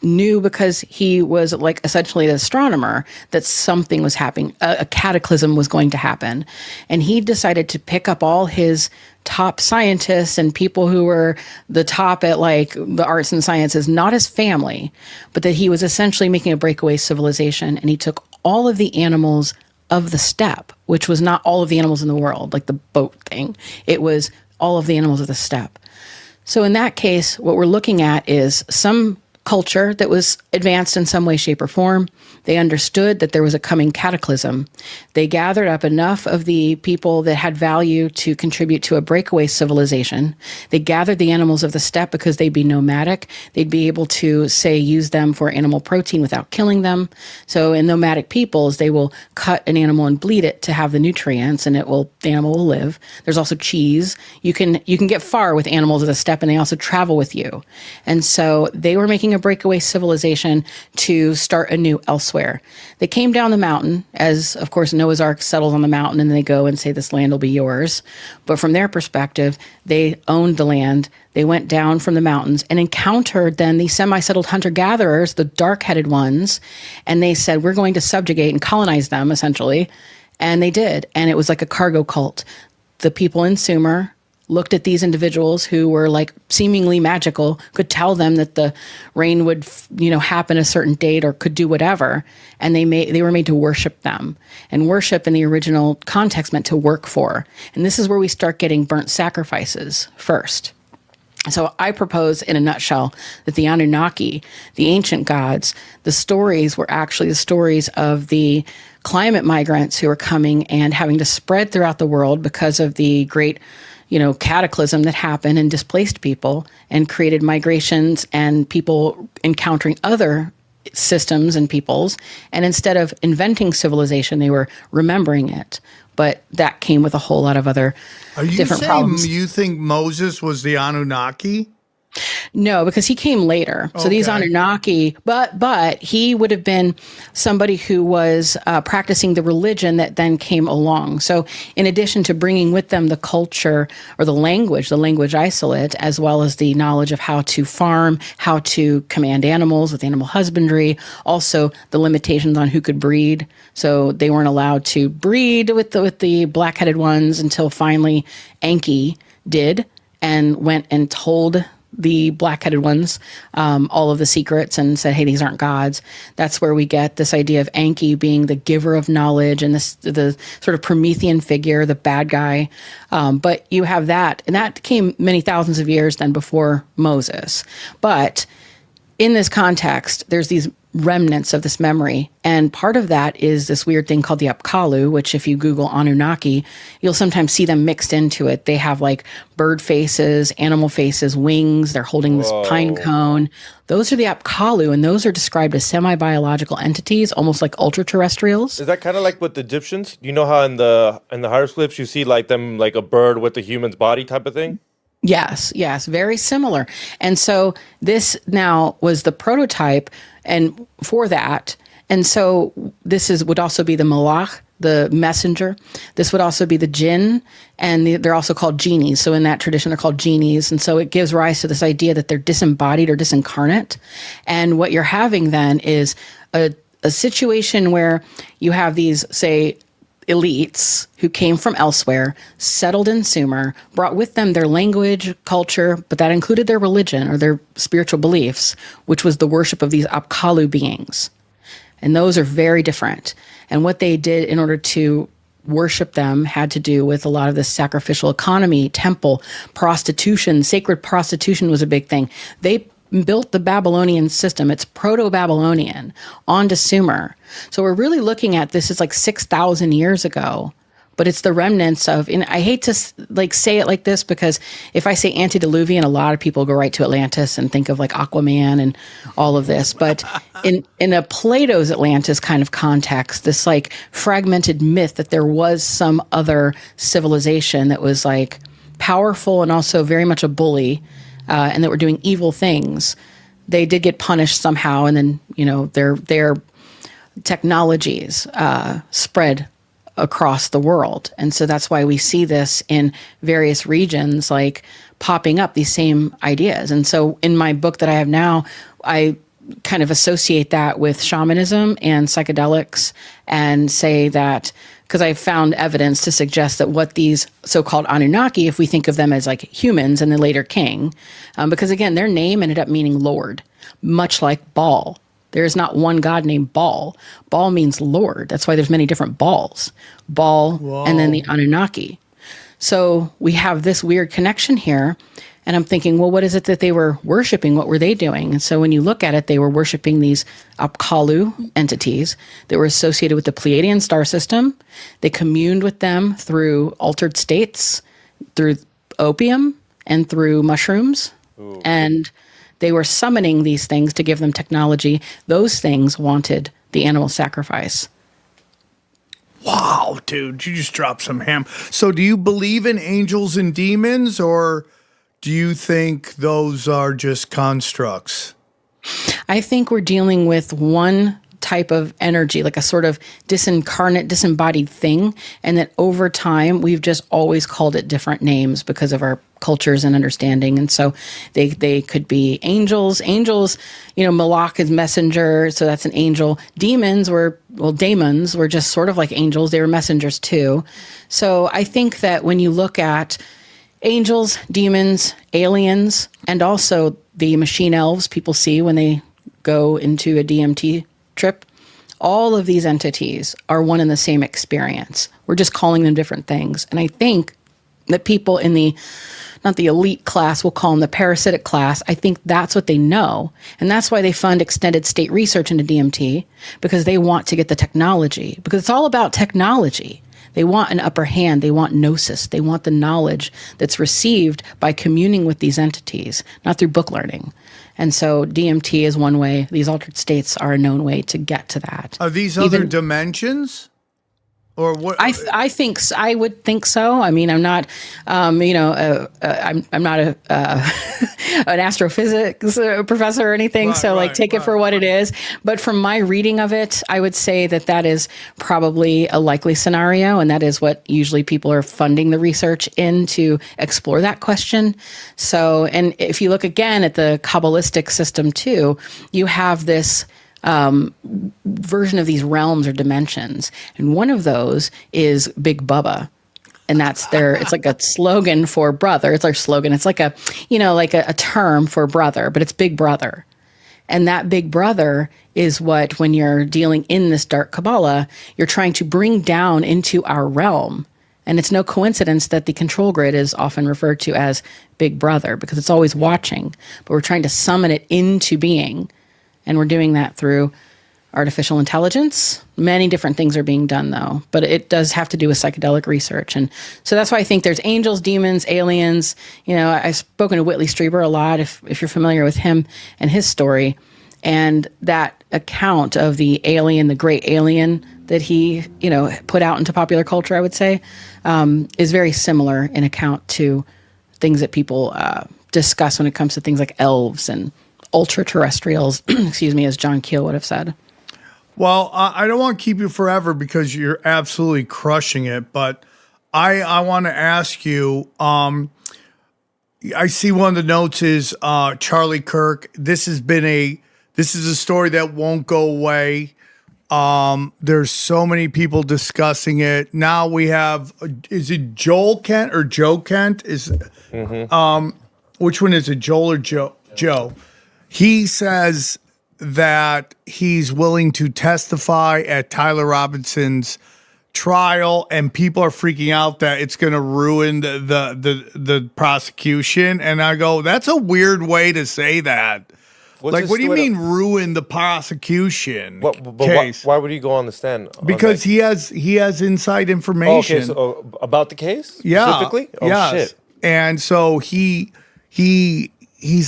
knew, because he was like essentially an astronomer, that something was happening, a cataclysm was going to happen. And he decided to pick up all his top scientists and people who were the top at like the arts and sciences, not his family, but that he was essentially making a breakaway civilization. And he took all of the animals of the steppe, which was not all of the animals in the world, like the boat thing. It was all of the animals of the steppe. So in that case, what we're looking at is some culture that was advanced in some way, shape, or form. They understood that there was a coming cataclysm. They gathered up enough of the people that had value to contribute to a breakaway civilization. They gathered the animals of the steppe because they'd be nomadic. They'd be able to, say, use them for animal protein without killing them. So in nomadic peoples, they will cut an animal and bleed it to have the nutrients, and the animal will live. There's also cheese. You can get far with animals of the steppe, and they also travel with you. And so they were making a breakaway civilization to start anew elsewhere. They came down the mountain, as of course Noah's Ark settles on the mountain, and they go and say, this land will be yours. But from their perspective, they owned the land. They went down from the mountains and encountered then the semi-settled hunter-gatherers, the dark-headed ones, and they said, we're going to subjugate and colonize them, essentially. And they did. And it was like a cargo cult. The people in Sumer looked at these individuals who were like seemingly magical, could tell them that the rain would, happen a certain date or could do whatever. And they were made to worship them. And worship in the original context meant to work for. And this is where we start getting burnt sacrifices first. So I propose in a nutshell that the Anunnaki, the ancient gods, the stories were actually the stories of the climate migrants who are coming and having to spread throughout the world because of the great cataclysm that happened and displaced people and created migrations and people encountering other systems and peoples. And instead of inventing civilization, they were remembering it. But that came with a whole lot of other different problems. You think Moses was the Anunnaki? No, because he came later. So these Anunnaki, but he would have been somebody who was practicing the religion that then came along. So in addition to bringing with them the culture or the language isolate, as well as the knowledge of how to farm, how to command animals with animal husbandry, also the limitations on who could breed. So they weren't allowed to breed with the black-headed ones until finally Enki did and went and told the black-headed ones all of the secrets and said, hey, these aren't gods. That's where we get this idea of Enki being the giver of knowledge and the sort of Promethean figure, the bad guy. But you have that, and that came many thousands of years then before Moses. But in this context, there's these remnants of this memory. And part of that is this weird thing called the Apkallu, which if you Google Anunnaki, you'll sometimes see them mixed into it. They have like bird faces, animal faces, wings. They're holding this pine cone. Those are the Apkallu, and those are described as semi-biological entities, almost like ultra-terrestrials. Is that kind of like with the Egyptians? You know how in the hieroglyphs you see like them like a bird with a human's body type of thing? Yes, very similar. And so this now was the prototype and for that. And so this would also be the malach, the messenger. This would also be the jinn, and they're also called genies. So in that tradition, they're called genies. And so it gives rise to this idea that they're disembodied or disincarnate. And what you're having then is a situation where you have these, say, elites who came from elsewhere, settled in Sumer, brought with them their language, culture, but that included their religion or their spiritual beliefs, which was the worship of these Apkallu beings. And those are very different. And what they did in order to worship them had to do with a lot of the sacrificial economy, temple, prostitution. Sacred prostitution was a big thing. They built the Babylonian system. It's Proto-Babylonian onto Sumer. So we're really looking at this is like 6,000 years ago, but it's the remnants of, and I hate to like say it like this because if I say antediluvian, a lot of people go right to Atlantis and think of like Aquaman and all of this. But in a Plato's Atlantis kind of context, this like fragmented myth that there was some other civilization that was like powerful and also very much a bully, and that were doing evil things. They did get punished somehow, and then their technologies spread across the world, and so that's why we see this in various regions, like popping up these same ideas. And so, in my book that I have now, I kind of associate that with shamanism and psychedelics, and say that. Because I found evidence to suggest that what these so-called Anunnaki, if we think of them as like humans and the later king, because again, their name ended up meaning Lord, much like Baal. There is not one god named Baal. Baal means Lord. That's why there's many different Baals. Baal, whoa, and then the Anunnaki. So we have this weird connection here. And I'm thinking, well, what is it that they were worshiping? What were they doing? And so when you look at it, they were worshiping these Apkallu entities that were associated with the Pleiadian star system. They communed with them through altered states, through opium, and through mushrooms. Ooh. And they were summoning these things to give them technology. Those things wanted the animal sacrifice. Wow, dude, you just dropped some ham. So do you believe in angels and demons, or do you think those are just constructs? I think we're dealing with one type of energy, like a sort of disincarnate, disembodied thing, and that over time we've just always called it different names because of our cultures and understanding. And so they could be angels. Angels, Malak is messenger, so that's an angel. Daemons were just sort of like angels. They were messengers too. So I think that when you look at angels, demons, aliens, and also the machine elves people see when they go into a DMT trip, all of these entities are one and the same experience. We're just calling them different things. And I think that people in not the elite class, we'll call them the parasitic class, I think that's what they know. And that's why they fund extended state research into DMT, because they want to get the technology, because it's all about technology. They want an upper hand. They want gnosis. They want the knowledge that's received by communing with these entities, not through book learning. And so DMT is one way. These altered states are a known way to get to that. Are these other dimensions? Or what? I would think so. I mean, I'm not, I'm not an astrophysics professor or anything. Right, take it for what it is. But from my reading of it, I would say that is probably a likely scenario, and that is what usually people are funding the research in to explore that question. So, and if you look again at the Kabbalistic system too, you have this version of these realms or dimensions. And one of those is Big Bubba. And that's it's like a slogan for brother. It's our slogan. It's like a term for brother, but it's big brother. And that big brother is what, when you're dealing in this dark Kabbalah, you're trying to bring down into our realm. And it's no coincidence that the control grid is often referred to as big brother, because it's always watching, but we're trying to summon it into being. And we're doing that through artificial intelligence. Many different things are being done, though, but it does have to do with psychedelic research. And so that's why I think there's angels, demons, aliens. I've spoken to Whitley Strieber a lot, if you're familiar with him and his story. And that account of the alien, the great alien that he, put out into popular culture, I would say, is very similar in account to things that people discuss when it comes to things like elves and ultra-terrestrials, excuse me, as John Keel would have said. Well, I don't want to keep you forever because you're absolutely crushing it, but I want to ask you, I see one of the notes is Charlie Kirk. This is a story that won't go away. There's so many people discussing it. Now we have, is it Joel Kent or Joe Kent? Which one is it, Joel or Joe? Joe. He says that he's willing to testify at Tyler Robinson's trial, and people are freaking out that it's going to ruin the prosecution. And I go, that's a weird way to say that. What do you mean ruin the prosecution case? Why would he go on the stand? Because he has inside information. Okay, so about the case? Yeah. Specifically? Oh, yes. Shit. And so he's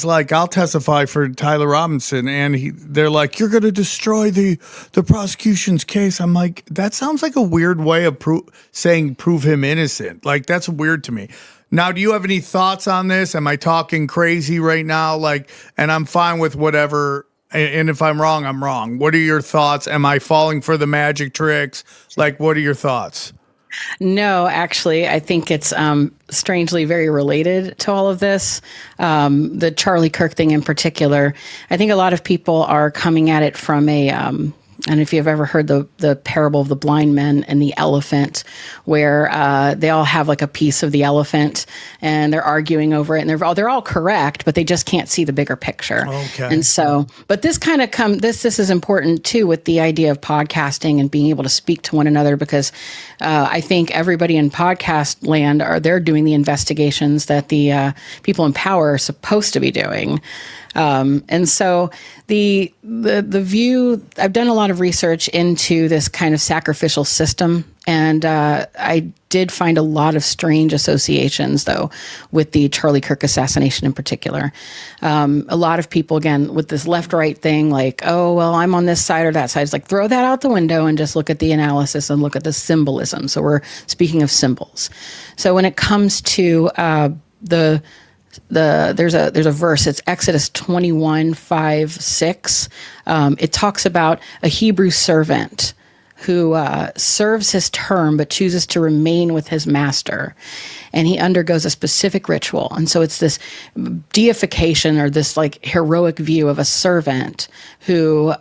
like, I'll testify for Tyler Robinson. And they're like, you're going to destroy the prosecution's case. I'm like, that sounds like a weird way of saying prove him innocent. Like, that's weird to me. Now, do you have any thoughts on this? Am I talking crazy right now? And I'm fine with whatever. And if I'm wrong, I'm wrong. What are your thoughts? Am I falling for the magic tricks? What are your thoughts? No, actually, I think it's strangely very related to all of this. The Charlie Kirk thing in particular, I think a lot of people are coming at it from and if you've ever heard the parable of the blind men and the elephant, where they all have like a piece of the elephant and they're arguing over it, and they're all correct, but they just can't see the bigger picture. Okay. And so, but this kind of this is important too with the idea of podcasting and being able to speak to one another, because I think everybody in podcast land they're doing the investigations that the people in power are supposed to be doing. And so the view, I've done a lot of research into this kind of sacrificial system, and I did find a lot of strange associations, though, with the Charlie Kirk assassination in particular. A lot of people, again, with this left-right thing, like, oh, well, I'm on this side or that side. It's like, throw that out the window and just look at the analysis and look at the symbolism. So we're speaking of symbols. So when it comes to there's a verse, it's Exodus 21:5-6. It talks about a Hebrew servant who serves his term but chooses to remain with his master, and he undergoes a specific ritual. And so it's this deification, or this like heroic view of a servant who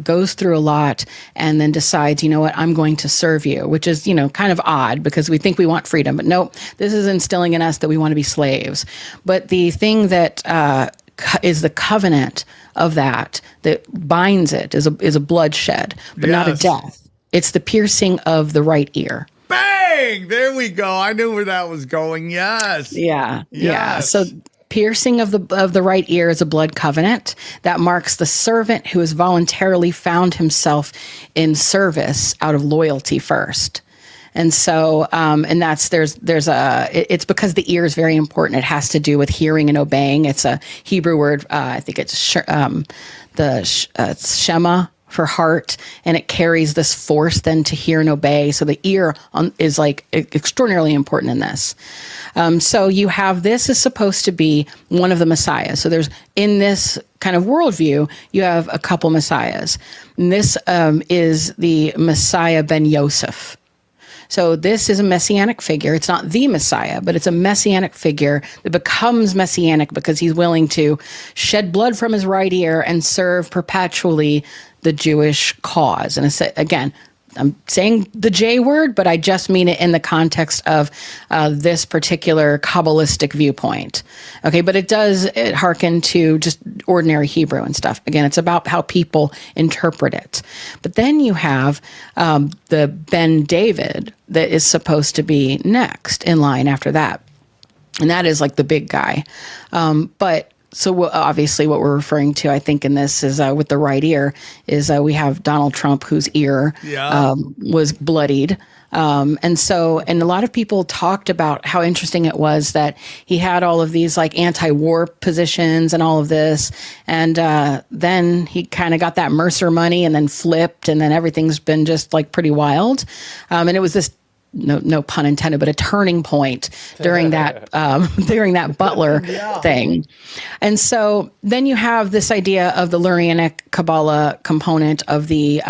goes through a lot and then decides, you know what, I'm going to serve you, which is, kind of odd because we think we want freedom, but nope, this is instilling in us that we want to be slaves. But the thing that is the covenant of that binds it is a bloodshed, but not a death. It's the piercing of the right ear. Bang! There we go. I knew where that was going. Yes. Yeah. Yes. Yeah. So piercing of the right ear is a blood covenant that marks the servant who has voluntarily found himself in service out of loyalty first. And so, and that's, it's because the ear is very important. It has to do with hearing and obeying. It's a Hebrew word. I think it's Shema for heart, and it carries this force then to hear and obey. So the ear is like extraordinarily important in this. So you have, this is supposed to be one of the messiahs. So there's, in this kind of worldview, you have a couple messiahs. And this is the Messiah ben Yosef. So this is a messianic figure. It's not the Messiah, but it's a messianic figure that becomes messianic because he's willing to shed blood from his right ear and serve perpetually the Jewish cause. And it's, again, I'm saying the J word, but I just mean it in the context of this particular Kabbalistic viewpoint. Okay, but it hearken to just ordinary Hebrew and stuff. Again, it's about how people interpret it. But then you have the Ben David that is supposed to be next in line after that. And that is like the big guy. So obviously what we're referring to, I think, in this is with the right ear, is we have Donald Trump, whose ear was bloodied. And a lot of people talked about how interesting it was that he had all of these like anti-war positions and all of this. And then he kind of got that Mercer money and then flipped, and then everything's been just like pretty wild. And it was this, no pun intended, but a turning point during that Butler thing. And so then you have this idea of the Lurianic Kabbalah component of the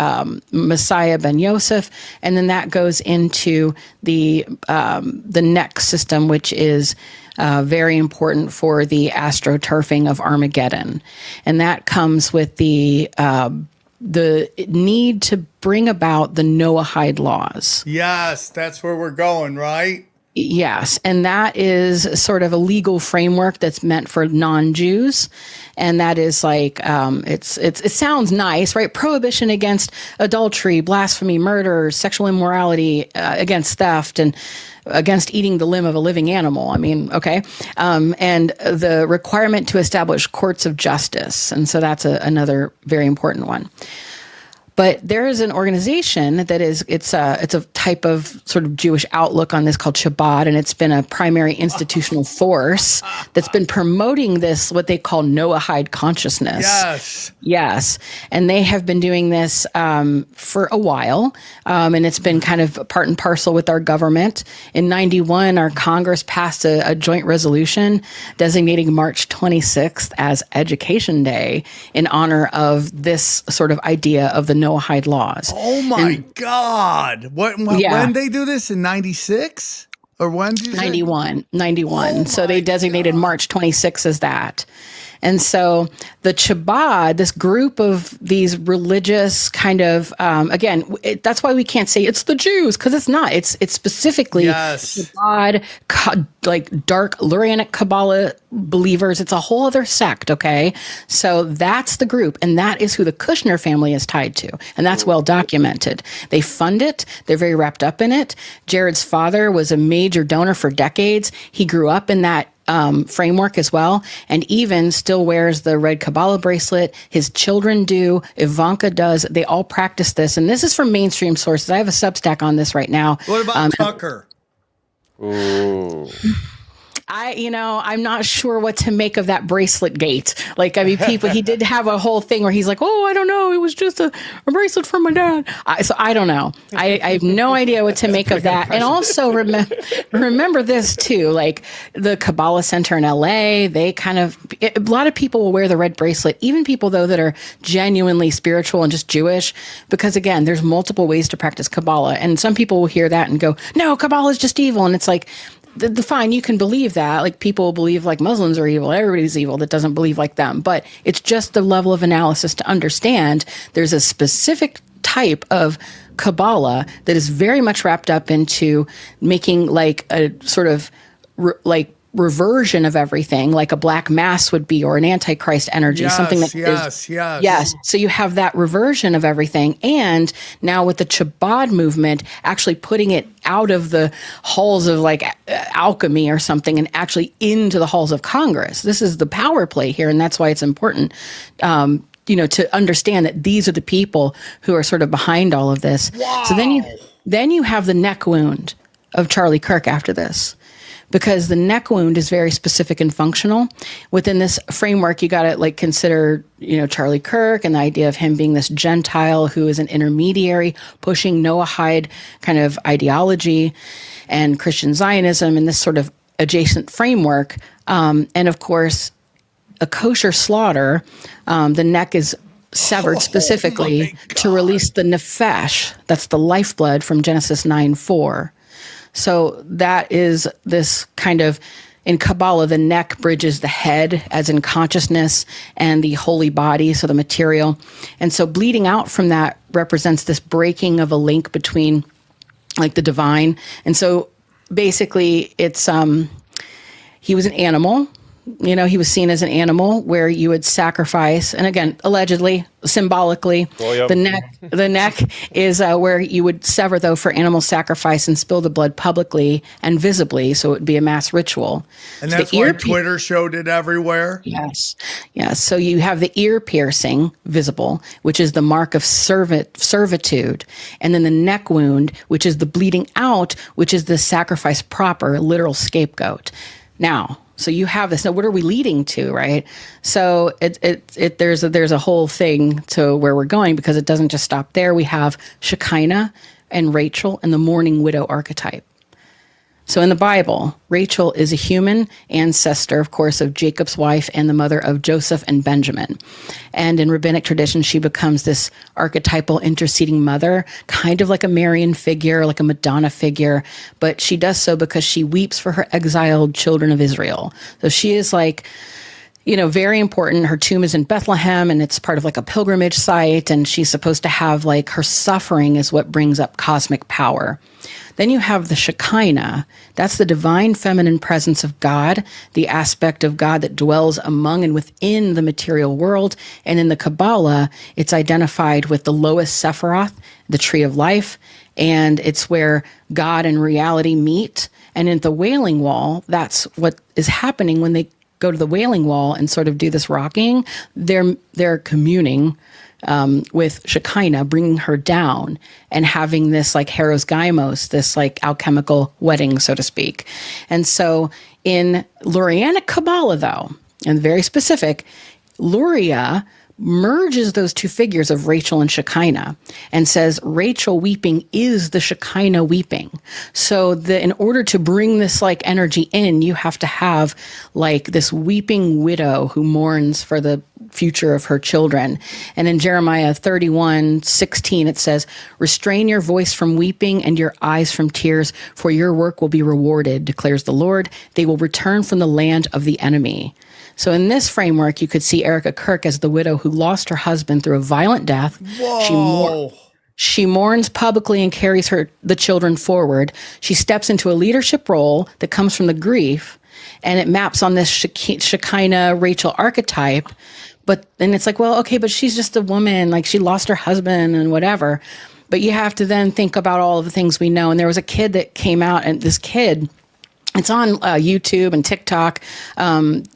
Messiah ben Yosef, and then that goes into the next system, which is very important for the astroturfing of Armageddon, and that comes with the need to bring about the Noahide laws. Yes, that's where we're going, right? Yes, and that is sort of a legal framework that's meant for non-Jews, and that is like it sounds nice, right? Prohibition against adultery, blasphemy, murder, sexual immorality, against theft, and against eating the limb of a living animal. I mean, okay, and the requirement to establish courts of justice, and so that's another very important one. But there is an organization that it's a type of sort of Jewish outlook on this called Chabad, and it's been a primary institutional force that's been promoting this, what they call Noahide consciousness. Yes. And they have been doing this for a while, and it's been kind of part and parcel with our government. In 91, our Congress passed a joint resolution designating March 26th as Education Day in honor of this sort of idea of the Noahide laws. Oh my God. When they do this in 96? Or when did you 91. 91. Oh so they designated March 26th as that. And so the Chabad, this group of these religious kind of, that's why we can't say it's the Jews, because it's not. It's specifically Chabad, like dark Lurianic Kabbalah believers. It's a whole other sect, okay? So that's the group, and that is who the Kushner family is tied to, and that's well documented. They fund it. They're very wrapped up in it. Jared's father was a major donor for decades. He grew up in that framework as well, and even still wears the red Kabbalah bracelet. His children do. Ivanka does. They all practice this, and this is from mainstream sources. I have a Substack on this right now. What about Tucker? Ooh. I'm not sure what to make of that bracelet gate. Like, I mean, he did have a whole thing where he's like, oh, I don't know. It was just a bracelet from my dad. So I don't know. I have no idea what to make of that. And also remember this too, like the Kabbalah Center in LA, a lot of people will wear the red bracelet, even people though that are genuinely spiritual and just Jewish, because again, there's multiple ways to practice Kabbalah. And some people will hear that and go, no, Kabbalah is just evil. And it's like, the fine, you can believe that. Like, people believe like Muslims are evil. Everybody's evil that doesn't believe like them. But it's just the level of analysis to understand there's a specific type of Kabbalah that is very much wrapped up into making like a sort of reversion of everything, like a black mass would be, or an antichrist energy, something that yes. So you have that reversion of everything, and now with the Chabad movement, actually putting it out of the halls of like alchemy or something, and actually into the halls of Congress. This is the power play here, and that's why it's important. To understand that these are the people who are sort of behind all of this. Wow. So then you have the neck wound of Charlie Kirk after this. Because the neck wound is very specific and functional. Within this framework, you got to like consider, Charlie Kirk and the idea of him being this Gentile who is an intermediary, pushing Noahide kind of ideology and Christian Zionism and this sort of adjacent framework. And of course, a kosher slaughter, the neck is severed specifically to release the nefesh. That's the lifeblood from Genesis 9:4. So that is this kind of in Kabbalah, the neck bridges the head, as in consciousness, and the holy body, so the material. And so bleeding out from that represents this breaking of a link between like the divine. And so basically it's he was an animal. You know, he was seen as an animal where you would sacrifice, and again, allegedly, symbolically, the neck is where you would sever, though, for animal sacrifice and spill the blood publicly and visibly, so it would be a mass ritual. And so that's why Twitter showed it everywhere? Yes. So you have the ear piercing, visible, which is the mark of servitude, and then the neck wound, which is the bleeding out, which is the sacrifice proper, literal scapegoat. Now, so you have this. Now, what are we leading to, right? So there's a whole thing to where we're going, because it doesn't just stop there. We have Shekinah and Rachel and the mourning widow archetype. So in the Bible, Rachel is a human ancestor, of course, of Jacob's wife and the mother of Joseph and Benjamin. And in rabbinic tradition, she becomes this archetypal interceding mother, kind of like a Marian figure, like a Madonna figure. But she does so because she weeps for her exiled children of Israel. So she is like, you know, very important. Her tomb is in Bethlehem, and it's part of like a pilgrimage site. And she's supposed to have like her suffering is what brings up cosmic power. Then you have the Shekinah. That's the divine feminine presence of God, the aspect of God that dwells among and within the material world. And in the Kabbalah, it's identified with the lowest Sephiroth, the tree of life. And it's where God and reality meet. And in the Wailing Wall, that's what is happening when they go to the Wailing Wall and sort of do this rocking. They're communing with Shekinah, bringing her down and having this like Heros Gymos, this like alchemical wedding, so to speak. And so in Lurianic Kabbalah, though, and very specific, Luria merges those two figures of Rachel and Shekinah and says Rachel weeping is the Shekinah weeping. So in order to bring this like energy in, you have to have like this weeping widow who mourns for the future of her children. And in Jeremiah 31:16, it says, "Restrain your voice from weeping and your eyes from tears, for your work will be rewarded, declares the Lord. They will return from the land of the enemy." So in this framework, you could see Erica Kirk as the widow who lost her husband through a violent death. Whoa. She mourns publicly and carries the children forward. She steps into a leadership role that comes from the grief, and it maps on this Shekinah Rachel archetype. But then it's like, well, okay, but she's just a woman. Like, she lost her husband and whatever. But you have to then think about all of the things we know. And there was a kid that came out, and this kid, it's on YouTube and TikTok.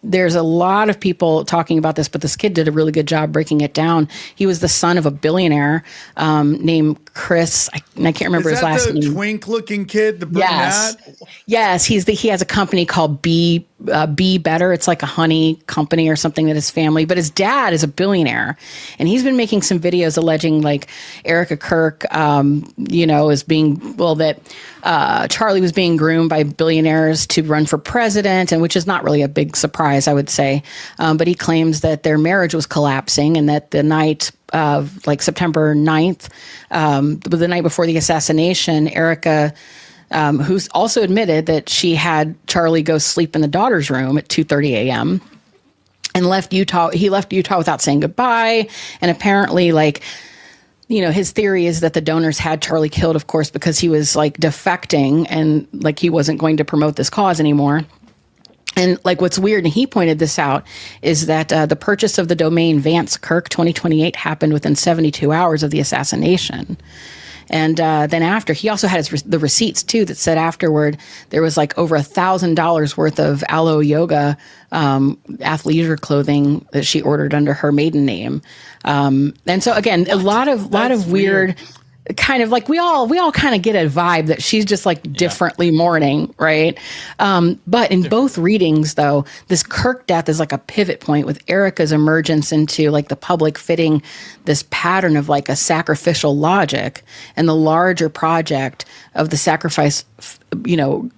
There's a lot of people talking about this, but this kid did a really good job breaking it down. He was the son of a billionaire named Chris. I can't remember his last name. Is that the twink-looking kid, the brunette? Yes. He has a company called Be Better. It's like a honey company or something that his family. But his dad is a billionaire, and he's been making some videos alleging like Erica Kirk, is being that Charlie was being groomed by billionaires to run for president, and which is not really a big surprise, I would say. But he claims that their marriage was collapsing, and that the night of like September 9th, the night before the assassination, Erica, who's also admitted that she had Charlie go sleep in the daughter's room at 2:30 a.m. and left Utah. He left Utah without saying goodbye. And apparently, his theory is that the donors had Charlie killed, of course, because he was like defecting and like he wasn't going to promote this cause anymore. And like what's weird, and he pointed this out, is that the purchase of the domain Vance Kirk 2028 happened within 72 hours of the assassination. And then after, he also had the receipts too that said afterward there was like over $1,000 worth of Aloe Yoga athleisure clothing that she ordered under her maiden name. And so again, a lot of weird. Kind of like we all kind of get a vibe that she's just like differently mourning, right? But in both readings, though, this Kirk death is like a pivot point with Erica's emergence into like the public fitting this pattern of like a sacrificial logic and the larger project of the sacrifice,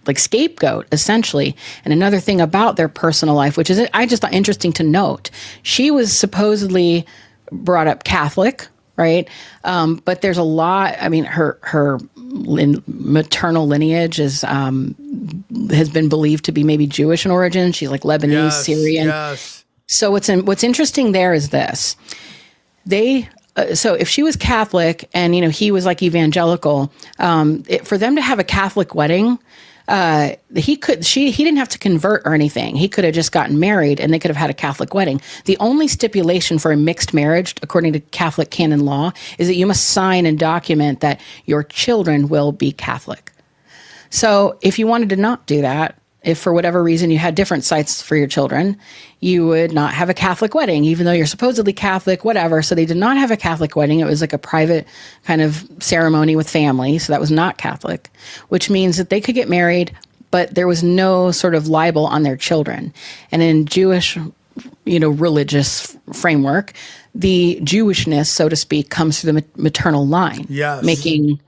like scapegoat, essentially. And another thing about their personal life, which is I just thought interesting to note, she was supposedly brought up Catholic, right? But there's a lot, her maternal lineage is has been believed to be maybe Jewish in origin. She's like Lebanese, Syrian. Yes. So what's interesting there is this. So if she was Catholic and, he was like evangelical, for them to have a Catholic wedding, he didn't have to convert or anything. He could have just gotten married and they could have had a Catholic wedding. The only stipulation for a mixed marriage, according to Catholic canon law, is that you must sign and document that your children will be Catholic. So if you wanted to not do that, if for whatever reason you had different sites for your children, you would not have a Catholic wedding, even though you're supposedly Catholic, whatever. So they did not have a Catholic wedding. It was like a private kind of ceremony with family. So that was not Catholic, which means that they could get married, but there was no sort of libel on their children. And in Jewish, religious framework, the Jewishness, so to speak, comes through the maternal line. Yes. Making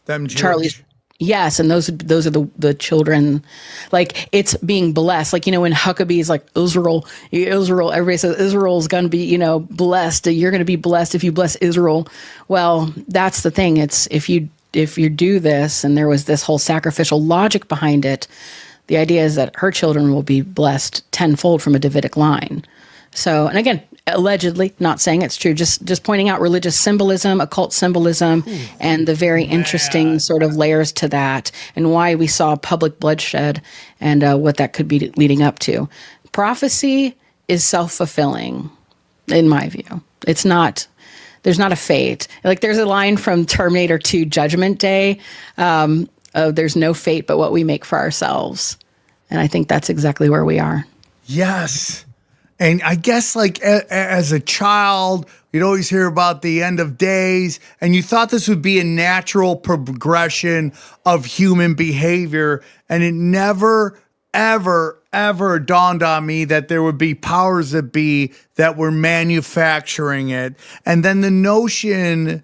Them Jewish. Charlie's. Yes, and those are the children, like it's being blessed. Like, when Huckabee's like Israel, everybody says Israel's going to be, blessed. You're going to be blessed if you bless Israel. Well, that's the thing. It's if you do this, and there was this whole sacrificial logic behind it, the idea is that her children will be blessed tenfold from a Davidic line. So, and again, allegedly, not saying it's true, just pointing out religious symbolism, occult symbolism, and the very interesting sort of layers to that, and why we saw public bloodshed and what that could be leading up to. Prophecy is self-fulfilling, in my view. It's not. There's not a fate. Like there's a line from Terminator 2 Judgment Day. There's no fate but what we make for ourselves. And I think that's exactly where we are. Yes. And I guess like as a child, you'd always hear about the end of days, and you thought this would be a natural progression of human behavior. And it never, ever, ever dawned on me that there would be powers that be that were manufacturing it. And then the notion,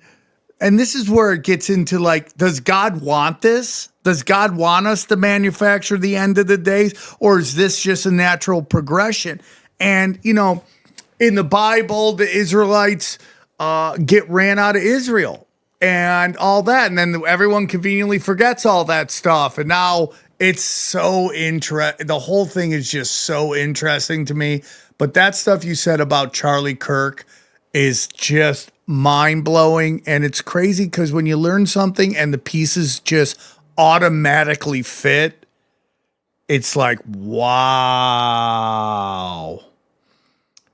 and this is where it gets into like, does God want this? Does God want us to manufacture the end of the days? Or is this just a natural progression? And, in the Bible, the Israelites get ran out of Israel and all that. And then everyone conveniently forgets all that stuff. And now it's so interesting. The whole thing is just so interesting to me. But that stuff you said about Charlie Kirk is just mind-blowing. And it's crazy because when you learn something and the pieces just automatically fit, it's like, wow.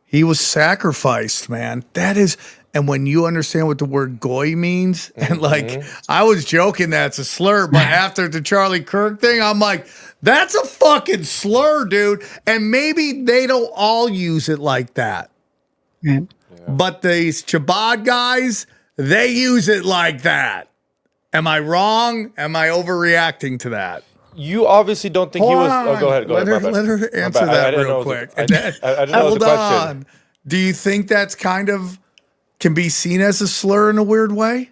He was sacrificed, man. That is, and when you understand what the word goy means, and like, I was joking that it's a slur, but after the Charlie Kirk thing, I'm like, that's a fucking slur, dude. And maybe they don't all use it like that. Right. But these Chabad guys, they use it like that. Am I wrong? Am I overreacting to that? You obviously don't think he was. Oh, go ahead. Let her answer that real quick. I didn't know Hold the question. on. Do you think that's kind of can be seen as a slur in a weird way?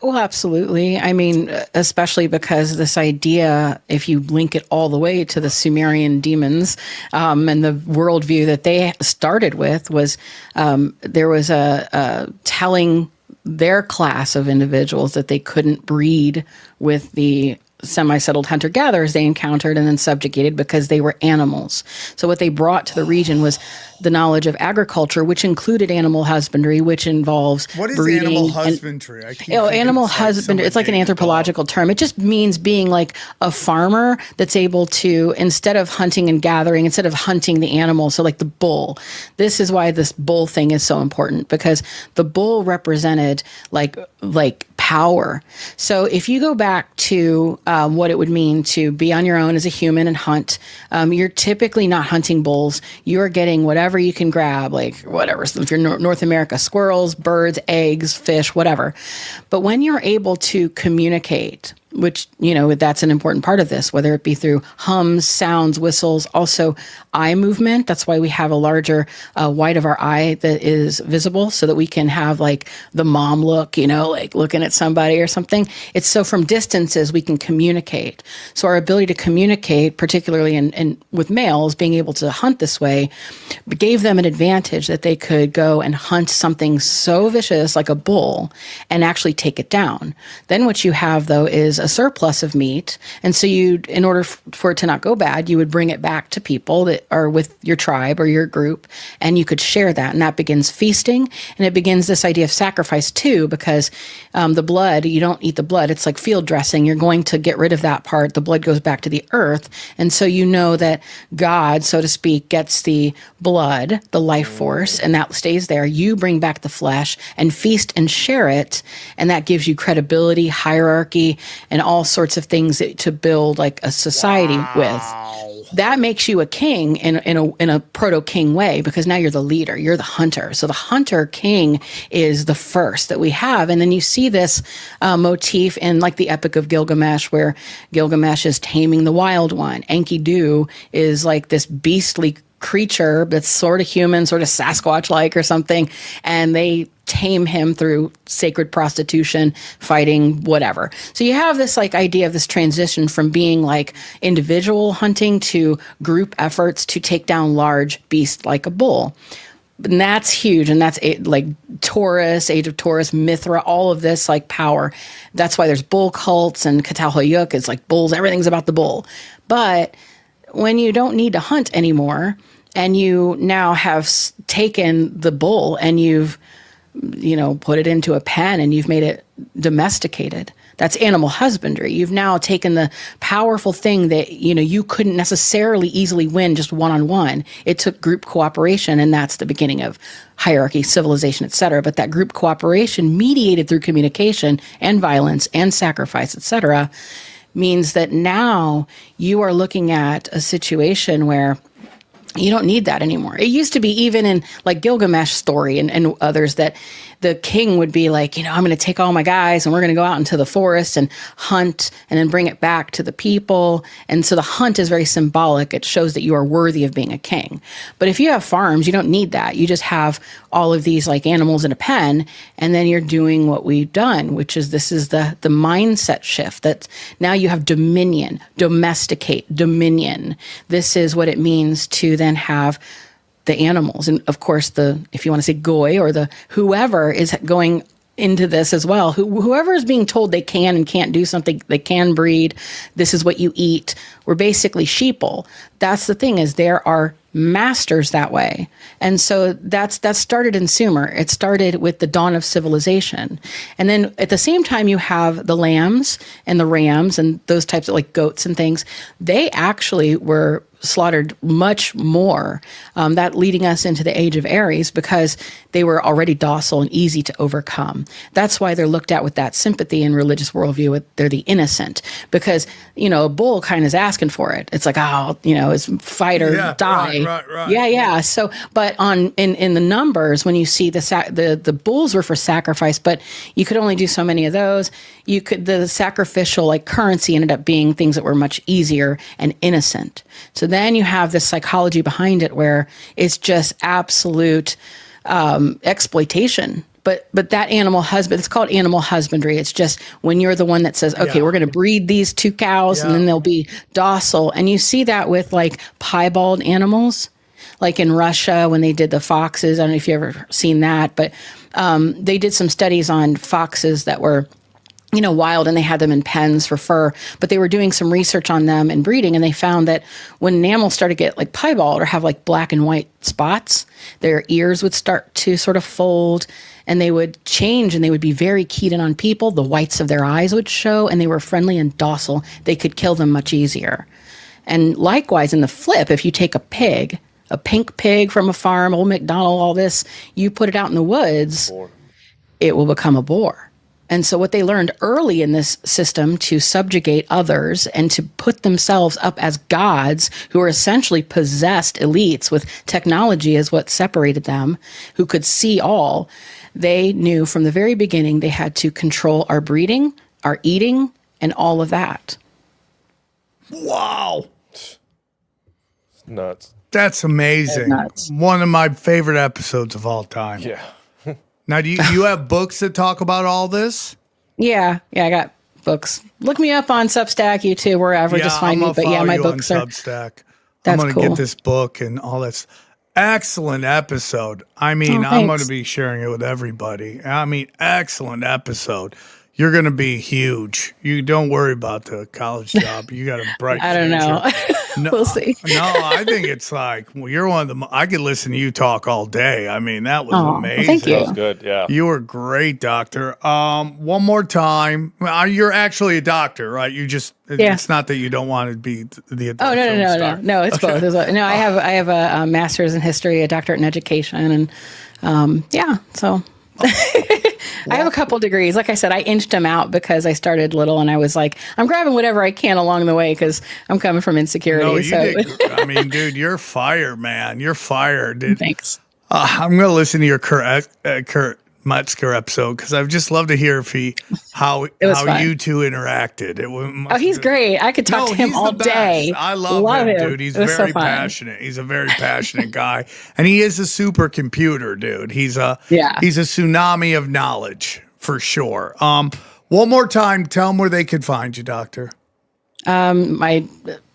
Well, absolutely. I mean, especially because this idea, if you link it all the way to the Sumerian demons and the worldview that they started with, was there was a telling their class of individuals that they couldn't breed with the semi-settled hunter-gatherers they encountered and then subjugated because they were animals. So what they brought to the region was the knowledge of agriculture, which included animal husbandry, which involves what is breeding animal husbandry? Animal husbandry. It's like an anthropological term. It just means being like a farmer that's able to, instead of hunting and gathering, instead of hunting the animal, so like the bull. This is why this bull thing is so important, because the bull represented like power. So if you go back to what it would mean to be on your own as a human and hunt, you're typically not hunting bulls. You're getting whatever you can grab, like whatever. So if you're North America, squirrels, birds, eggs, fish, whatever. But when you're able to communicate, which, that's an important part of this, whether it be through hums, sounds, whistles, also eye movement. That's why we have a larger white of our eye that is visible so that we can have like the mom look, like looking at somebody or something. It's so from distances we can communicate. So our ability to communicate, particularly in with males, being able to hunt this way, gave them an advantage that they could go and hunt something so vicious like a bull and actually take it down. Then what you have, though, is a surplus of meat. And so in order for it to not go bad, you would bring it back to people that are with your tribe or your group, and you could share that. And that begins feasting. And it begins this idea of sacrifice too, because the blood, you don't eat the blood. It's like field dressing. You're going to get rid of that part. The blood goes back to the earth. And so you know that God, so to speak, gets the blood, the life force, and that stays there. You bring back the flesh and feast and share it. And that gives you credibility, hierarchy, and all sorts of things to build like a society with. That makes you a king in a proto-king way, because now you're the leader, you're the hunter. So the hunter king is the first that we have. And then you see this motif in like the Epic of Gilgamesh, where Gilgamesh is taming the wild one. Enkidu is like this beastly creature that's sort of human, sort of Sasquatch-like or something, and they tame him through sacred prostitution, fighting, whatever. So you have this like idea of this transition from being like individual hunting to group efforts to take down large beasts like a bull. And that's huge. And that's like Taurus, Age of Taurus, Mithra, all of this like power. That's why there's bull cults, and Catalhoyuk is like bulls. Everything's about the bull. But when you don't need to hunt anymore, and you now have taken the bull and you've, put it into a pen and you've made it domesticated. That's animal husbandry. You've now taken the powerful thing that, you couldn't necessarily easily win just one-on-one. It took group cooperation, and that's the beginning of hierarchy, civilization, etc. But that group cooperation, mediated through communication and violence and sacrifice, etc., means that now you are looking at a situation where you don't need that anymore. It used to be, even in like Gilgamesh story and others, that the king would be like, I'm going to take all my guys and we're going to go out into the forest and hunt and then bring it back to the people. And so the hunt is very symbolic. It shows that you are worthy of being a king. But if you have farms, you don't need that. You just have all of these like animals in a pen, and then you're doing what we've done, which is this is the mindset shift, that now you have dominion, domesticate, dominion. This is what it means to then have the animals. And of course, if you want to say goy, or the whoever is going into this as well, whoever is being told they can and can't do something, they can breed, this is what you eat. We're basically sheeple. That's the thing, is there are masters that way. And so that started in Sumer. It started with the dawn of civilization. And then at the same time, you have the lambs and the rams and those types of like goats and things. They actually were slaughtered much more, that leading us into the age of Aries, because they were already docile and easy to overcome. That's why they're looked at with that sympathy in religious worldview. They're the innocent, because, a bull kind of is asking for it. It's like, it's fight or die. Right. Yeah. So, but in the numbers, when you see the bulls were for sacrifice, but you could only do so many of those. The sacrificial like currency ended up being things that were much easier and innocent. So then you have this psychology behind it where it's just absolute exploitation. But that animal it's called animal husbandry. It's just when you're the one that says, okay, we're going to breed these 2 cows and then they'll be docile. And you see that with like piebald animals, like in Russia when they did the foxes. I don't know if you've ever seen that, but they did some studies on foxes that were wild, and they had them in pens for fur, but they were doing some research on them and breeding, and they found that when an animal started to get like piebald or have like black and white spots, their ears would start to sort of fold, and they would change, and they would be very keyed in on people. The whites of their eyes would show, and they were friendly and docile. They could kill them much easier. And likewise, in the flip, if you take a pink pig from a farm, old McDonald, all this, you put it out in the woods, it will become a boar. And so what they learned early in this system to subjugate others and to put themselves up as gods, who are essentially possessed elites with technology as what separated them, who could see all, they knew from the very beginning they had to control our breeding, our eating, and all of that. Wow. Nuts. That's amazing. Nuts. One of my favorite episodes of all time. Yeah. Now, do you have books that talk about all this? Yeah, I got books. Look me up on Substack, YouTube, wherever. Just find me. But yeah, my books are. Substack. That's I'm going to cool. get this book and all this. Excellent episode. I mean, I'm going to be sharing it with everybody. I mean, excellent episode. you're going to be huge. You don't worry about the college job. You got a bright I don't know. No, We'll see. No, I think it's like, well, you're one of the, I could listen to you talk all day. I mean, that was amazing. Thank you. That was good. Yeah. You were great, doctor. One more time. You're actually a doctor, right? You just, it's not that you don't want to be the Oh, no. It's both. No, I have a master's in history, a doctorate in education. And so I have a couple degrees. Like I said, I inched them out because I started little and I was like, I'm grabbing whatever I can along the way because I'm coming from insecurity. No, you so did. I mean, dude, you're fire, man. You're fire, dude. Thanks. I'm going to listen to your Kurt Metzger episode because I'd just love to hear how you two interacted. He's great. I could talk to him all day. I love him, dude. He's very passionate. He's a very passionate guy, and he is a supercomputer, dude. He's a tsunami of knowledge for sure. One more time, tell them where they could find you, Doctor. My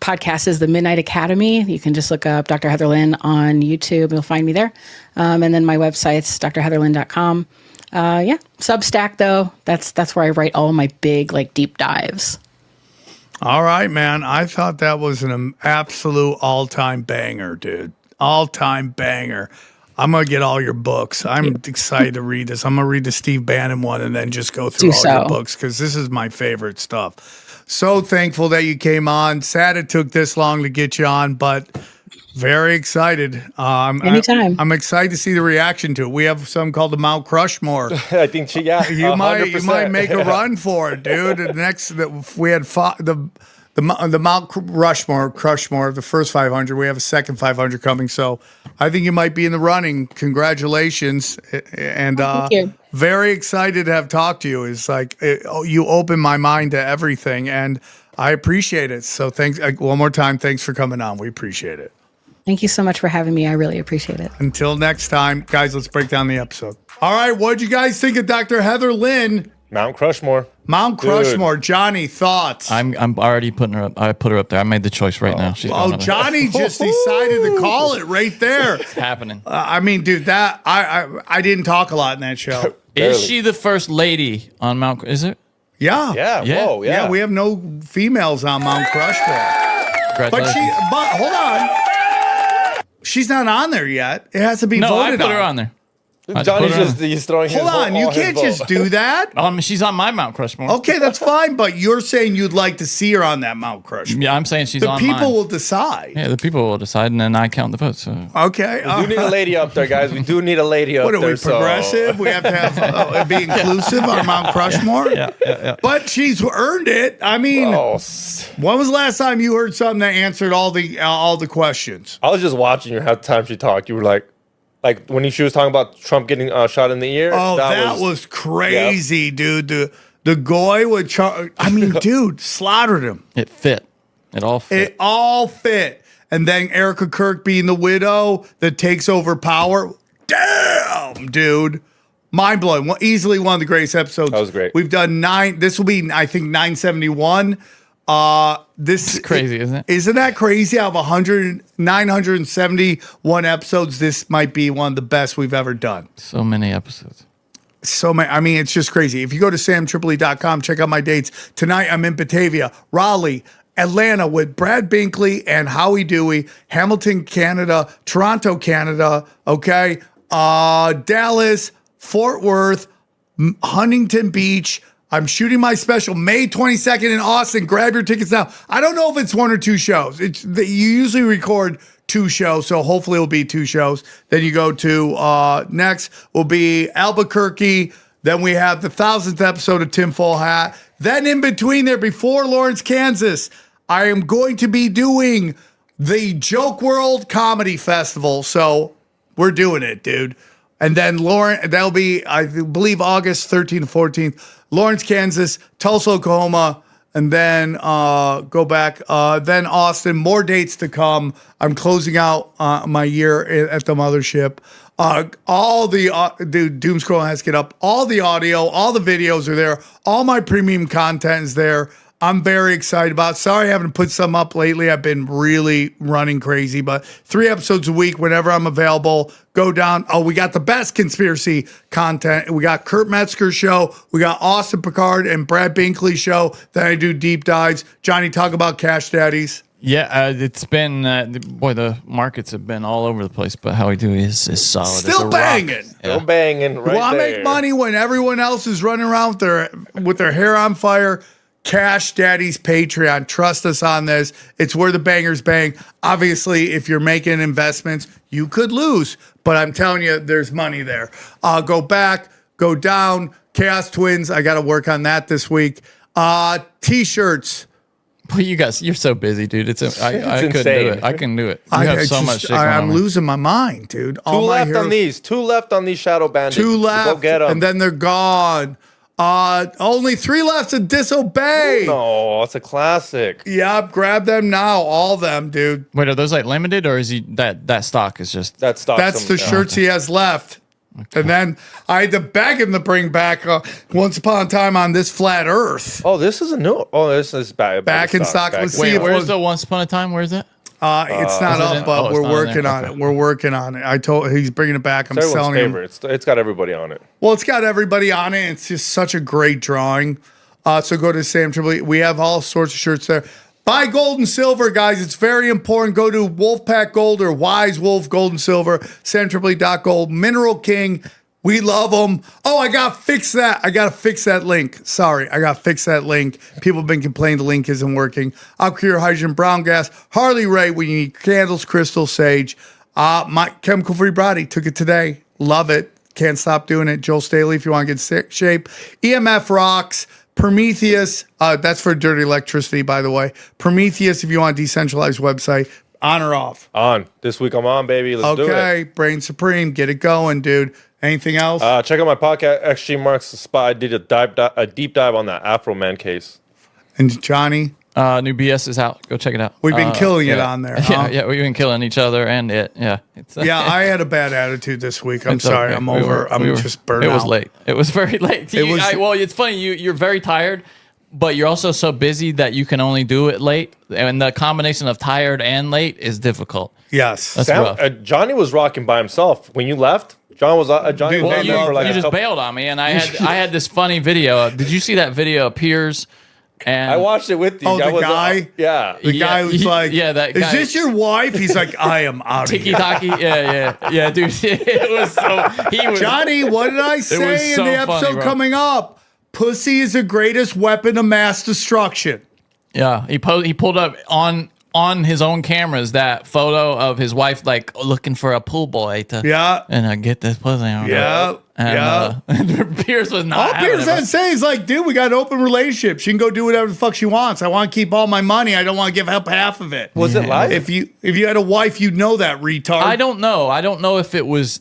podcast is the Midnight Academy. You can just look up Dr. Heather Lynn on YouTube. You'll find me there. And then my website's drheatherlynn.com. Substack though. That's where I write all my big, deep dives. All right, man. I thought that was an absolute all-time banger, dude. All-time banger. I'm going to get all your books. I'm excited to read this. I'm going to read the Steve Bannon one and then just go through your books because this is my favorite stuff. So thankful that you came on. Sad it took this long to get you on, but very excited. Anytime. I'm excited to see the reaction to it. We have something called the Mount Crushmore. I think you might make a run for it, dude. We had the Mount Crushmore, the first 500. We have a second 500 coming, so I think you might be in the running. Congratulations, and thank you. Very excited to have talked to you. It's like you opened my mind to everything, and I appreciate it. So thanks one more time. Thanks for coming on. We appreciate it. Thank you so much for having me. I really appreciate it. Until next time, guys, let's break down the episode. All right, what'd you guys think of Dr. Heather Lynn? Mount Crushmore. Mount Crushmore. Johnny, thoughts? I'm already putting her up. I put her up there. I made the choice right now. She's Johnny just decided to call it right there. It's happening. I mean, dude, that I didn't talk a lot in that show. Is she the first lady on Mount? Is it? Yeah. Yeah. Whoa. Yeah. We have no females on Mount Crushmore. But hold on. She's not on there yet. It has to be voted on. No, I put her on there. Johnny's he's throwing his Hold on, you can't just do that. She's on my Mount Crushmore. Okay, that's fine, but you're saying you'd like to see her on that Mount Crushmore. Yeah, I'm saying she's on mine. The people will decide. Yeah, the people will decide, and then I count the votes. So. Okay. We do need a lady up there, guys. We do need a lady up there. What are we, progressive? We have to have be inclusive on Mount Crushmore? Yeah. But she's earned it. I mean, when was the last time you heard something that answered all the questions? I was just watching her half the time she talked. You were like when she was talking about Trump getting shot in the ear. Oh, that was crazy, dude. The guy with dude, slaughtered him. It fit. It all fit. And then Erica Kirk being the widow that takes over power. Damn, dude. Mind blowing. Easily one of the greatest episodes. That was great. We've done 9. This will be, I think, 971. This is crazy, isn't it? Isn't that crazy? Out of 971 episodes, this might be one of the best we've ever done. So many episodes. So many. I mean, it's just crazy. If you go to samtripoli.com, check out my dates. Tonight, I'm in Batavia, Raleigh, Atlanta with Brad Binkley and Howie Dewey, Hamilton, Canada, Toronto, Canada, okay, Dallas, Fort Worth, Huntington Beach. I'm shooting my special May 22nd in Austin. Grab your tickets now. I don't know if it's 1 or 2 shows. You usually record 2 shows, so hopefully it'll be 2 shows. Then you go to next will be Albuquerque. Then we have the 1000th episode of Tinfoil Hat. Then in between there, before Lawrence, Kansas, I am going to be doing the Joke World Comedy Festival. So we're doing it, dude. And then that'll be, I believe, August 13th to 14th. Lawrence, Kansas, Tulsa, Oklahoma, and then go back. Then Austin. More dates to come. I'm closing out my year at the mothership. All the dude, Doomscroll has to get up. All the audio, all the videos are there. All my premium content is there. I'm very excited about. Sorry I haven't put some up lately. I've been really running crazy, but 3 episodes a week whenever I'm available. Go down. Oh, we got the best conspiracy content. We got Kurt Metzger's show. We got Austin Picard and Brad Binkley's show. Then I do deep dives. Johnny, talk about Cash Daddies. Yeah, it's been boy, the markets have been all over the place, but how we do is solid. Still banging. Still banging right Well, I there. make money when everyone else is running around with their hair on fire. Cash Daddy's Patreon. Trust us on this. It's where the bangers bang. Obviously, if you're making investments, you could lose, but I'm telling you, there's money there. Go back, go down. Chaos Twins. I got to work on that this week. T-shirts. Well, you guys, you're so busy, dude. I couldn't insane. do it. I can do it. You have so much shit going I'm on. losing my mind, dude. Two left on these. 2 left on these shadow bandits. 2 left, Go get them. and then they're gone. Only 3 left to disobey. No, it's a classic. Yep, grab them now, all of them, dude. Wait, are those like limited, or is that stock is just That stock. That's the shirts he has left. Okay. And then I had to beg him to bring back Once Upon a Time on This Flat Earth. Oh, this is a new. Oh, this is back in stock. Let's see Wait, if where's the Once Upon a Time? Where is it? It's not Is it up, but it's we're not working there? on Okay. it. We're working on it. I told he's bringing it back. I'm It's everyone's selling him. favorite. It's got everybody on it. Well, it's got everybody on it. It's just such a great drawing. So go to Sam Tripoli. We have all sorts of shirts there. Buy gold and silver, guys. It's very important. Go to Wolfpack Gold or Wise Wolf Gold and Silver, samtripoli.gold, Mineral King. We love them. Oh, I got to fix that. I got to fix that link. Sorry, I got to fix that link. People have been complaining the link isn't working. Alcure Hydrogen Brown Gas. Harley Ray when you need candles, crystal, sage. My Chemical Free Body. Took it today. Love it. Can't stop doing it. Joel Staley if you want to get sick shape. EMF Rocks. Prometheus. That's for dirty electricity, by the way. Prometheus if you want a decentralized website. On or off? On. This week I'm on, baby. Let's do it. Okay. Brain Supreme. Get it going, dude. Anything else? Check out my podcast, XG Marks the Spot. I did a deep dive on that Afro Man case. And Johnny? New BS is out. Go check it out. We've been killing it on there. Huh? Yeah, we've been killing each other and it. Yeah. Yeah, I had a bad attitude this week. I'm It's sorry. okay. I'm just burnt out. It was late. It was very late. Well, it's funny. You're very tired, but you're also so busy that you can only do it late. And the combination of tired and late is difficult. Yes. That's rough. Johnny was rocking by himself when you left. Johnny was Johnny. Dude, was Well, on you, there for like you a just couple- bailed on me, and I had this funny video. Did you see that video of Piers? And I watched it with you. Oh, I the was, guy? yeah. The guy who's like, that is guy. this your wife? He's like, I am out of Tiki here. Taki? Yeah, dude. It was so. He was. Johnny, what did I say was in so the episode funny, bro. coming up? Pussy is the greatest weapon of mass destruction. Yeah, he pulled up on his own cameras that photo of his wife like looking for a pool boy to get this pussy on. Yeah. And Pierce was not. All having Pierce it, had to say is like, dude, we got an open relationship. She can go do whatever the fuck she wants. I want to keep all my money. I don't want to give up half of it. Was it live? If you had a wife, you'd know that, retard. I don't know. I don't know if it was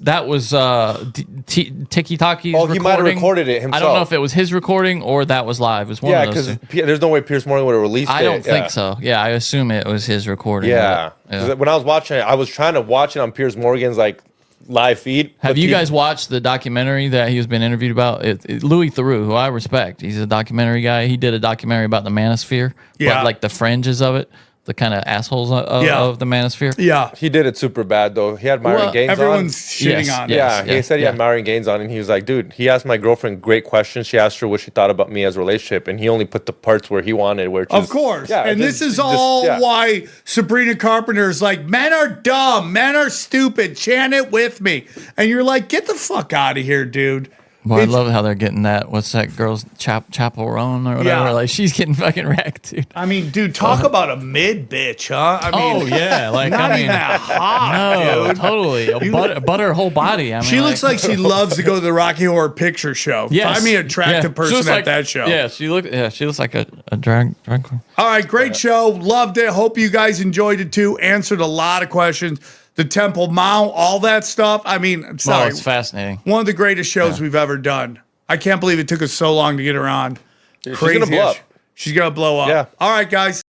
Tiki Taki's Oh, he might have recording. recorded it himself. I don't know if it was his recording or that was live. It was one Yeah, of those because two. there's no way Pierce Morgan would have released it. I don't Yeah. think so. Yeah, I assume it was his recording. Yeah. Yeah. 'Cause when I was watching it, I was trying to watch it on Piers Morgan's like live feed. Have but you he- guys watched the documentary that he has been interviewed about? Louis Theroux, who I respect, he's a documentary guy. He did a documentary about the manosphere, Yeah. but like the fringes of it, the kind of assholes of the manosphere. Yeah. He did it super bad though. He had Myron Well, Gaines Everyone's on. shitting Yes, on yeah. it. Yeah, he said he had yeah. Myron Gaines on, and he was like, "Dude, he asked my girlfriend great questions. She asked her what she thought about me as a relationship, and he only put the parts where he wanted." Where Of course. And this is all why Sabrina Carpenter is like, men are dumb, men are stupid, chant it with me. And you're like, get the fuck out of here, dude. Well, I It's- love how they're getting that. What's that girl's Chapel Roan or whatever? Yeah. Like she's getting fucking wrecked, dude. I mean, dude, talk about a mid bitch, huh? I mean, Oh yeah, like not I mean, even hot, no, dude. totally. Butter her whole body. I mean, She looks like she loves to go to the Rocky Horror Picture Show. Yes. Find me an attractive She person looks at like- that show. Yeah, she looks like a drag queen. All right, great show. Loved it. Hope you guys enjoyed it too. Answered a lot of questions. The Temple Mount, all that stuff. I mean, I'm sorry. Oh, it's fascinating. One of the greatest shows we've ever done. I can't believe it took us so long to get her on. She's gonna blow up. She's gonna blow up. Yeah. All right, guys.